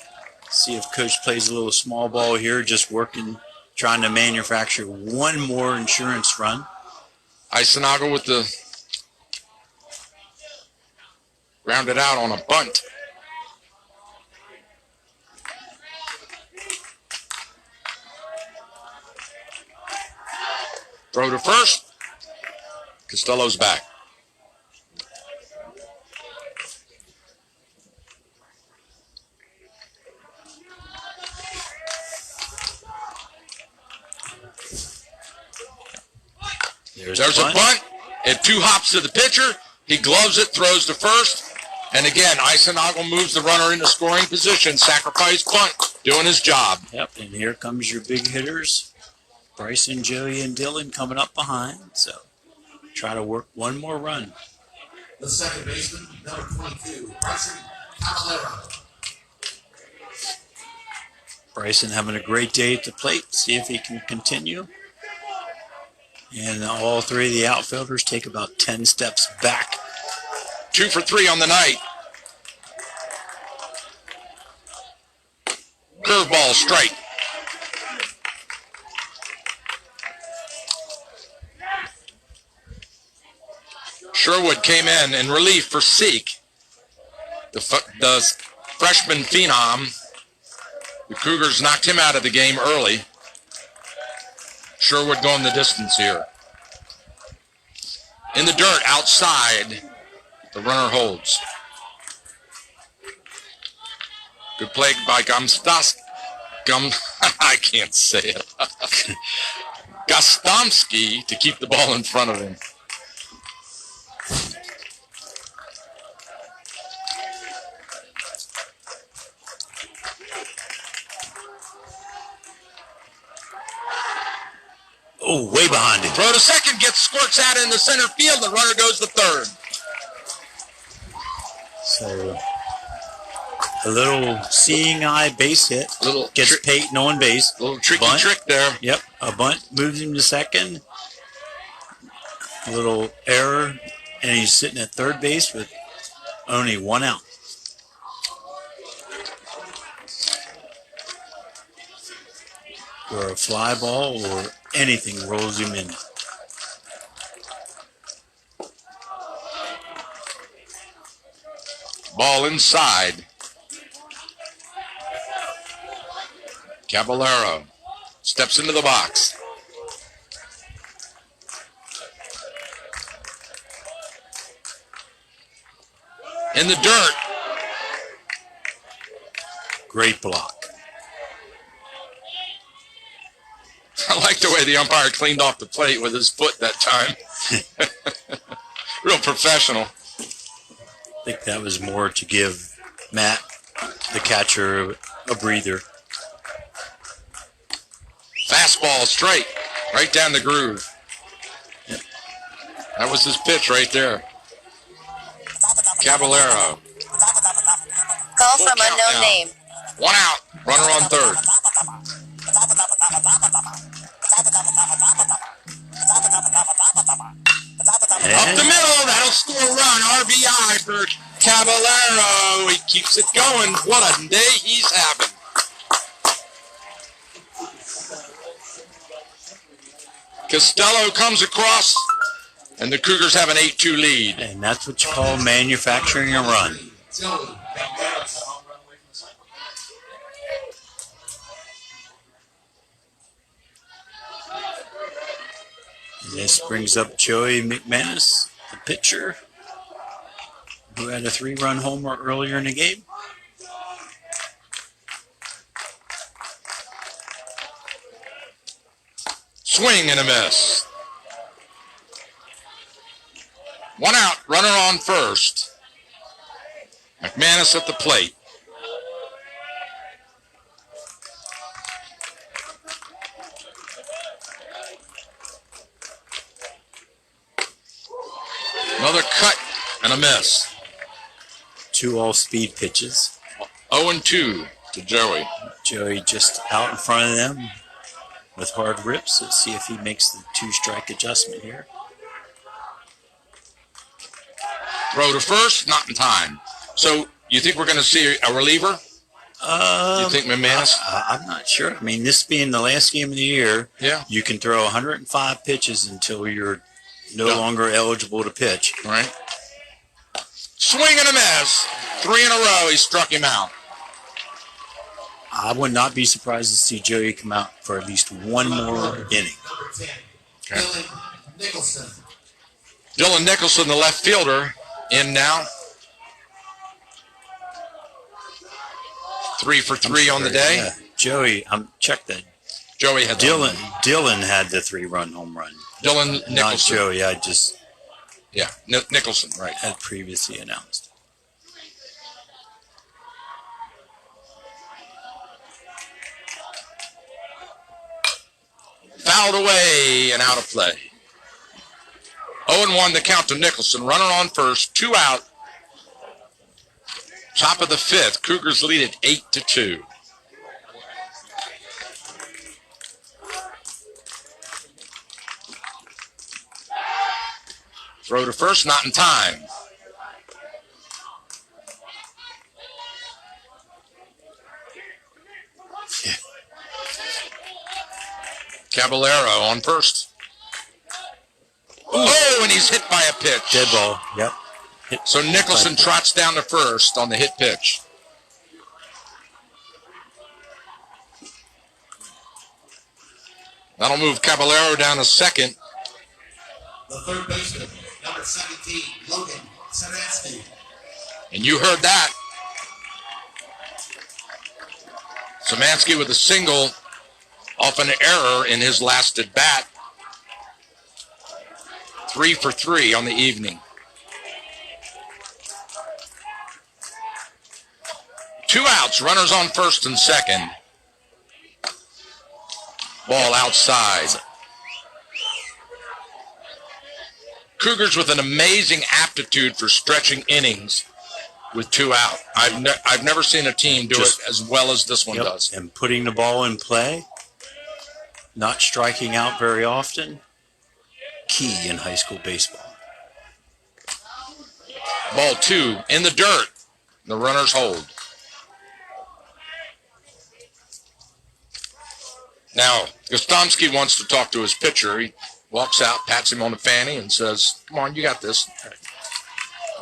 See if Coach plays a little small ball here, just working, trying to manufacture one more insurance run. Eisenagel with the grounded out on a bunt. Throw to first. Costello's back. There's a bunt. It 2 hops to the pitcher. He gloves it, throws to first. And again, Eisenagel moves the runner into scoring position. Sacrifice bunt, doing his job. Yep, and here comes your big hitters. Bryson, Joey, and Dylan coming up behind. So try to work one more run. The second baseman, number 22, Bryson Caballero. Bryson having a great day at the plate. See if he can continue. And all 3 of the outfielders take about 10 steps back. 2 for 3 on the night. Curveball strike. Sherwood came in relief for Seek. The freshman phenom. The Cougars knocked him out of the game early. Sherwood going the distance here. In the dirt outside, the runner holds. Good play by I can't say it. Gostomski to keep the ball in front of him. Oh, way behind him. Throw to second, gets squirts out in the center field. The runner goes to third. So a little seeing eye base hit. Gets Peyton on base. A little tricky trick there. Yep, a bunt moves him to second. A little error, and he's sitting at third base with only 1 out. Or a fly ball or anything rolls him in. Ball inside. Caballero steps into the box. In the dirt. Great block. I like the way the umpire cleaned off the plate with his foot that time. Real professional. I think that was more to give Matt, the catcher, a breather. Fastball straight, right down the groove. Yep. That was his pitch right there. Caballero. Call from unknown name. 1 out, runner on third. Up the middle, that'll score a run. RBI for Caballero. He keeps it going. What a day he's having. Costello comes across, and the Cougars have an 8-2 lead. And that's what you call manufacturing a run. This brings up Joey McManus, the pitcher, who had a 3-run homer earlier in the game. Swing and a miss. 1 out, runner on first. McManus at the plate. Another cut and a miss. 2 all-speed pitches. 0-2 to Joey. Joey just out in front of them with hard rips. Let's see if he makes the 2-strike adjustment here. Throw to first, not in time. So you think we're going to see a reliever? You think McManus? I'm not sure. I mean, this being the last game of the year, Yeah. you can throw 105 pitches until you're no longer eligible to pitch. Right. Swing and a miss. 3 in a row. He struck him out. I would not be surprised to see Joey come out for at least one more inning. Okay. Dylan Nicholson. Dylan Nicholson, the left fielder, in now. 3 for 3 on the day. Yeah. Joey, check that. Joey had Dylan had the 3-run home run. Dylan Nicholson. Not Joey. I just Nicholson, right. had previously announced. Fouled away and out of play. 0-1 the count to Nicholson. Runner on first, 2 out. Top of the 5th. Cougars lead at 8-2. Throw to first, not in time. Yeah. Caballero on first. Oh, and he's hit by a pitch. Dead ball. Yep. So Nicholson trots down to first on the hit pitch. That'll move Caballero down to second. The third baseman, number 17, Logan Saransky. And you heard that. Szymanski with a single off an error in his last at bat. 3 for 3 on the evening. 2 outs, runners on first and second. Ball outside. Cougars with an amazing aptitude for stretching innings with 2 out. I've never seen a team do it as well as this one does. And putting the ball in play, not striking out very often, key in high school baseball. Ball 2 in the dirt. The runners hold. Now, Gostomski wants to talk to his pitcher. He walks out, pats him on the fanny, and says, "Come on, you got this."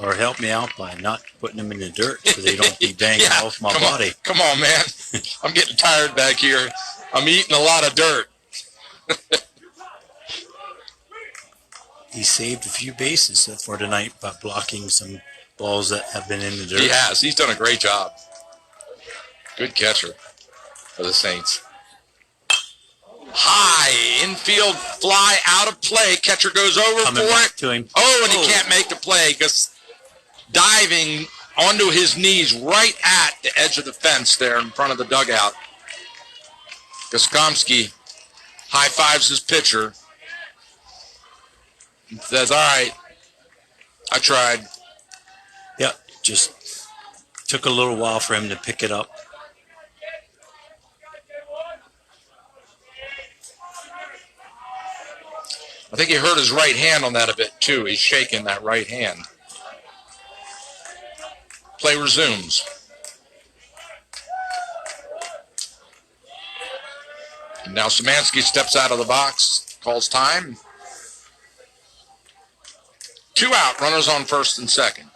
Or help me out by not putting them in the dirt so they don't be dangling off my body. Come on, man. I'm getting tired back here. I'm eating a lot of dirt. He saved a few bases for tonight by blocking some balls that have been in the dirt. He has. He's done a great job. Good catcher for the Saints. High infield fly out of play. Catcher goes over Coming for back it. to him. Oh, and he can't make the play because diving onto his knees right at the edge of the fence there in front of the dugout. Goskomski high fives his pitcher. And says, all right, I tried. Yeah, just took a little while for him to pick it up. I think he hurt his right hand on that a bit, too. He's shaking that right hand. Play resumes. And now Szymanski steps out of the box, calls time. 2 out, runners on first and second.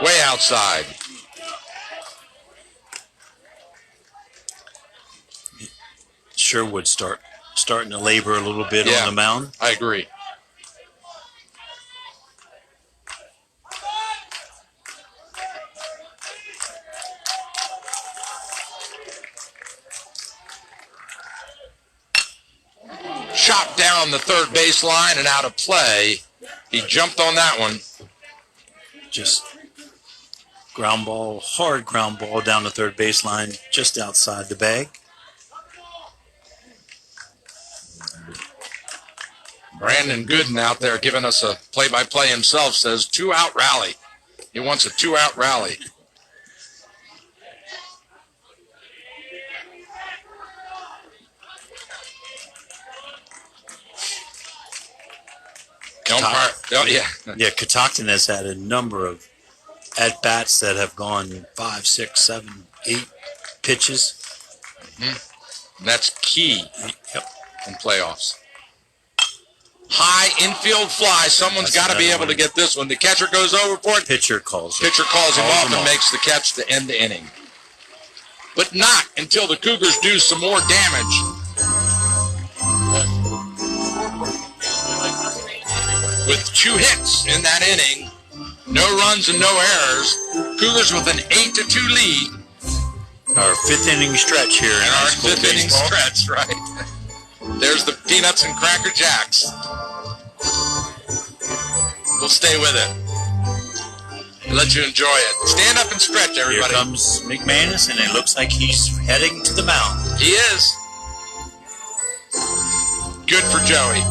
Way outside. Sherwood starting to labor a little bit on the mound. I agree. Shot down the third baseline and out of play. He jumped on that one. Just ground ball, hard ground ball down the third baseline, just outside the bag. Brandon Gooden out there giving us a play-by-play himself says 2-out rally. He wants a 2-out rally. Catoctin has had a number of at-bats that have gone 5, 6, 7, 8 pitches. Mm-hmm. That's key in playoffs. High infield fly. Someone's got to be able to get this one. The catcher goes over for it. Pitcher calls him off and makes the catch to end the inning. But not until the Cougars do some more damage. With 2 hits in that inning, no runs and no errors, Cougars with an 8-2 lead. Our 5th inning stretch here. And our 5th inning stretch, right? There's the Peanuts and Cracker Jacks. We'll stay with it. We'll let you enjoy it. Stand up and stretch, everybody. Here comes McManus, and it looks like he's heading to the mound. He is. Good for Joey.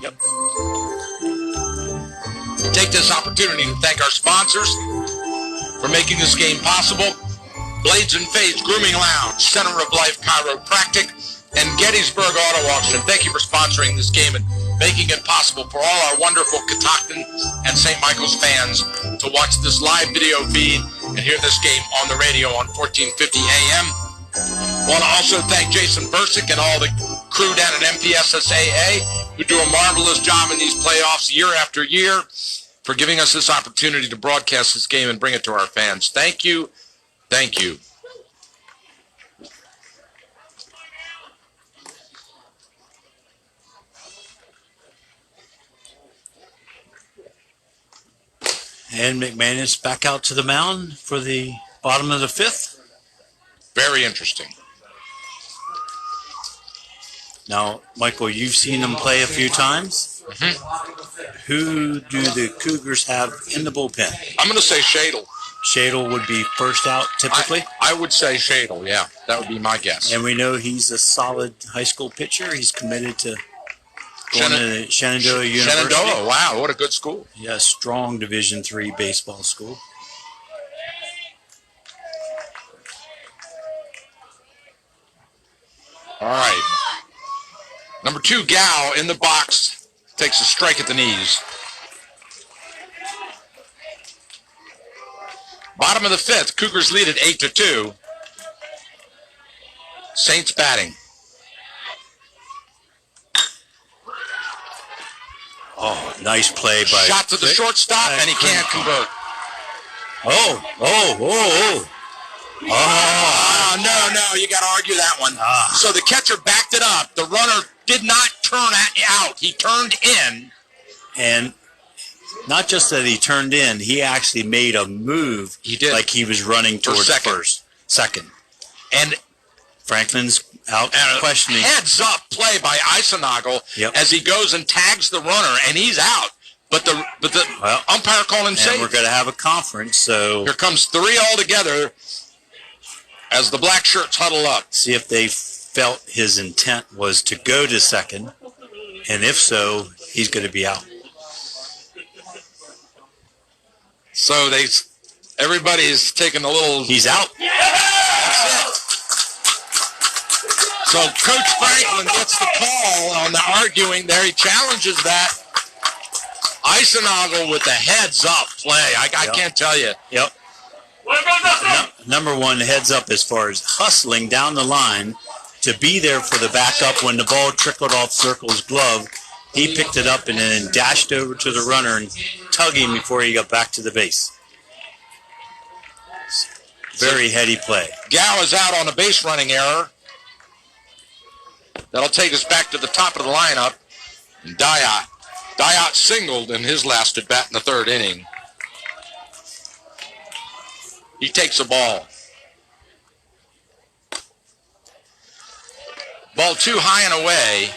Yep. Take this opportunity to thank our sponsors for making this game possible. Blades and Fades Grooming Lounge, Center of Life Chiropractic, and Gettysburg Auto Auction. Thank you for sponsoring this game and making it possible for all our wonderful Catoctin and St. Michael's fans to watch this live video feed and hear this game on the radio on 1450 AM. I want to also thank Jason Bursick and all the crew down at MPSSAA who do a marvelous job in these playoffs year after year for giving us this opportunity to broadcast this game and bring it to our fans. Thank you. Thank you. And McManus back out to the mound for the bottom of the 5th. Very interesting. Now, Michael, you've seen them play a few times. Mm-hmm. Who do the Cougars have in the bullpen? I'm going to say Shadle. Shadle would be first out typically? I would say Shadle, yeah. That would be my guess. And we know he's a solid high school pitcher. He's committed to going to Shenandoah University. Shenandoah, wow, what a good school. Yeah, strong Division III baseball school. All right. Number 2, Gow in the box, takes a strike at the knees. Bottom of the 5th, Cougars lead at 8-2. Saints batting. Oh, nice play by... Shot to the shortstop, and he can't convert. Oh, no, you got to argue that one. So the catcher backed it up. The runner did not turn out. He turned in. And not just that he turned in, he actually made a move. He did. Like he was running towards second. And Franklin's out questioning. Heads up play by Eisenagel as he goes and tags the runner, and he's out. But the umpire called him safe. And we're going to have a conference, so here comes 3 altogether as the black shirts huddle up. See if they felt his intent was to go to second, and if so, he's going to be out. So everybody's taking a little. He's out. That's it. So Coach Franklin gets the call on the arguing there. He challenges that. Eisenagel with the heads-up play. I can't tell you. Yep. Number one, heads up as far as hustling down the line to be there for the backup when the ball trickled off Zirkel's glove. He picked it up and then dashed over to the runner and tugged him before he got back to the base. Very heady play. Gow is out on a base running error. That'll take us back to the top of the lineup. And Diot singled in his last at bat in the 3rd inning. He takes a ball. Ball 2 high and away.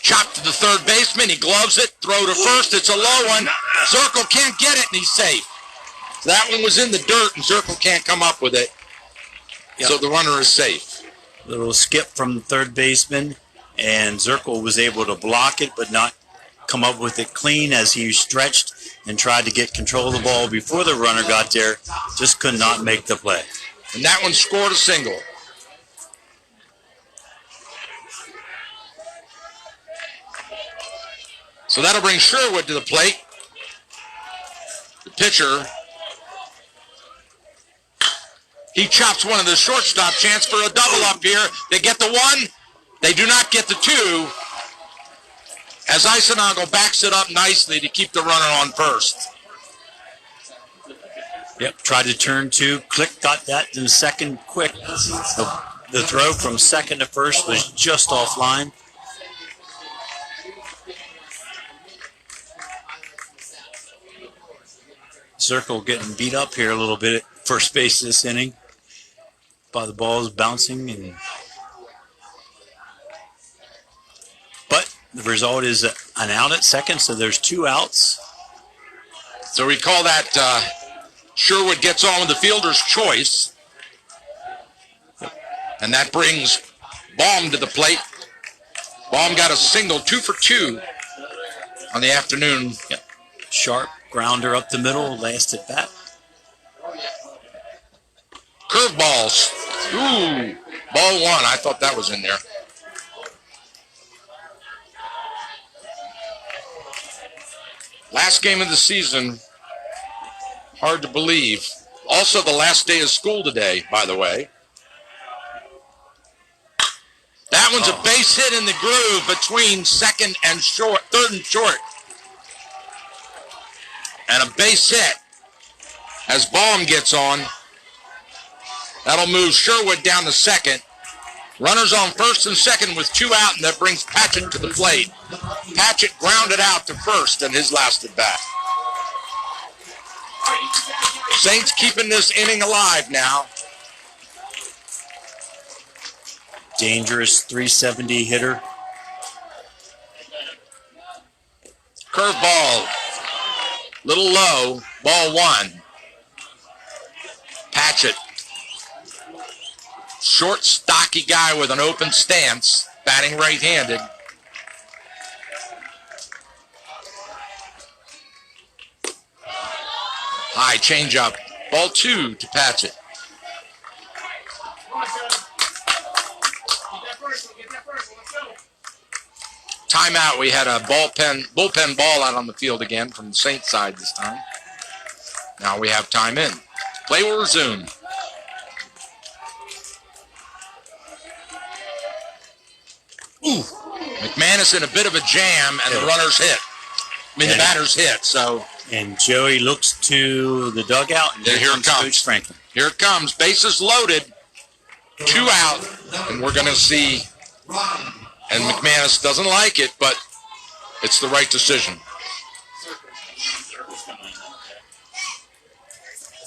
Chop to the 3rd baseman. He gloves it. Throw to first. It's a low one. Zirkel can't get it, and he's safe. So that one was in the dirt, and Zirkel can't come up with it. So the runner is safe. Little skip from the 3rd baseman, and Zirkel was able to block it, but not come up with it clean as he stretched and tried to get control of the ball before the runner got there. Just could not make the play. And that one scored a single. So that'll bring Sherwood to the plate. The pitcher, he chops one of the shortstop. Chance for a double up here. They get the 1. They do not get the 2. As Eisenagel backs it up nicely to keep the runner on first. Yep, tried to turn 2. Click got that in second quick. The throw from second to first was just offline. Zirkel getting beat up here a little bit at first base this inning by the balls bouncing, but the result is an out at second, so there's 2 outs. So we call that Sherwood gets on with the fielder's choice, and that brings Baum to the plate. Baum got a single, 2 for 2 on the afternoon. Yep. Sharp grounder up the middle, last at bat. Curveballs. Ooh, ball 1. I thought that was in there. Last game of the season. Hard to believe. Also the last day of school today, by the way. That one's a base hit in the groove between third and short. And a base hit as Baum gets on. That'll move Sherwood down to second. Runners on first and second with 2 out, and that brings Patchett to the plate. Patchett grounded out to first in his last at bat. Saints keeping this inning alive now. Dangerous 370 hitter. Curveball. Little low. Ball 1. Patchett. Short, stocky guy with an open stance. Batting right-handed. High changeup. Ball 2 to Patchett. Timeout. We had a bullpen ball out on the field again from the Saints side this time. Now we have time in. Play will resume. McManus in a bit of a jam, and the runners hit. The batter's hit, so And Joey looks to the dugout, and here it comes. Coach Franklin. Here it comes. Bases loaded. 2 out, and we're going to see. And McManus doesn't like it, but it's the right decision.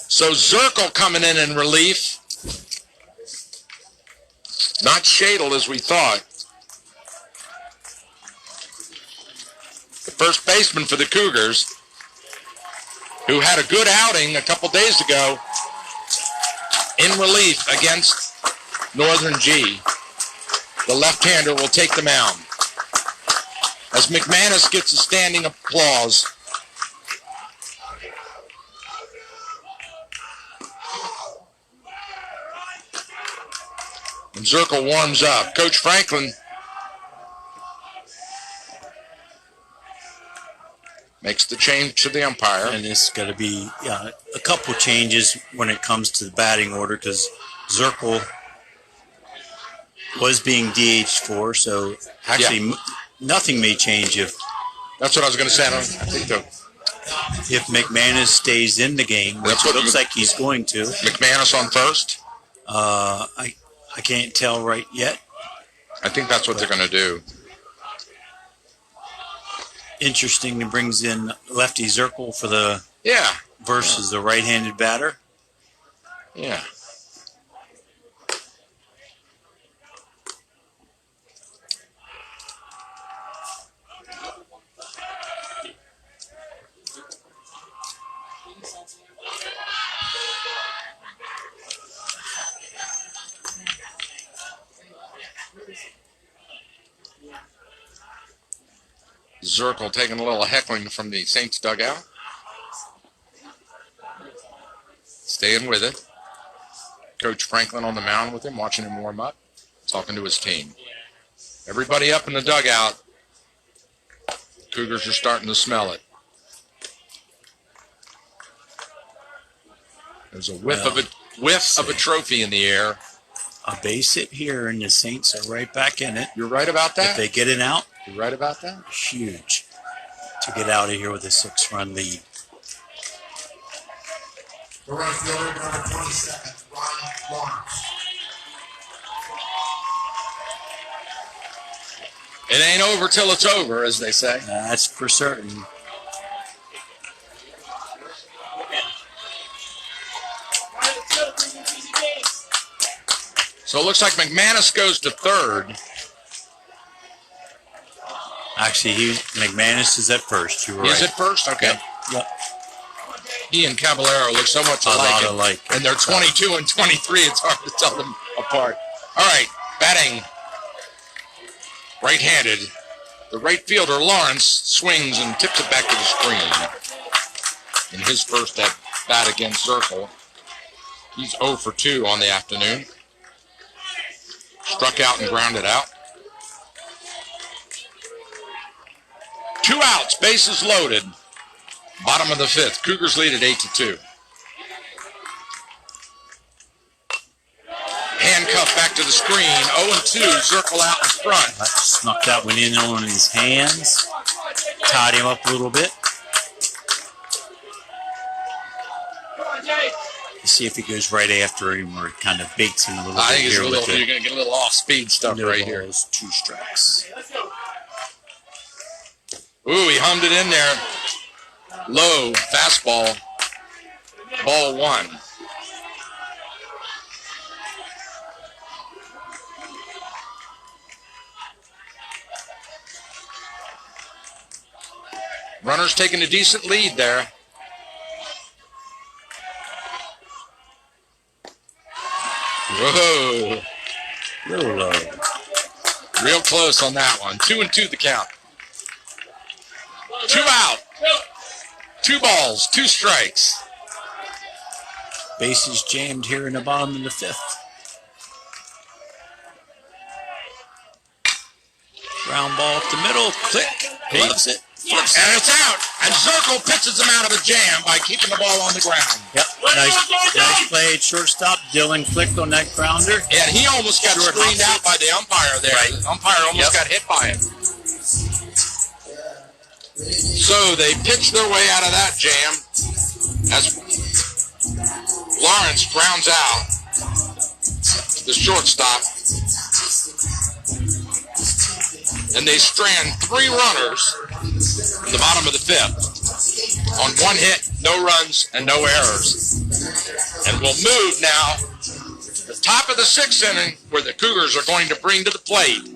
So Zirkle coming in relief. Not Shadle as we thought. The first baseman for the Cougars, who had a good outing a couple days ago in relief against Northern G. The left-hander will take the mound as McManus gets a standing applause. And Zirkle warms up. Coach Franklin makes the change to the umpire. And this is going to be a couple changes when it comes to the batting order because Zirkle was being DH for, so actually nothing may change if... That's what I was going to say. I think if McManus stays in the game, which it looks like he's going to. McManus on first? I can't tell right yet. I think that's what they're going to do. Interesting. He brings in lefty Zirkle for the versus the right-handed batter. Yeah. Zirkle taking a little heckling from the Saints dugout. Staying with it. Coach Franklin on the mound with him, watching him warm up, talking to his team. Everybody up in the dugout. Cougars are starting to smell it. There's a whiff of a trophy in the air. A base hit here, and the Saints are right back in it. You're right about that? If they get it out, you're right about that? Huge to get out of here with a 6-run lead. The right fielder, number 27, Ryan Lawrence. It ain't over till it's over, as they say. That's for certain. So it looks like McManus goes to third. Actually, McManus is at first. You were right. He's at first? Okay. Yep. He and Caballero look so much alike. And they're 22 and 23. It's hard to tell them apart. All right, batting right-handed. The right fielder, Lawrence, swings and tips it back to the screen. In his first at bat against Zirkle. He's 0 for 2 on the afternoon. Struck out and grounded out. 2 outs, bases loaded. Bottom of the 5th. Cougars lead at 8-2. Handcuff back to the screen. 0-2. Zirkle out in front. Snuck that one in on his hands. Tied him up a little bit. See if he goes right after him or kind of baits him a little bit. I think it's you're going to get a little off-speed stuff right here. 2 strikes. Ooh, he hummed it in there. Low, fastball. Ball 1. Runner's taking a decent lead there. Whoa. Real low. Real close on that one. 2-2 the count. 2 out. 2 balls, 2 strikes. Bases jammed here in the bottom of the 5th. Ground ball up the middle. Click. Loves it. Flips. And it's out. And Zirkle pitches him out of a jam by keeping the ball on the ground. Yep. Nice play at shortstop. Dylan clicked on that grounder. Yeah, and he almost got screened out by the umpire there. Right. The umpire almost got hit by it. So they pitch their way out of that jam as Lawrence grounds out to the shortstop. And they strand 3 runners in the bottom of the 5th. On 1 hit, no runs, and no errors. And we'll move now to the top of the 6th inning where the Cougars are going to bring to the plate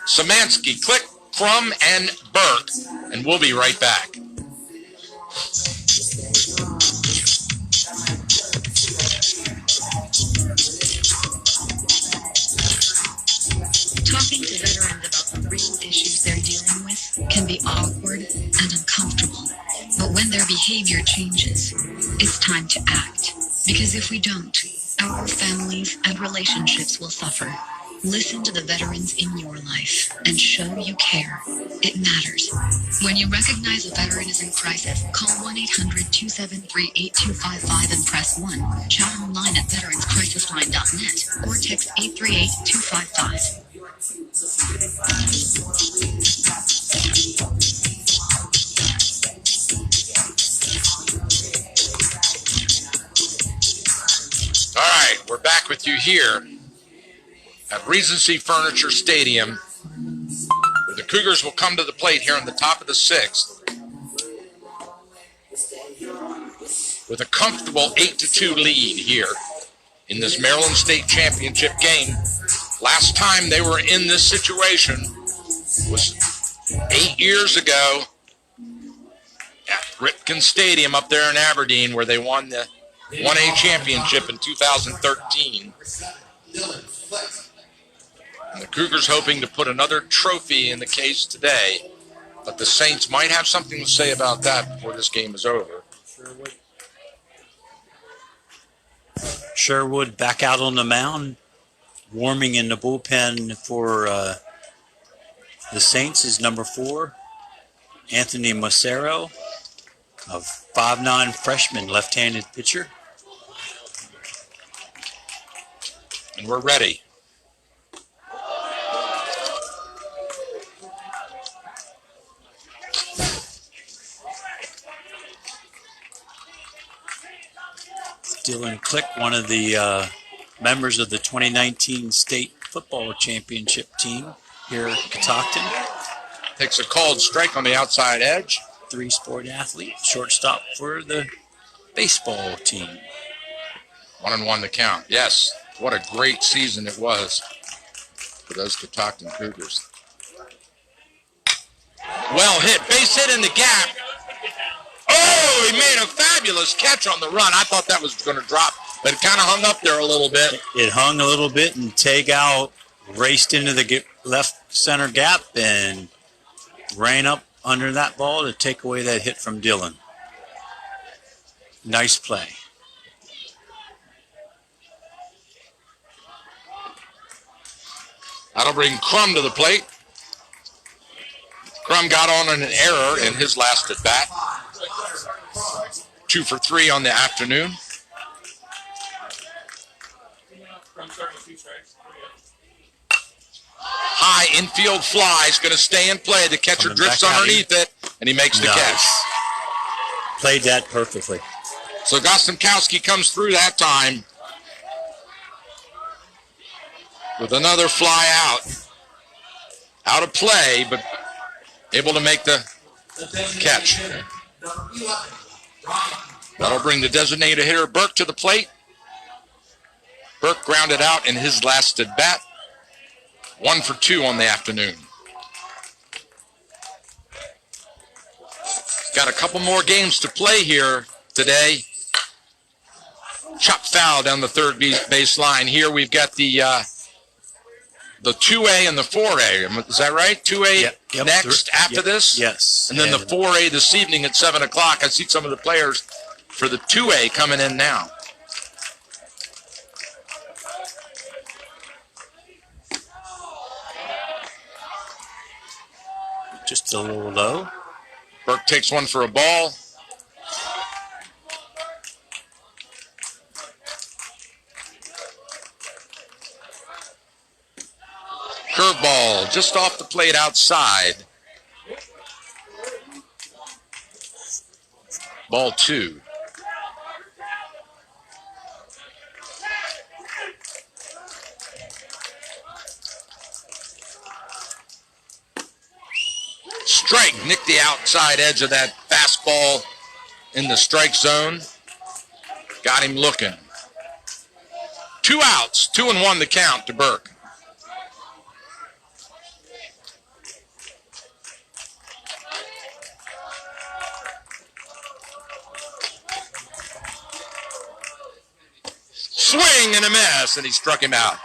Szymanski, Click, Crum, and Burke. And we'll be right back. Talking to veterans about the real issues they're dealing with can be awkward and uncomfortable. But when their behavior changes, it's time to act. Because if we don't, our families and relationships will suffer. Listen to the veterans in your life and show you care. It matters. When you recognize a veteran is in crisis, call 1-800-273-8255 and press 1. Chat online at veteranscrisisline.net or text 838-255. All right, we're back with you here at Regency Furniture Stadium, where the Cougars will come to the plate here on the top of the 6th with a comfortable 8-2 lead here in this Maryland State Championship game. Last time they were in this situation was 8 years ago at Ripken Stadium up there in Aberdeen, where they won the 1A championship in 2013. And the Cougars hoping to put another trophy in the case today, but the Saints might have something to say about that before this game is over. Sherwood back out on the mound, warming in the bullpen for the Saints is number 4, Anthony Macero, a 5'9" freshman left-handed pitcher. And we're ready. Dylan Click, one of the members of the 2019 state football championship team here at Catoctin. Takes a called strike on the outside edge. 3-sport athlete, shortstop for the baseball team. 1-1 the count. Yes, what a great season it was for those Catoctin Cougars. Well hit, base hit in the gap. Oh, he made a fabulous catch on the run. I thought that was going to drop, but it kind of hung up there a little bit. It hung a little bit, and Tagout raced into the left center gap and ran up under that ball to take away that hit from Dylan. Nice play. That'll bring Crum to the plate. Crum got on an error in his last at bat. 2 for 3 on the afternoon. High infield fly is going to stay in play. The catcher drifts underneath it, and he makes the catch. Played that perfectly. So Gostomkowski comes through that time with another fly out. Out of play, but able to make the catch. That'll bring the designated hitter Burke to the plate. Burke grounded out in his last at bat. 1 for 2 on the afternoon. Got a couple more games to play here today. Chop foul down the third base line. Here we've got the 2A and the 4A. Is that right? 2A yep. next after this? Yes. And then the 4A this evening at 7 o'clock. I see some of the players for the 2A coming in now. Just a little low. Burke takes one for a ball. Curveball just off the plate outside. Ball 2. Strike, nicked the outside edge of that fastball in the strike zone. Got him looking. 2 outs, 2-1 the count to Burke. Swing and a miss, and he struck him out.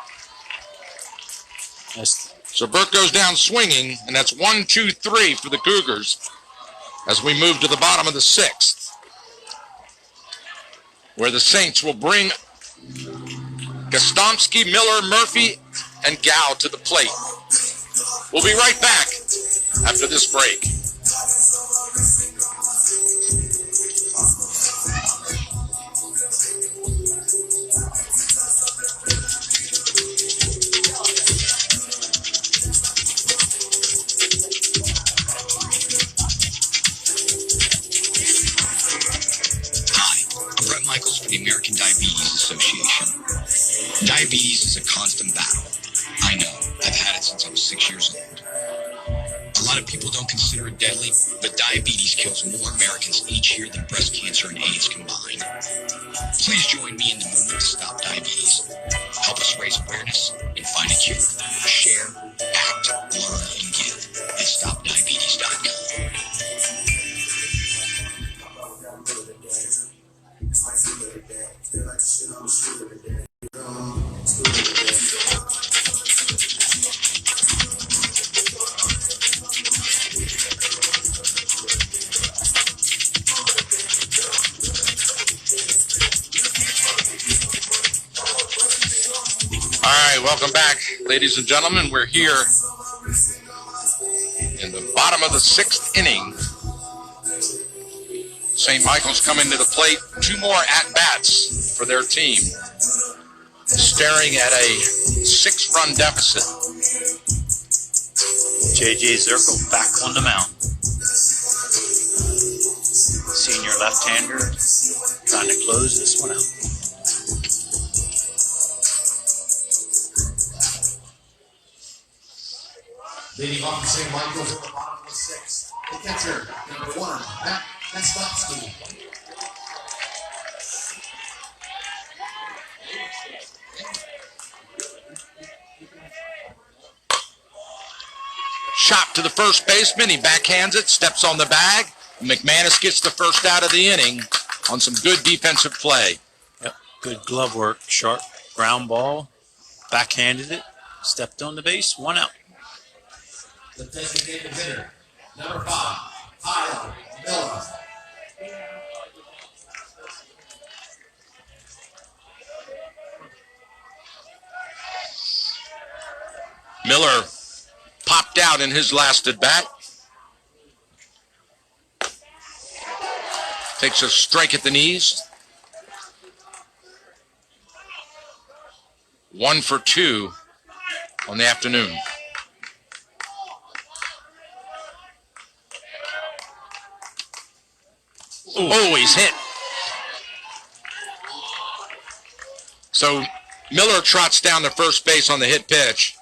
Yes. So Burke goes down swinging, and that's 1, 2, 3 for the Cougars as we move to the bottom of the 6th, where the Saints will bring Gostomski, Miller, Murphy, and Gow to the plate. We'll be right back after this break. The American Diabetes Association. Diabetes is a constant battle. I know. I've had it since I was 6 years old. A lot of people don't consider it deadly, but diabetes kills more Americans each year than breast cancer and AIDS combined. Please join me in the movement to stop diabetes. Help us raise awareness and find a cure. Share, act, learn, and give at StopDiabetes.com. All right, welcome back, ladies and gentlemen. We're here in the bottom of the 6th inning. St. Michael's coming to the plate. 2 more at-bats for their team, staring at a 6-run deficit. J.J. Zirkle back on the mound. Senior left-hander trying to close this one out. Leading off the St. Michael's at the bottom of the 6th. The catcher, number 1, Matt Catoctin. Chop to the first baseman. He backhands it, steps on the bag. McManus gets the first out of the inning on some good defensive play. Yep, good glove work. Sharp ground ball. Backhanded it. Stepped on the base. 1 out. The designated hitter, number 5, Kyle Miller. Miller popped out in his last at bat. Takes a strike at the knees. 1 for 2 on the afternoon. Oh, he's hit. So Miller trots down to first base on the hit pitch.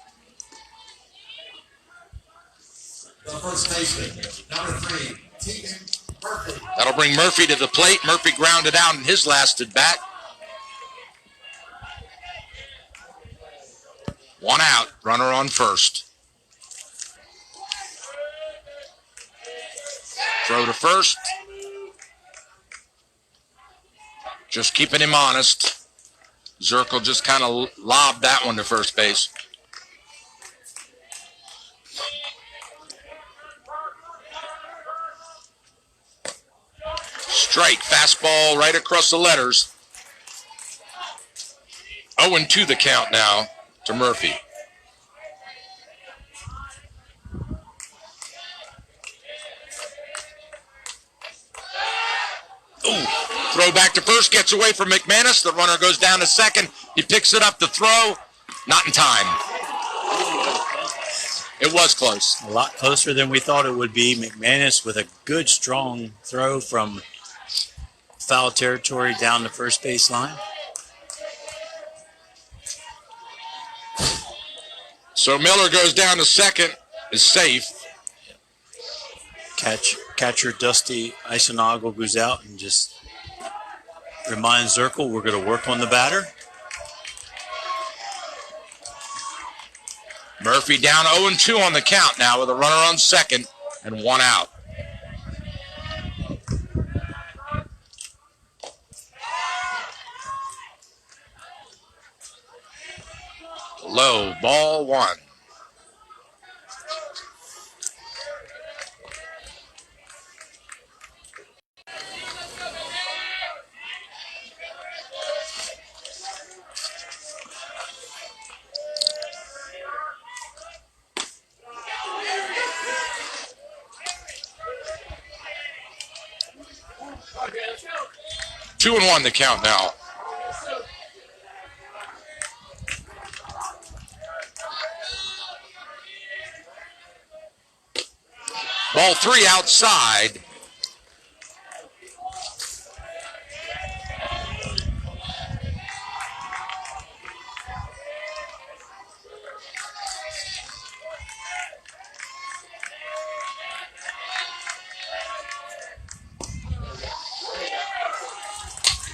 The first baseman, number 3, Tegan Murphy. That'll bring Murphy to the plate. Murphy grounded out in his last at bat. 1 out, runner on first. Throw to first. Just keeping him honest. Zirkle just kind of lobbed that one to first base. Strike, fastball right across the letters. 0-2 the count now to Murphy. Ooh, throw back to first, gets away from McManus. The runner goes down to second. He picks it up to throw. Not in time. It was close. A lot closer than we thought it would be. McManus with a good, strong throw from foul territory down the first base line. So Miller goes down to second, is safe. Catcher Dusty Eisenagel goes out and just reminds Zirkle we're going to work on the batter. Murphy down 0-2 on the count now with a runner on second and one out. Low, ball one. Two and one the count now. Ball three outside.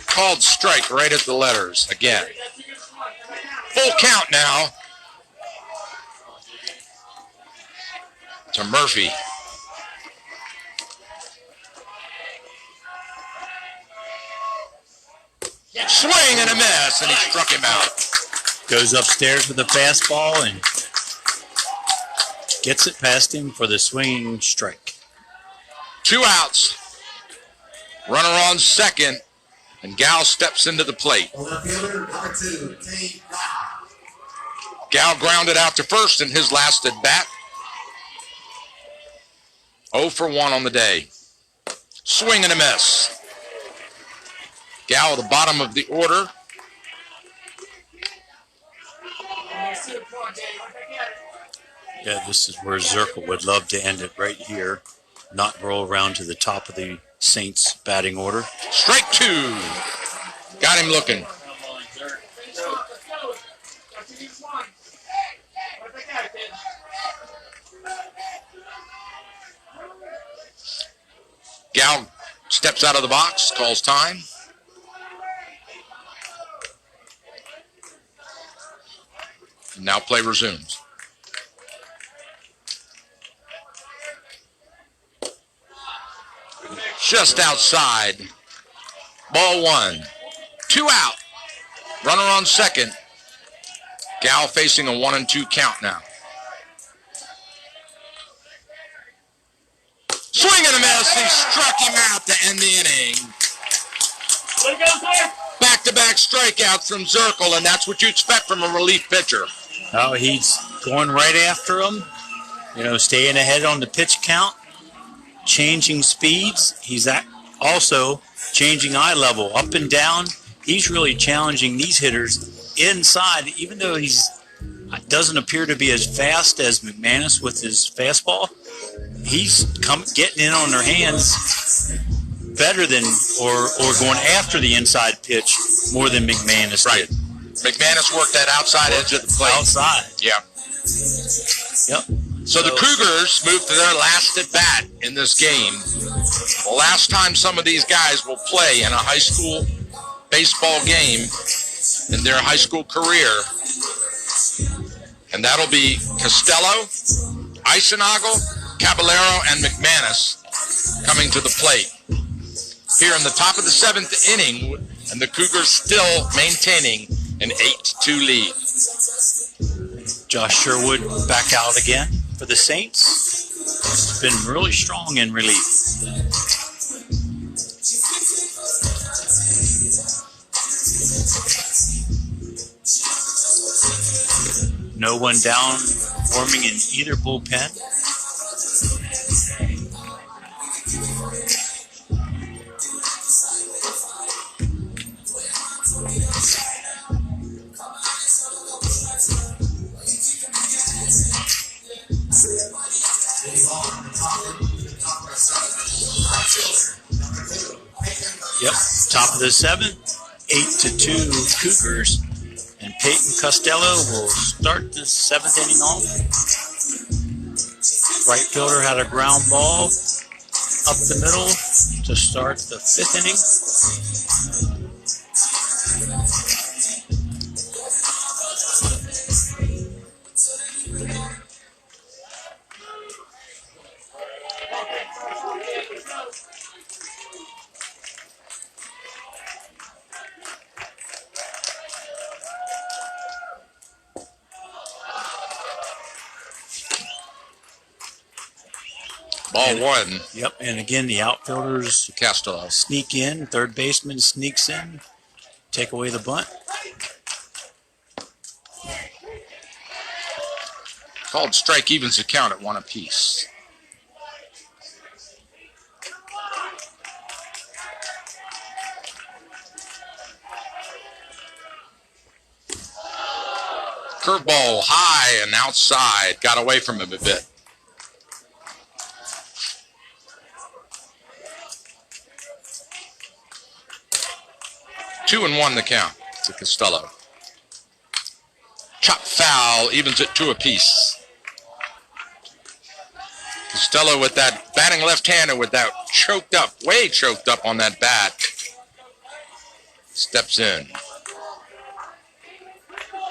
Called strike right at the letters again. Full count now to Murphy. Swing and a miss, and he struck him out. Goes upstairs with a fastball and gets it past him for the swinging strike. Two outs. Runner on second, and Gal steps into the plate. Gal grounded out to first in his last at bat. 0 for 1 on the day. Swing and a miss. Gal at the bottom of the order. Yeah, this is where Zirkle would love to end it right here, not roll around to the top of the Saints batting order. Strike two. Got him looking. Gal steps out of the box, calls time. And now play resumes. Just outside. Ball one. Two out. Runner on second. Gal facing a 1-2 count now. Swing and a miss. He struck him out to end the inning. Back-to-back strikeouts from Zirkle, and that's what you expect from a relief pitcher. Oh, he's going right after him. You know, staying ahead on the pitch count, changing speeds. He's also changing eye level up and down. He's really challenging these hitters inside, even though he's doesn't appear to be as fast as McManus with his fastball. He's getting in on their hands better than or going after the inside pitch more than McManus did. McManus worked that outside edge of the plate. Outside. Yeah. Yep. So the Cougars move to their last at bat in this game. The last time some of these guys will play in a high school baseball game in their high school career. And that'll be Costello, Eisenagel, Caballero, and McManus coming to the plate. Here in the top of the seventh inning, and the Cougars still maintaining an 8-2 lead. Josh Sherwood back out again for the Saints. He's been really strong in relief. No one down forming in either bullpen. Yep. Top of the 7th, 8-2 Cougars, and Peyton Costello will start the 7th inning off. Right fielder had a ground ball up the middle to start the 5th inning. Ball one. Yep, and again, the outfielders Castello sneak in. Third baseman sneaks in, take away the bunt. Called strike, evens the count at 1 apiece. Curveball high and outside. Got away from him a bit. Two and 1 the count to Costello. Chop foul, evens it 2 apiece. Costello with that batting left-hander with that choked up, way choked up on that bat. Steps in.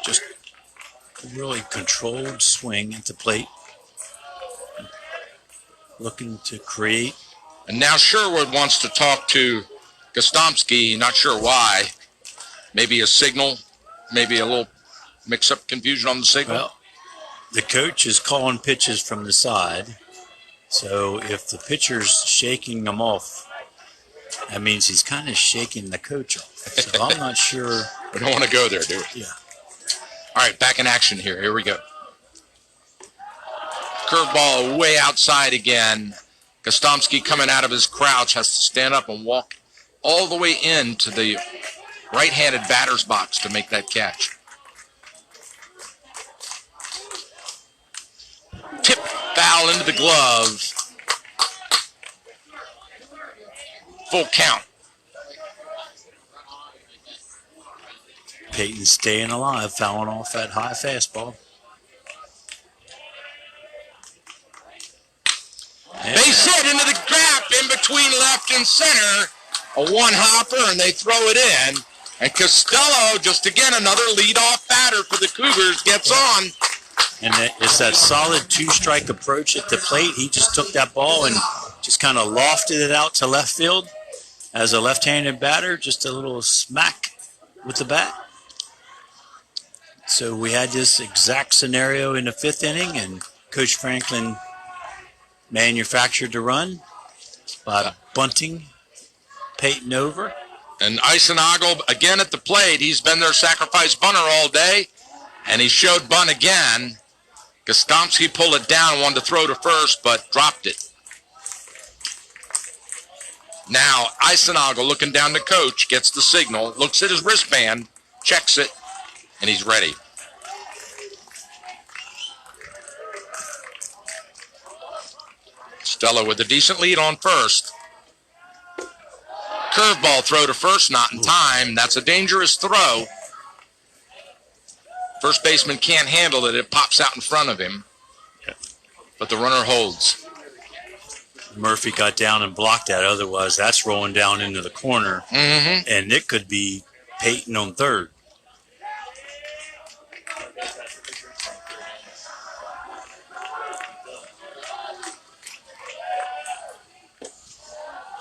Just a really controlled swing at the plate. Looking to create. And now Sherwood wants to talk to Gostomski, not sure why. Maybe a signal, maybe a little mix-up confusion on the signal. Well, the coach is calling pitches from the side. So if the pitcher's shaking them off, that means he's kind of shaking the coach off. So I'm not sure. We don't want to go there, do we? Yeah. All right, back in action here. Here we go. Curveball way outside again. Gostomski coming out of his crouch has to stand up and walk all the way into the right-handed batter's box to make that catch. Tip foul into the glove. Full count. Peyton staying alive, fouling off that high fastball. Base hit into the gap in between left and center. A one-hopper, and they throw it in. And Costello, just again, another leadoff batter for the Cougars, gets on. And it's that solid two-strike approach at the plate. He just took that ball and just kind of lofted it out to left field. As a left-handed batter, just a little smack with the bat. So we had this exact scenario in the 5th inning, and Coach Franklin manufactured the run by bunting Peyton over. And Eisenagel, again at the plate, he's been their sacrifice bunter all day, and he showed bunt again. Gostomski pulled it down, wanted to throw to first, but dropped it. Now, Eisenagel looking down the coach, gets the signal, looks at his wristband, checks it, and he's ready. Stella with a decent lead on first. Curveball throw to first, not in time. That's a dangerous throw. First baseman can't handle it. It pops out in front of him. But the runner holds. Murphy got down and blocked that. Otherwise, that's rolling down into the corner. And it could be Peyton on third.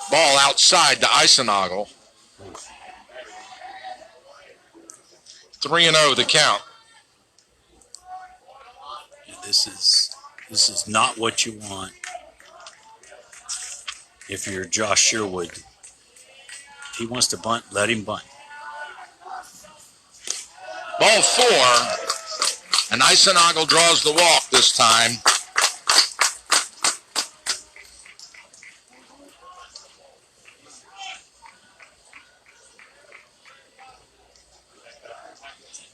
Ball outside to Eisenagel. 3-0 the count. This is not what you want if you're Josh Sherwood. He wants to bunt, let him bunt. Ball 4, and Eisenagel draws the walk this time.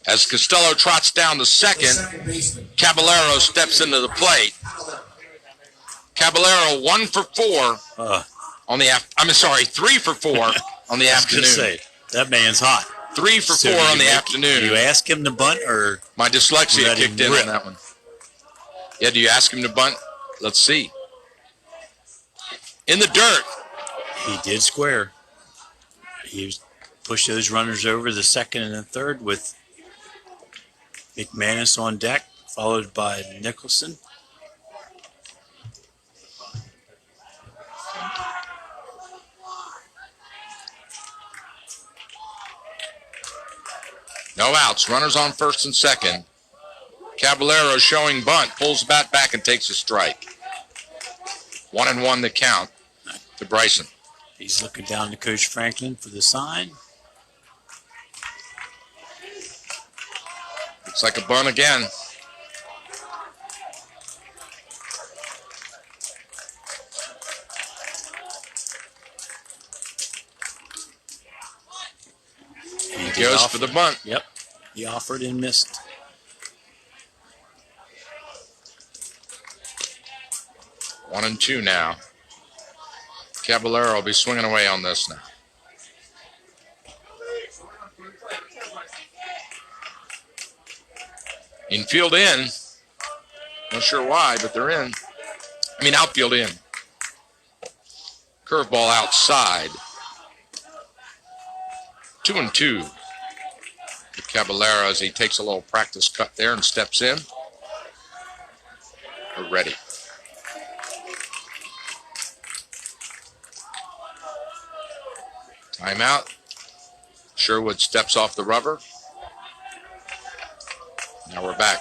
As Costello trots down to second, Caballero steps into the plate. Caballero 1 for 4 on the 3 for 4 on the afternoon. Say, that man's hot. 3 for 4 on the afternoon. Do you ask him to bunt or? My dyslexia kicked in on that one. Yeah, do you ask him to bunt? Let's see. In the dirt. He did square. He pushed those runners over the second and the third with McManus on deck, followed by Nicholson. No outs. Runners on first and second. Caballero showing bunt. Pulls the bat back and takes a strike. 1-1 the count to Bryson. He's looking down to Coach Franklin for the sign. Looks like a bunt again. He goes for the bunt. Yep. He offered and missed. One and two now. Caballero will be swinging away on this now. Infield in. Not sure why, but they're in. I mean, outfield in. Curveball outside. 2-2. Caballero as he takes a little practice cut there and steps in. We're ready. Timeout. Sherwood steps off the rubber. Now we're back.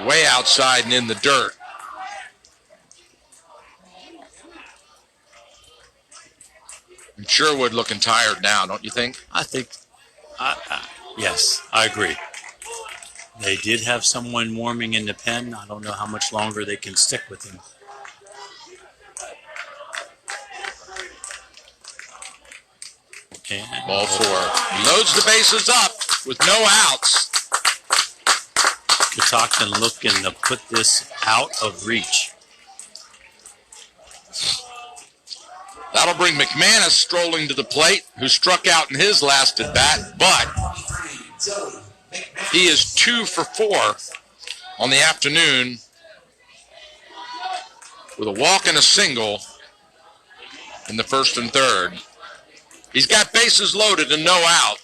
Way outside and in the dirt. And Sherwood looking tired now, don't you think? I think, yes, I agree. They did have someone warming in the pen. I don't know how much longer they can stick with him. And ball four. He loads the bases up with no outs. Catoctin looking to put this out of reach. That'll bring McManus strolling to the plate, who struck out in his last at bat, but he is 2 for 4 on the afternoon with a walk and a single in the first and third. He's got bases loaded and no out.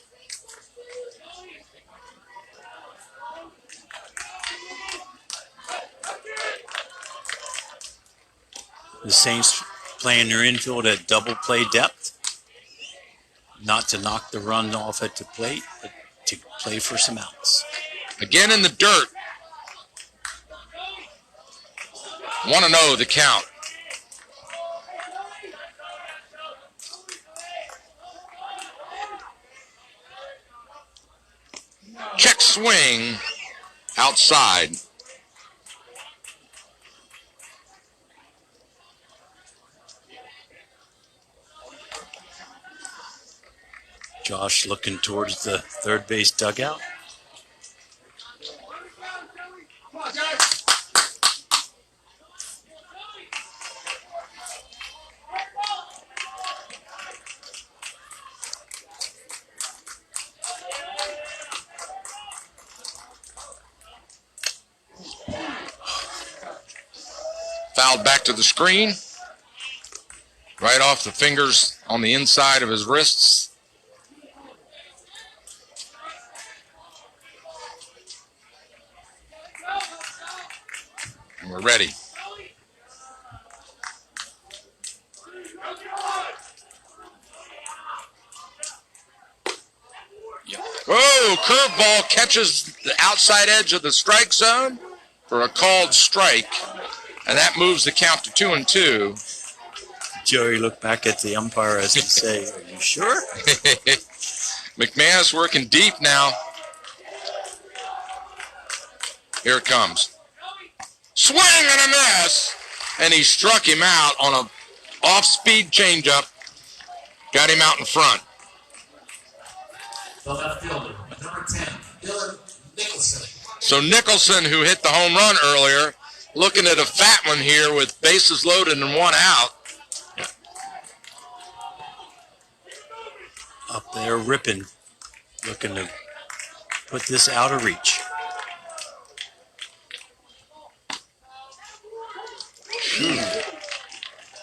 The Saints playing their infield at double play depth. Not to knock the run off at the plate, but to play for some outs. Again in the dirt. 1-0 the count. Check swing outside. Josh looking towards the third base dugout. Fouled back to the screen. Right off the fingers on the inside of his wrists. And we're ready. Oh, curveball catches the outside edge of the strike zone for a called strike. And that moves the count to 2-2. Joey looked back at the umpire as to say, are you sure? McManus working deep now. Here it comes. Swing and a miss. And he struck him out on a off-speed changeup. Got him out in front. The left fielder, number 10, Dylan Nicholson. So Nicholson, who hit the home run earlier, Looking at a fat one here with bases loaded and one out. Up there ripping, looking to put this out of reach.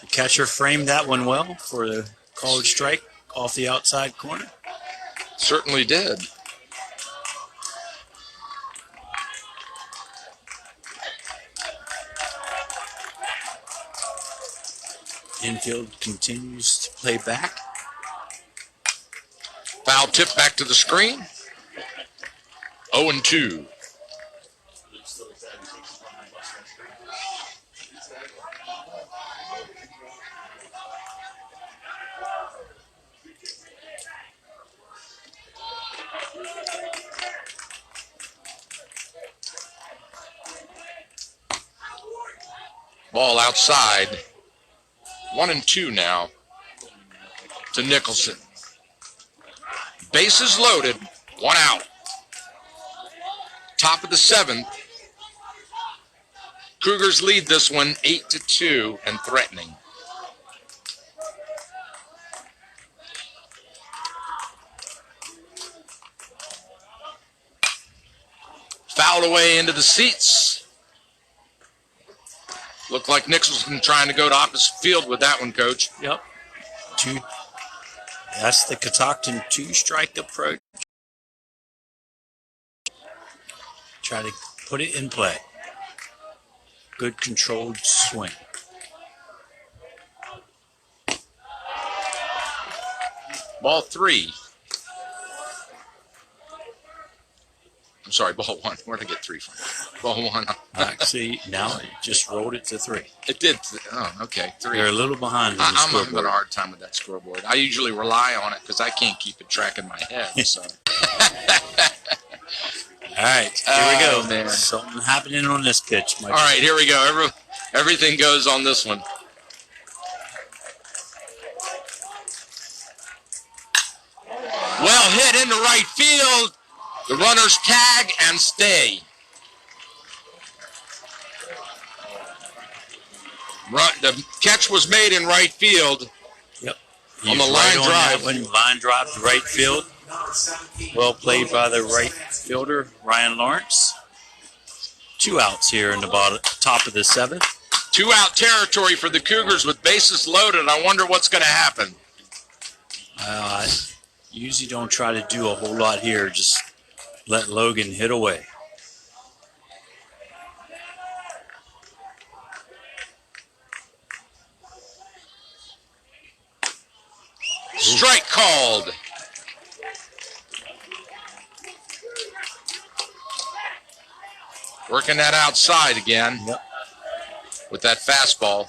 The catcher framed that one well for the called strike off the outside corner. Certainly did. Infield continues to play back. Foul tip back to the screen. 0-2. Ball outside. 1-2 now to Nicholson. Bases loaded, one out. Top of the 7th. Cougars lead this one 8-2 and threatening. Fouled away into the seats. Looked like Nicholson trying to go to opposite field with that one, Coach. Yep. That's the Catoctin 2-strike approach. Try to put it in play. Good controlled swing. Ball 3. I'm sorry, ball 1. Where'd I get 3 from? Ball 1. See, now it just rolled it to 3. It did. Oh, okay. 3. They're a little behind on the I'm scoreboard. having a hard time with that scoreboard. I usually rely on it because I can't keep it track in my head. So. All right, here we go. Man. Something happening on this pitch, Mike. All right, here we go. Everything goes on this one. Well hit into right field. The runners tag and stay. The catch was made in right field. Yep. On the line drive. Line drive to right field. Well played by the right fielder, Ryan Lawrence. 2 outs here in the top of the 7th. 2-out territory for the Cougars with bases loaded. I wonder what's going to happen. Usually don't try to do a whole lot here. Just let Logan hit away. Strike called. Working that outside again. Yep. With that fastball.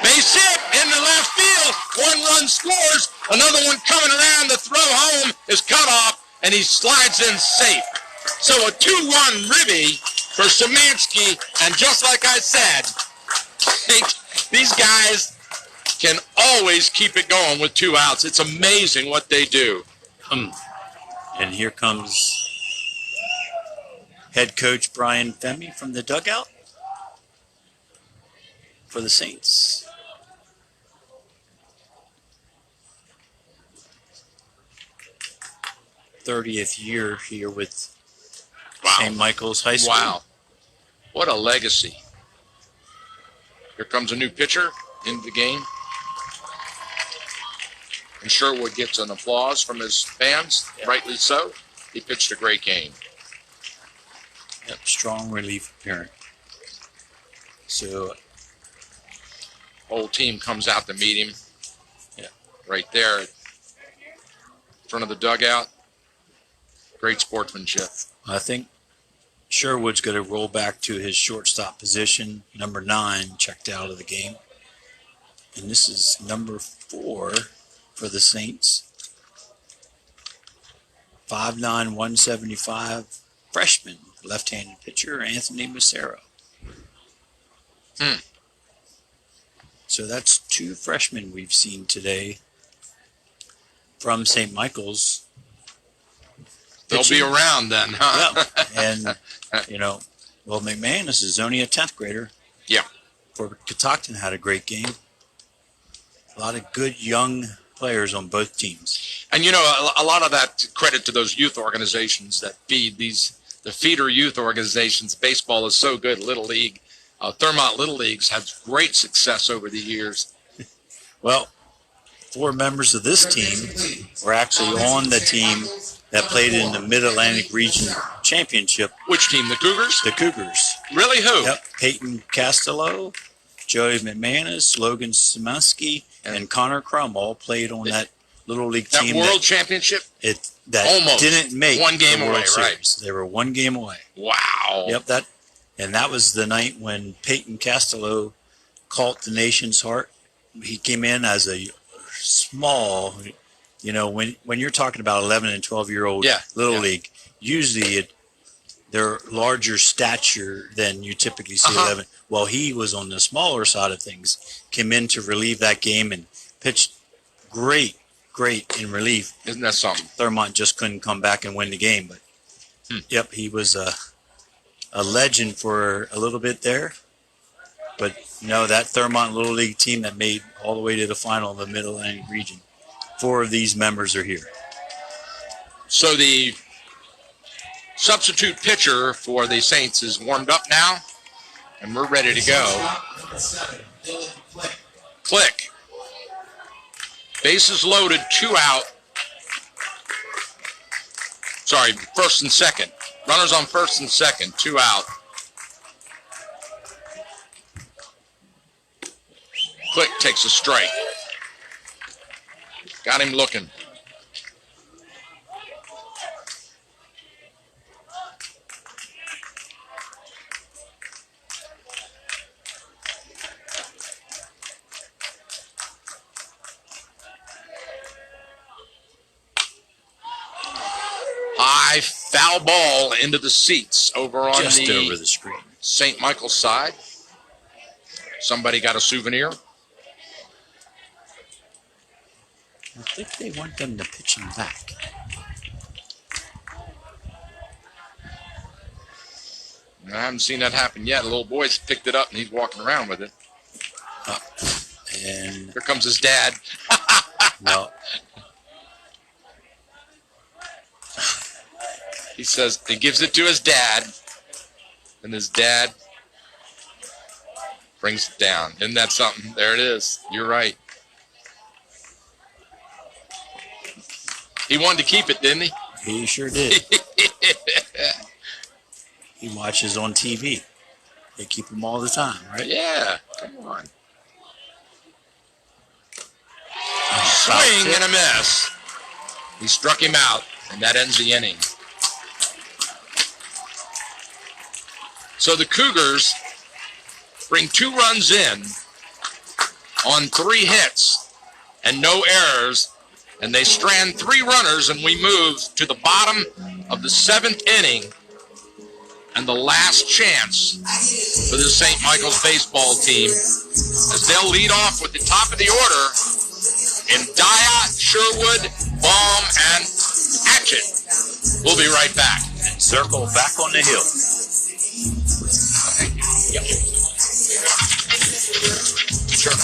Base hit into left field. 1 run scores. Another one coming around. The throw home is cut off, and he slides in safe. So a 2-1 ribby for Szymanski, and just like I said, these guys can always keep it going with 2 outs. It's amazing what they do. And here comes head coach Brian Femi from the dugout for the Saints. '30th year here with St. Michael's High School. Wow. What a legacy. Here comes a new pitcher into the game. And Sherwood gets an applause from his fans, rightly so. He pitched a great game. Yep, strong relief appearance. So, whole team comes out to meet him. Yeah. Right there in front of the dugout. Great sportsmanship. I think Sherwood's going to roll back to his shortstop position. Number 9 checked out of the game. And this is number 4 for the Saints. 5'9", 175, freshman, left-handed pitcher, Anthony Macero. So that's 2 freshmen we've seen today from St. Michael's. They'll be around then, huh? Yeah. And, you know, well, McManus is only a 10th grader. Yeah. For Catoctin had a great game. A lot of good young players on both teams. And, you know, a lot of that credit to those youth organizations that feed the feeder youth organizations. Baseball is so good. Little League, Thurmont Little Leagues had great success over the years. Well, 4 members of this team were actually on the team that played in the Mid-Atlantic Region Championship. Which team, the Cougars? The Cougars. Really, who? Yep, Peyton Castello, Joey McManus, Logan Szymanski, and Connor Crum all played on that Little League team. That World Championship? That almost didn't make one game the World away, Series. right? They were 1 game away. Wow. Yep, that was the night when Peyton Castello caught the nation's heart. He came in as a small, you know, when you're talking about 11 and 12-year-old Little League, usually they're larger stature than you typically see 11. Well, he was on the smaller side of things, came in to relieve that game and pitched great in relief. Isn't that something? Thurmont just couldn't come back and win the game, but yep, he was a legend for a little bit there. But no, that Thurmont Little League team that made all the way to the final of the Mid-Atlantic region, 4 of these members are here. So the substitute pitcher for the Saints is warmed up now, and we're ready to go. Click. Bases loaded, 2 out. Sorry, first and second. Runners on first and second, 2 out. Click takes a strike. Got him looking. High foul ball into the seats over on just over the screen. St. Michael's side. Somebody got a souvenir. I think they want them to pitch him back. I haven't seen that happen yet. The little boy's picked it up and he's walking around with it. And here comes his dad. No. He says he gives it to his dad, and his dad brings it down. Isn't that something? There it is. You're right. He wanted to keep it, didn't he? He sure did. He watches on TV. They keep him all the time, right? Yeah. Come on. Swing and a miss. He struck him out, and that ends the inning. So the Cougars bring 2 runs in on 3 hits and no errors, and they strand 3 runners, and we move to the bottom of the 7th inning and the last chance for the St. Michael's baseball team, as they'll lead off with the top of the order in Daya, Sherwood, Baum, and Hatchet. We'll be right back. And circle back on the hill. Yep. Sure.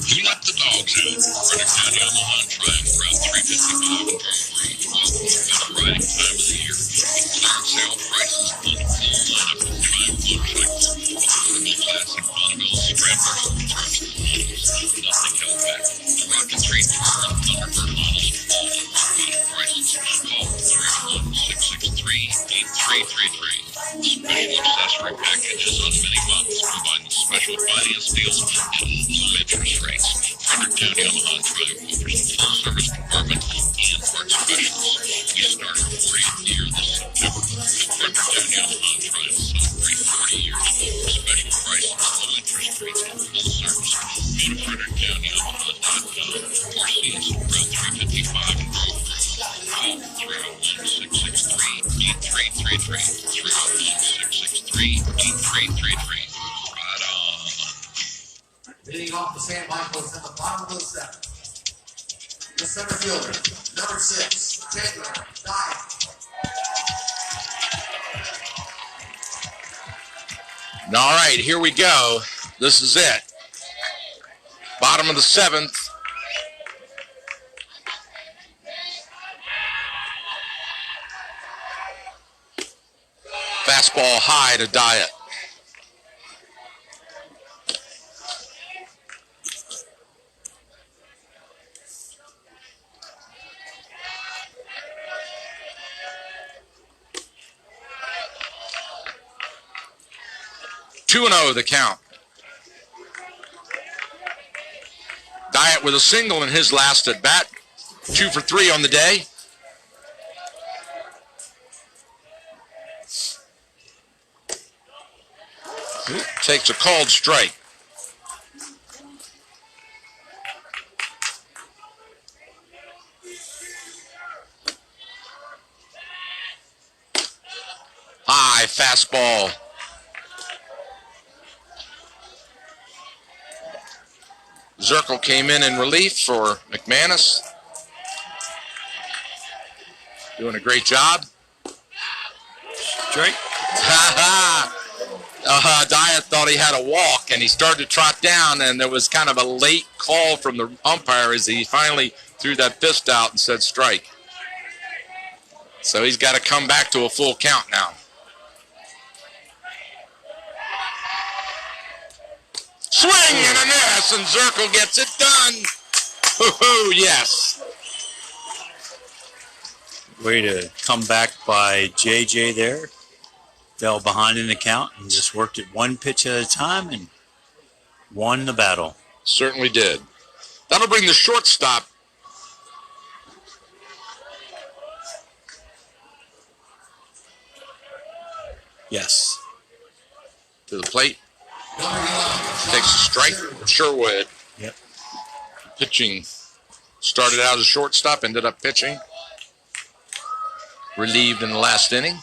Who let the dogs out? Frederick County Omaha and Triumph Route 355 and Drone 3. Welcome to the best riding time of the year. Clearance sale prices on the full lineup of Triumph motorcycles. Affordable classic Bonneville Scramblers and trucks and models. Nothing held back. The Rocket 3 Tour and Thunderbird models all at rock bottom prices. Call 301-663-8333. Special accessory packages on many models, combined with special finance deals and low interest rates. Frederick County Omaha Triumph offers a full-service department and parts specialists. We start our 40th year this September. Frederick County Omaha Triumph celebrate 40 years for special prices, low interest rates, and full service. Go to FrederickCountyOmaha.com. For Right on. Leading off the San Michaels at the bottom of the seventh. The center fielder, number 6, Chandler Dye. All right, here we go. This is it. Bottom of the seventh. Fastball high to Diet. Two 2-0 the count. Diet with a single in his last at bat. 2 for 3 on the day. Takes a called strike. High fastball. Zirkle came in relief for McManus. Doing a great job. Strike. Diet thought he had a walk, and he started to trot down, and there was kind of a late call from the umpire as he finally threw that fist out and said strike. So he's got to come back to a full count now. Swing and a miss, and Zirkle gets it done. Woo-hoo, yes. Way to come back by JJ there. Fell behind in the count and just worked it one pitch at a time and won the battle. Certainly did. That'll bring the shortstop. Yes. To the plate. Takes a strike. Sherwood. Yep. Pitching. Started out as shortstop, ended up pitching. Relieved in the last inning.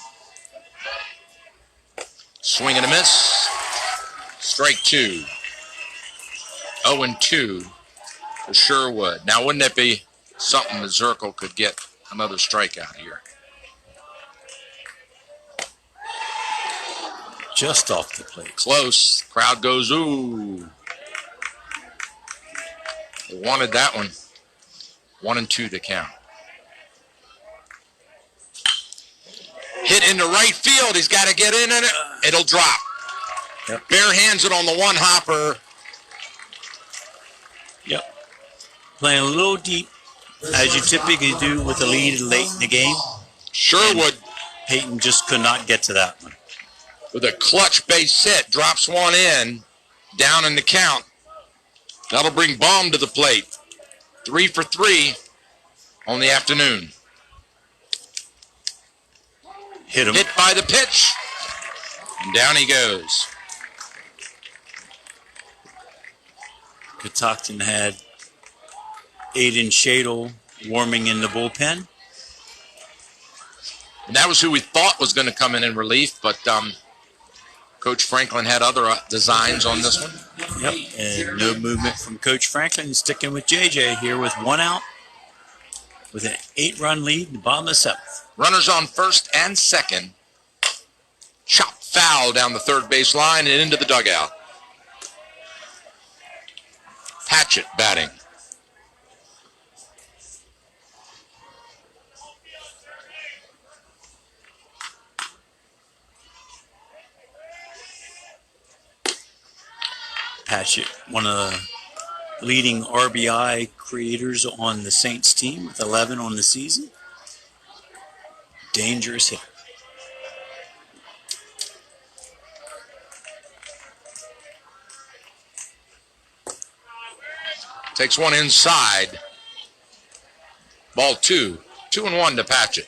Swing and a miss. Strike 2. 0-2 to Sherwood. Now, wouldn't that be something that Zirkle could get another strikeout here? Just off the plate. Close. Crowd goes, ooh. They wanted that one. 1-2 to count. Hit into right field. He's got to get in it. It'll drop. Yep. Bare hands it on the one hopper. Yep. Playing a little deep, as you typically do with a lead late in the game. Sherwood. Peyton just could not get to that one. With a clutch base hit, drops one in, down in the count. That'll bring Baum to the plate. 3 for 3 on the afternoon. Hit him. Hit by the pitch, and down he goes. Catoctin had Aiden Shadle warming in the bullpen. And that was who we thought was going to come in relief, but Coach Franklin had other designs on this one. Yep, and no movement from Coach Franklin, sticking with JJ here with 1 out with an 8-run lead in the bottom of the 7th. Runners on first and second. Chop foul down the third base line and into the dugout. Patchett batting. Patchett, one of the leading RBI creators on the Saints team with 11 on the season. Dangerous hitter. Takes one inside. Ball 2. 2-1 to Patchett.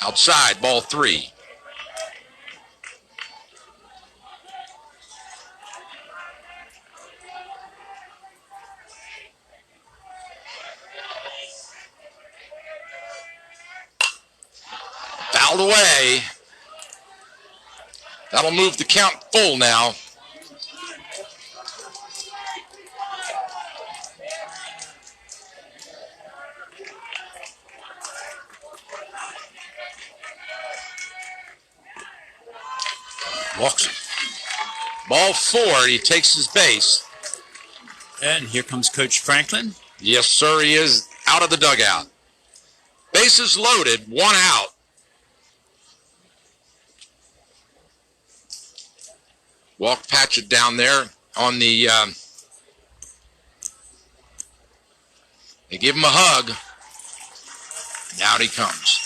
Outside, ball 3. Fouled away. That'll move the count full now. Walks. Ball 4. He takes his base. And here comes Coach Franklin. Yes, sir, he is out of the dugout. Bases loaded, 1 out. Walk patch it down there on the, they give him a hug. And out he comes.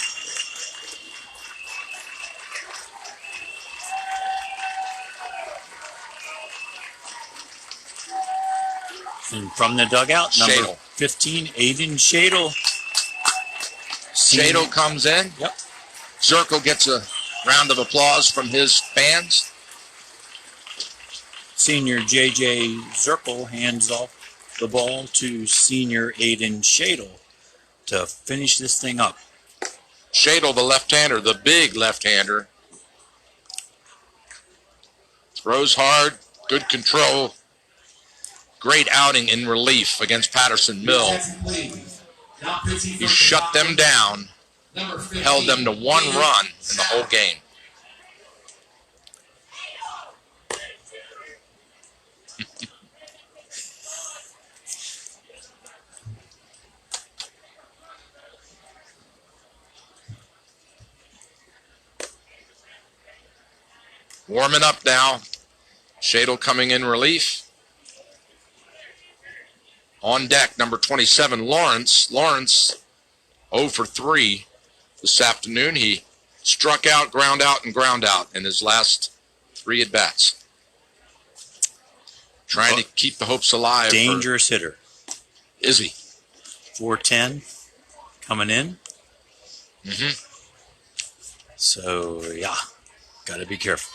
And from the dugout, number Shadle. 15, Aiden Shadle. Shadle comes in. Yep. Zirkle gets a round of applause from his fans. Senior J.J. Zirkle hands off the ball to senior Aiden Shadle to finish this thing up. Shadle, the left-hander, the big left-hander. Throws hard, good control. Great outing in relief against Patterson Mill. He shut them down, held them to 1 run in the whole game. Warming up now. Shadle coming in relief. On deck, number 27, Lawrence. Lawrence 0 for 3 this afternoon. He struck out, ground out, and ground out in his last 3 at-bats. Trying to keep the hopes alive. Dangerous hitter. Is he? 410 coming in. Mm-hmm. So, yeah, got to be careful.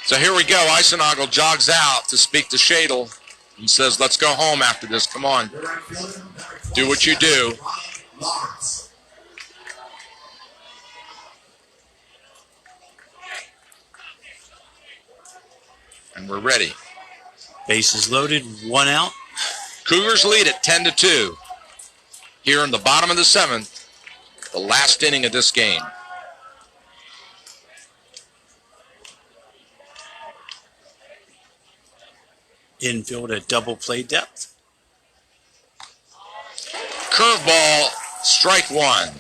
So here we go. Eisenagel jogs out to speak to Shadle. He says, let's go home after this. Come on. Do what you do. And we're ready. Bases loaded, 1 out. Cougars lead at 10-2. Here in the bottom of the 7th, the last inning of this game. Infield at double play depth. Curveball, strike 1.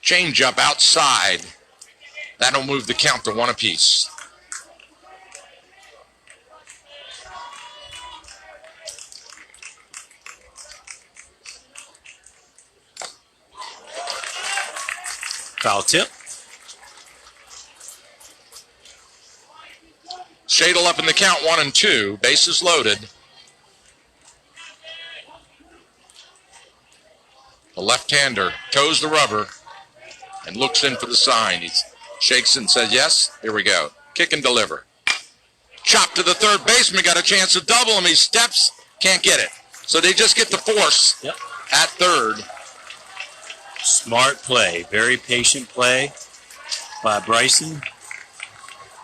Changeup outside. That'll move the count to 1 apiece. Foul tip. Shadle up in the count, 1-2. Bases loaded. The left-hander toes the rubber and looks in for the sign. He shakes and says, yes, here we go. Kick and deliver. Chop to the third baseman, got a chance to double him. He steps, can't get it. So they just get the force at third. Smart play, very patient play by Bryson.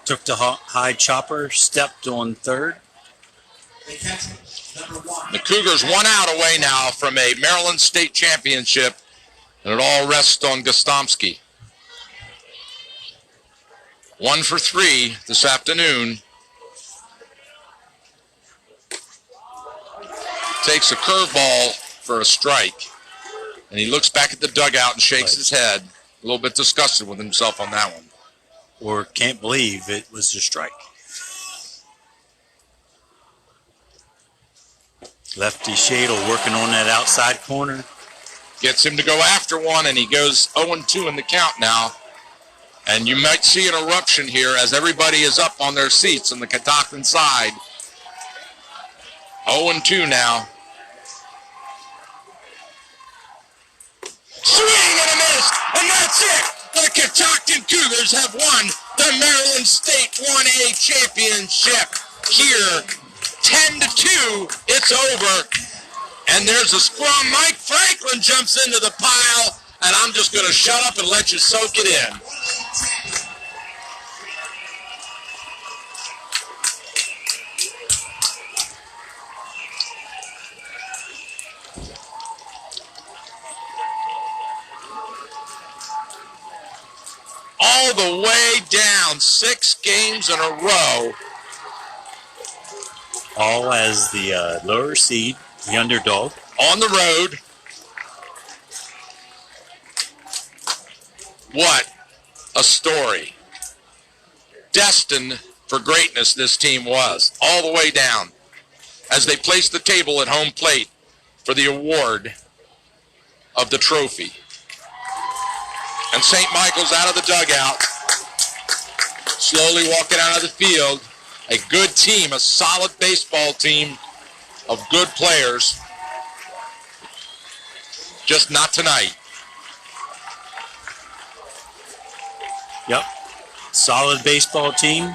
Took the high chopper, stepped on third. The Cougars 1 out away now from a Maryland State Championship, and it all rests on Gostomski. 1 for 3 this afternoon. Takes a curveball for a strike. And he looks back at the dugout and shakes his head, a little bit disgusted with himself on that one. Or can't believe it was a strike. Lefty Shadle working on that outside corner. Gets him to go after one, and he goes 0-2 in the count now. And you might see an eruption here as everybody is up on their seats on the Catoctin side. 0-2 now. Swing and a miss, and that's it. The Catoctin Cougars have won the the Maryland State 1A Championship here. 10-2, it's over. And there's a scrum. Mike Franklin jumps into the pile, and I'm just going to shut up and let you soak it in. All the way down, 6 games in a row. All as the lower seed, the underdog. On the road. What a story. Destined for greatness this team was, all the way down, as they placed the table at home plate for the award of the trophy. And St. Michael's out of the dugout, slowly walking out of the field. A good team, a solid baseball team of good players. Just not tonight. Yep. Solid baseball team.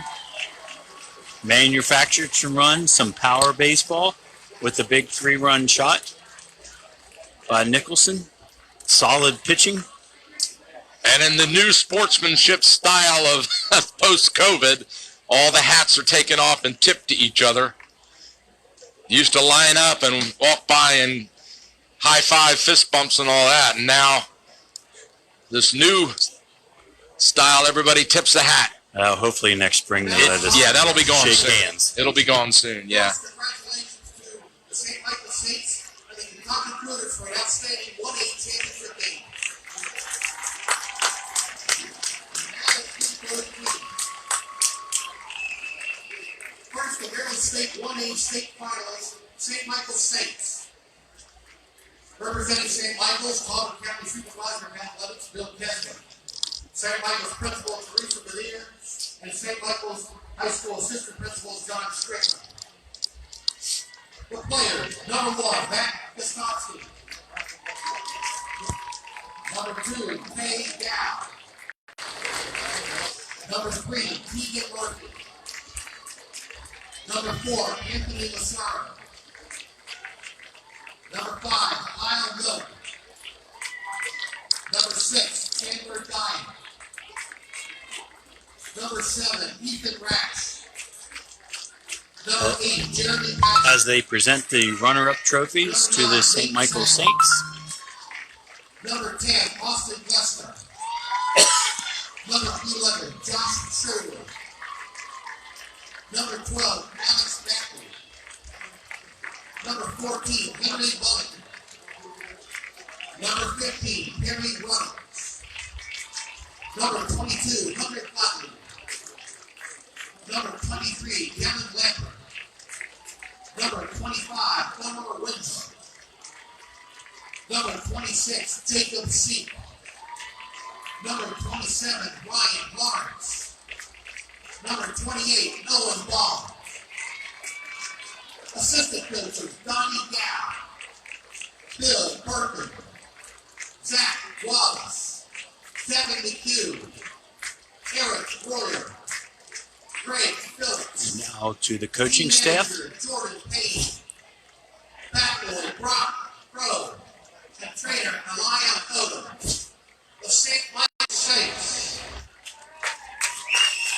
Manufactured some runs, some power baseball with a big 3-run shot by Nicholson. Solid pitching. And in the new sportsmanship style of post-COVID, all the hats are taken off and tipped to each other. Used to line up and walk by and high-five, fist bumps and all that. And now, this new style, everybody tips the hat. Hopefully next spring they'll let us that'll be gone shake soon. hands. It'll be gone soon, yeah. Congratulations to the St. Michael Saints and the Catoctin Cougars for an outstanding 1A championship game. First, the Maryland State 1A state finals, St. Michael Saints. Representing St. Michael's, Collier County Supervisor of Athletics, Bill Kesman. St. Michael's Principal, Teresa Medina, and St. Michael's High School Assistant Principal, John Strickland. The players, number 1, Matt Catoctin. Number 2, Kay Dow. Number 3, Keegan Murphy. Number 4, Anthony Massaro. Number 5, Kyle Milk. Number 6, Chandler Dine. Number 7, Ethan Rash. Number 8, Jeremy Madden. As they present the runner-up trophies to the St. Michael Saints. Number 10, Austin Gessler. Number 11, Josh Schroeder. Number 12, Alex Mackley. Number 14, Henry Bullock. Number 15, Perry Reynolds. Number 22, Hunter Cotton. Number 23, Kevin Lambert. Number 25, Eleanor Winslow. Number 26, Jacob Seek. Number 27, Ryan Lawrence. Number 28, Noah Ball. Assistant coaches, Donnie Gow, Bill Perkins, Zach Wallace, Kevin McHugh, Eric Royer, Greg Phillips. Now to the coaching staff. Jordan Payne, Backboy Brock Crow, and trainer Elia Odom. The St. Michael Saints.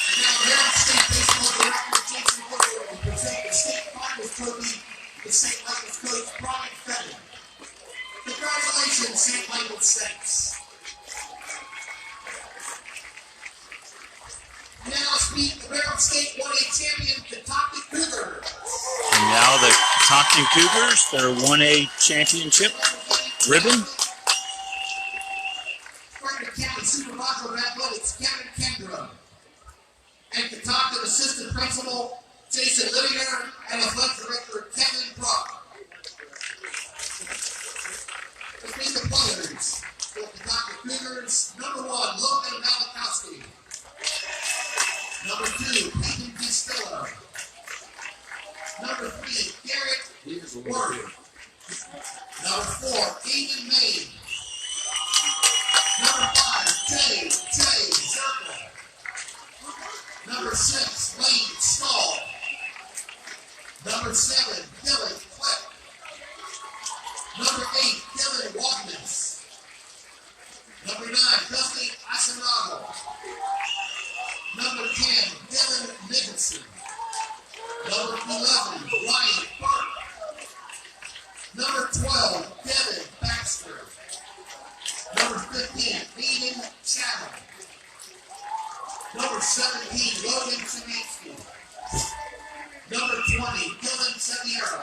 And now Maryland State Baseball Director Jason Woodward will present the State Finals Trophy to St. Michael's coach Brian Fenton. Congratulations, St. Michael Saints. Now let's meet the Maryland State 1A champion, Catoctin Cougars. And now the Catoctin Cougars, their 1A championship ribbon. County Supervisor of Athletics, Kevin Kendra. And Catoctin Assistant Principal, Jason Livinger, and Athletic Director, Kevin Brock. Let's meet the players for the Catoctin Cougars. Number 1, Logan Malakowski. Number 2, Peyton Castillo. Number 3, Garrett Word. Number 4, Aiden Main. Number 5, Jay Zirkle. 6, Lane Small. Number 7, Dylan Clip. Number 8, Dylan Wagness. Number 9, Dusty Asenado. Number 10, Dylan Nicholson. Number 11, Ryan Burke. Number 12, Devin Baxter. Number 15, Aiden Chatham. Number 17, Logan Szymanski. Number 20, Dylan Saviero.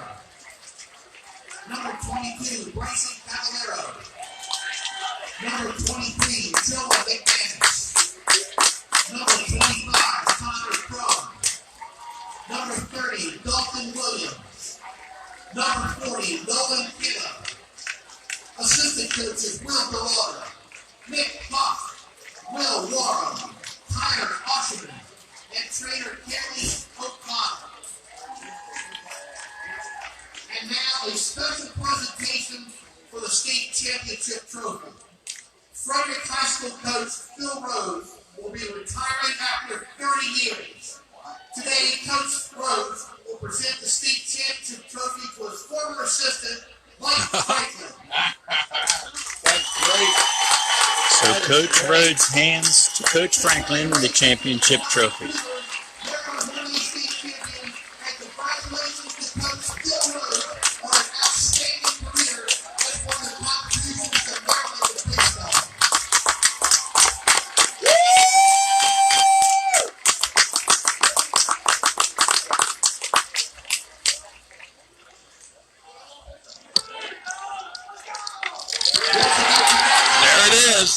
Number 22, Bryson Caballero. Number 23, Joe McManus. Number 25, Connor Crum. Number 30, Dalton Williams. Number 40, Nolan Kinna. Assistant coaches, Will Delauder, Nick Huff, Will Warren, Tyler Osherman, and trainer Kelly O'Connor. And now a special presentation for the state championship trophy. Frederick High School coach Phil Rose will be retiring after 30 years. Today, Coach Rose will present the state championship trophy to his former assistant, Mike Franklin. That's great. So Coach Rhodes hands to Coach Franklin the championship trophy.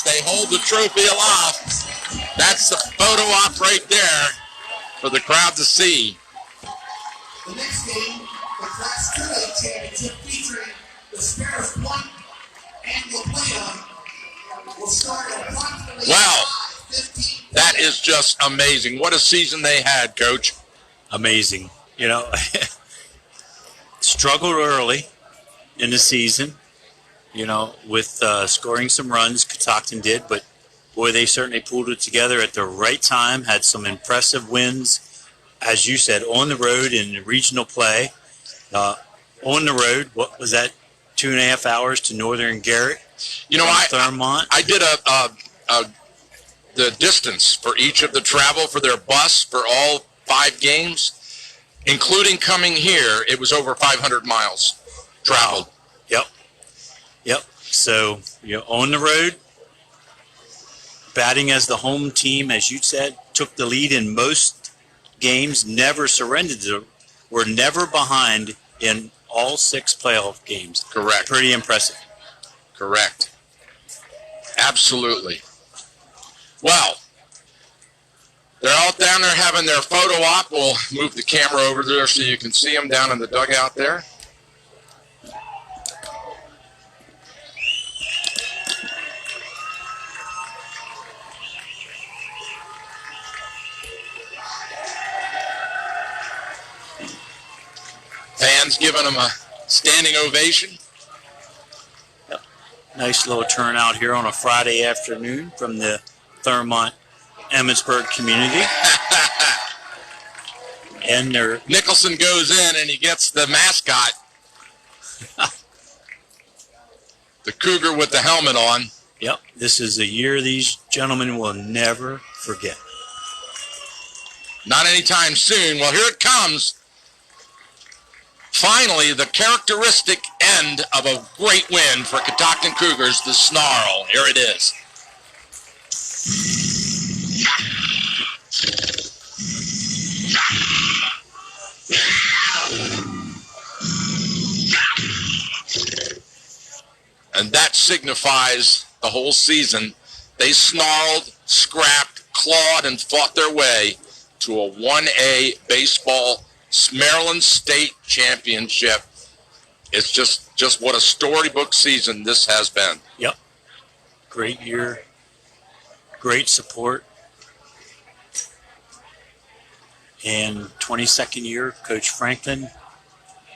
They hold the trophy aloft. That's the photo op right there for the crowd to see. The next game, the Class 2A Championship featuring the Sparrows Point and La Plata will start at approximately Wow. 5:15. That is just amazing. What a season they had, Coach. Amazing. You know, struggled early in the season, you know, with scoring some runs. Catoctin did, but boy, they certainly pulled it together at the right time, had some impressive wins, as you said, on the road in regional play. On the road, what was that, 2.5 hours to Northern Garrett? You know, Thurmont. I did the distance for each of the travel for their bus for all 5 games, including coming here. It was over 500 miles traveled. Wow. Yep. So you're on the road, batting as the home team, as you said, took the lead in most games, never surrendered. Were never behind in all 6 playoff games. Correct. Pretty impressive. Correct. Absolutely. Well, they're all down there having their photo op. We'll move the camera over there so you can see them down in the dugout there. Fans giving them a standing ovation. Yep. Nice little turnout here on a Friday afternoon from the Thurmont Emmitsburg community. And Nicholson goes in and he gets the mascot. The Cougar with the helmet on. Yep. This is a year these gentlemen will never forget. Not anytime soon. Well, here it comes. Finally, the characteristic end of a great win for Catoctin Cougars, the snarl. Here it is. And that signifies the whole season. They snarled, scrapped, clawed, and fought their way to a 1A baseball Maryland State Championship. It's just what a storybook season this has been. Yep. Great year. Great support. And 22nd year, Coach Franklin.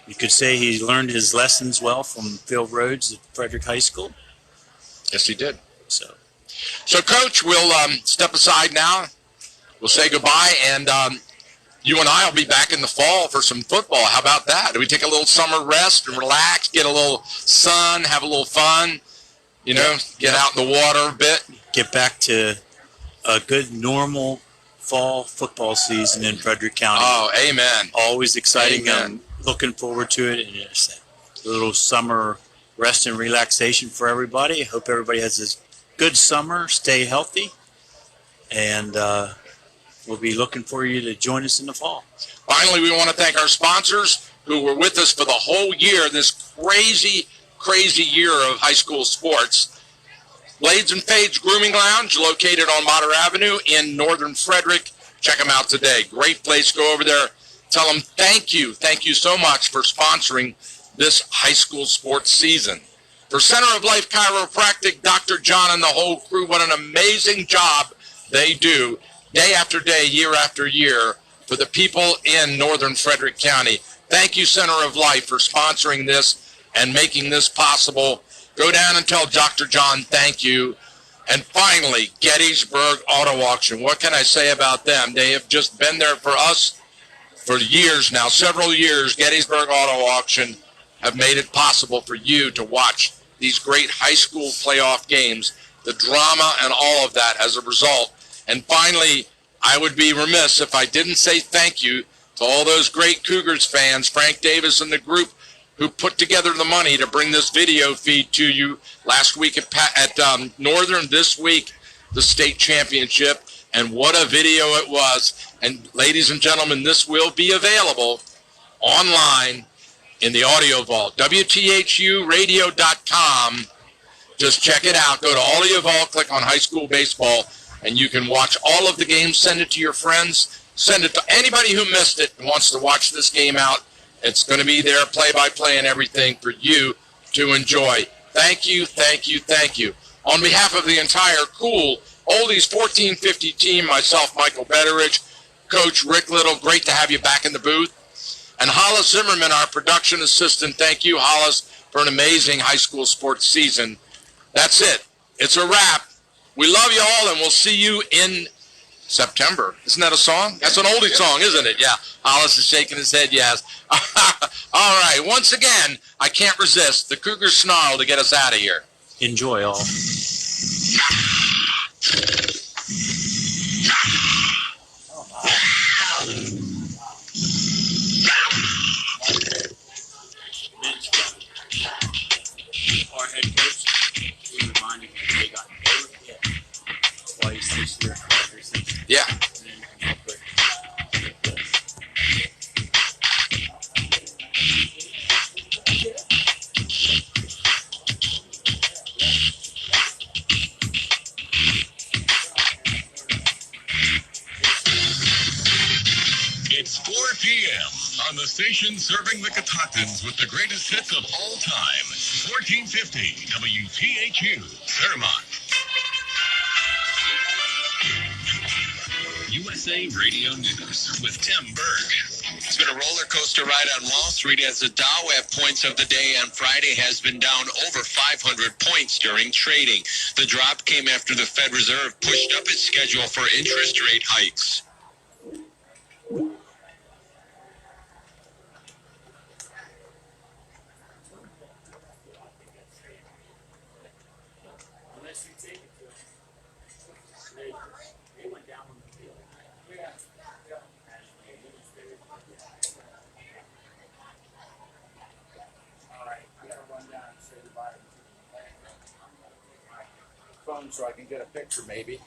You could say he learned his lessons well from Phil Rhodes at Frederick High School. Yes, he did. So Coach, we'll step aside now. we'll say goodbye, and you and I will be back in the fall for some football. How about that? Do we take a little summer rest and relax, get a little sun, have a little fun, you know, get out in the water a bit? Get back to a good, normal fall football season in Frederick County. Oh, amen. Always exciting. Amen. I'm looking forward to it. And it's a little summer rest and relaxation for everybody. I hope everybody has a good summer. Stay healthy. And we'll be looking for you to join us in the fall. Finally, we want to thank our sponsors who were with us for the whole year, this crazy, crazy year of high school sports. Blades and Fades Grooming Lounge, located on Motter Avenue in Northern Frederick. Check them out today. Great place. Go over there. Tell them thank you. Thank you so much for sponsoring this high school sports season. For Center of Life Chiropractic, Dr. John and the whole crew, what an amazing job they do day after day, year after year for the people in Northern Frederick County. Thank you, Center of Life, for sponsoring this and making this possible. Go down and tell Dr. John thank you. And finally, Gettysburg Auto Auction. What can I say about them? They have just been there for us for years now, several years. Gettysburg Auto Auction have made it possible for you to watch these great high school playoff games, the drama and all of that as a result. And finally, I would be remiss if I didn't say thank you to all those great Cougars fans, Frank Davis and the group, who put together the money to bring this video feed to you last week at Northern, this week, the state championship. And what a video it was. And ladies and gentlemen, this will be available online in the audio vault, WTHUradio.com. Just check it out. Go to Audio Vault, click on high school baseball, and you can watch all of the games. Send it to your friends. Send it to anybody who missed it and wants to watch this game out. It's going to be there, play-by-play and everything for you to enjoy. Thank you, thank you, thank you. On behalf of the entire Cool Oldies 1450 team, myself, Michael Betteridge, Coach Rick Little, great to have you back in the booth. And Hollis Zimmerman, our production assistant. Thank you, Hollis, for an amazing high school sports season. That's it. It's a wrap. We love you all, and we'll see you in September. Isn't that a song? That's an oldie song, isn't it? Yeah. Hollis is shaking his head, yes. All right. Once again, I can't resist the Cougar snarl to get us out of here. Enjoy all. Our head coach, we reminded him they got no hit twice this year. Yeah. It's 4 p.m. on the station serving the Catoctins with the greatest hits of all time. 1450 WTHU, Fairmont. USA Radio News with Tim Berg. It's been a roller coaster ride on Wall Street as the Dow at points of the day on Friday has been down over 500 points during trading. The drop came after the Fed Reserve pushed up its schedule for interest rate hikes. So I can get a picture maybe.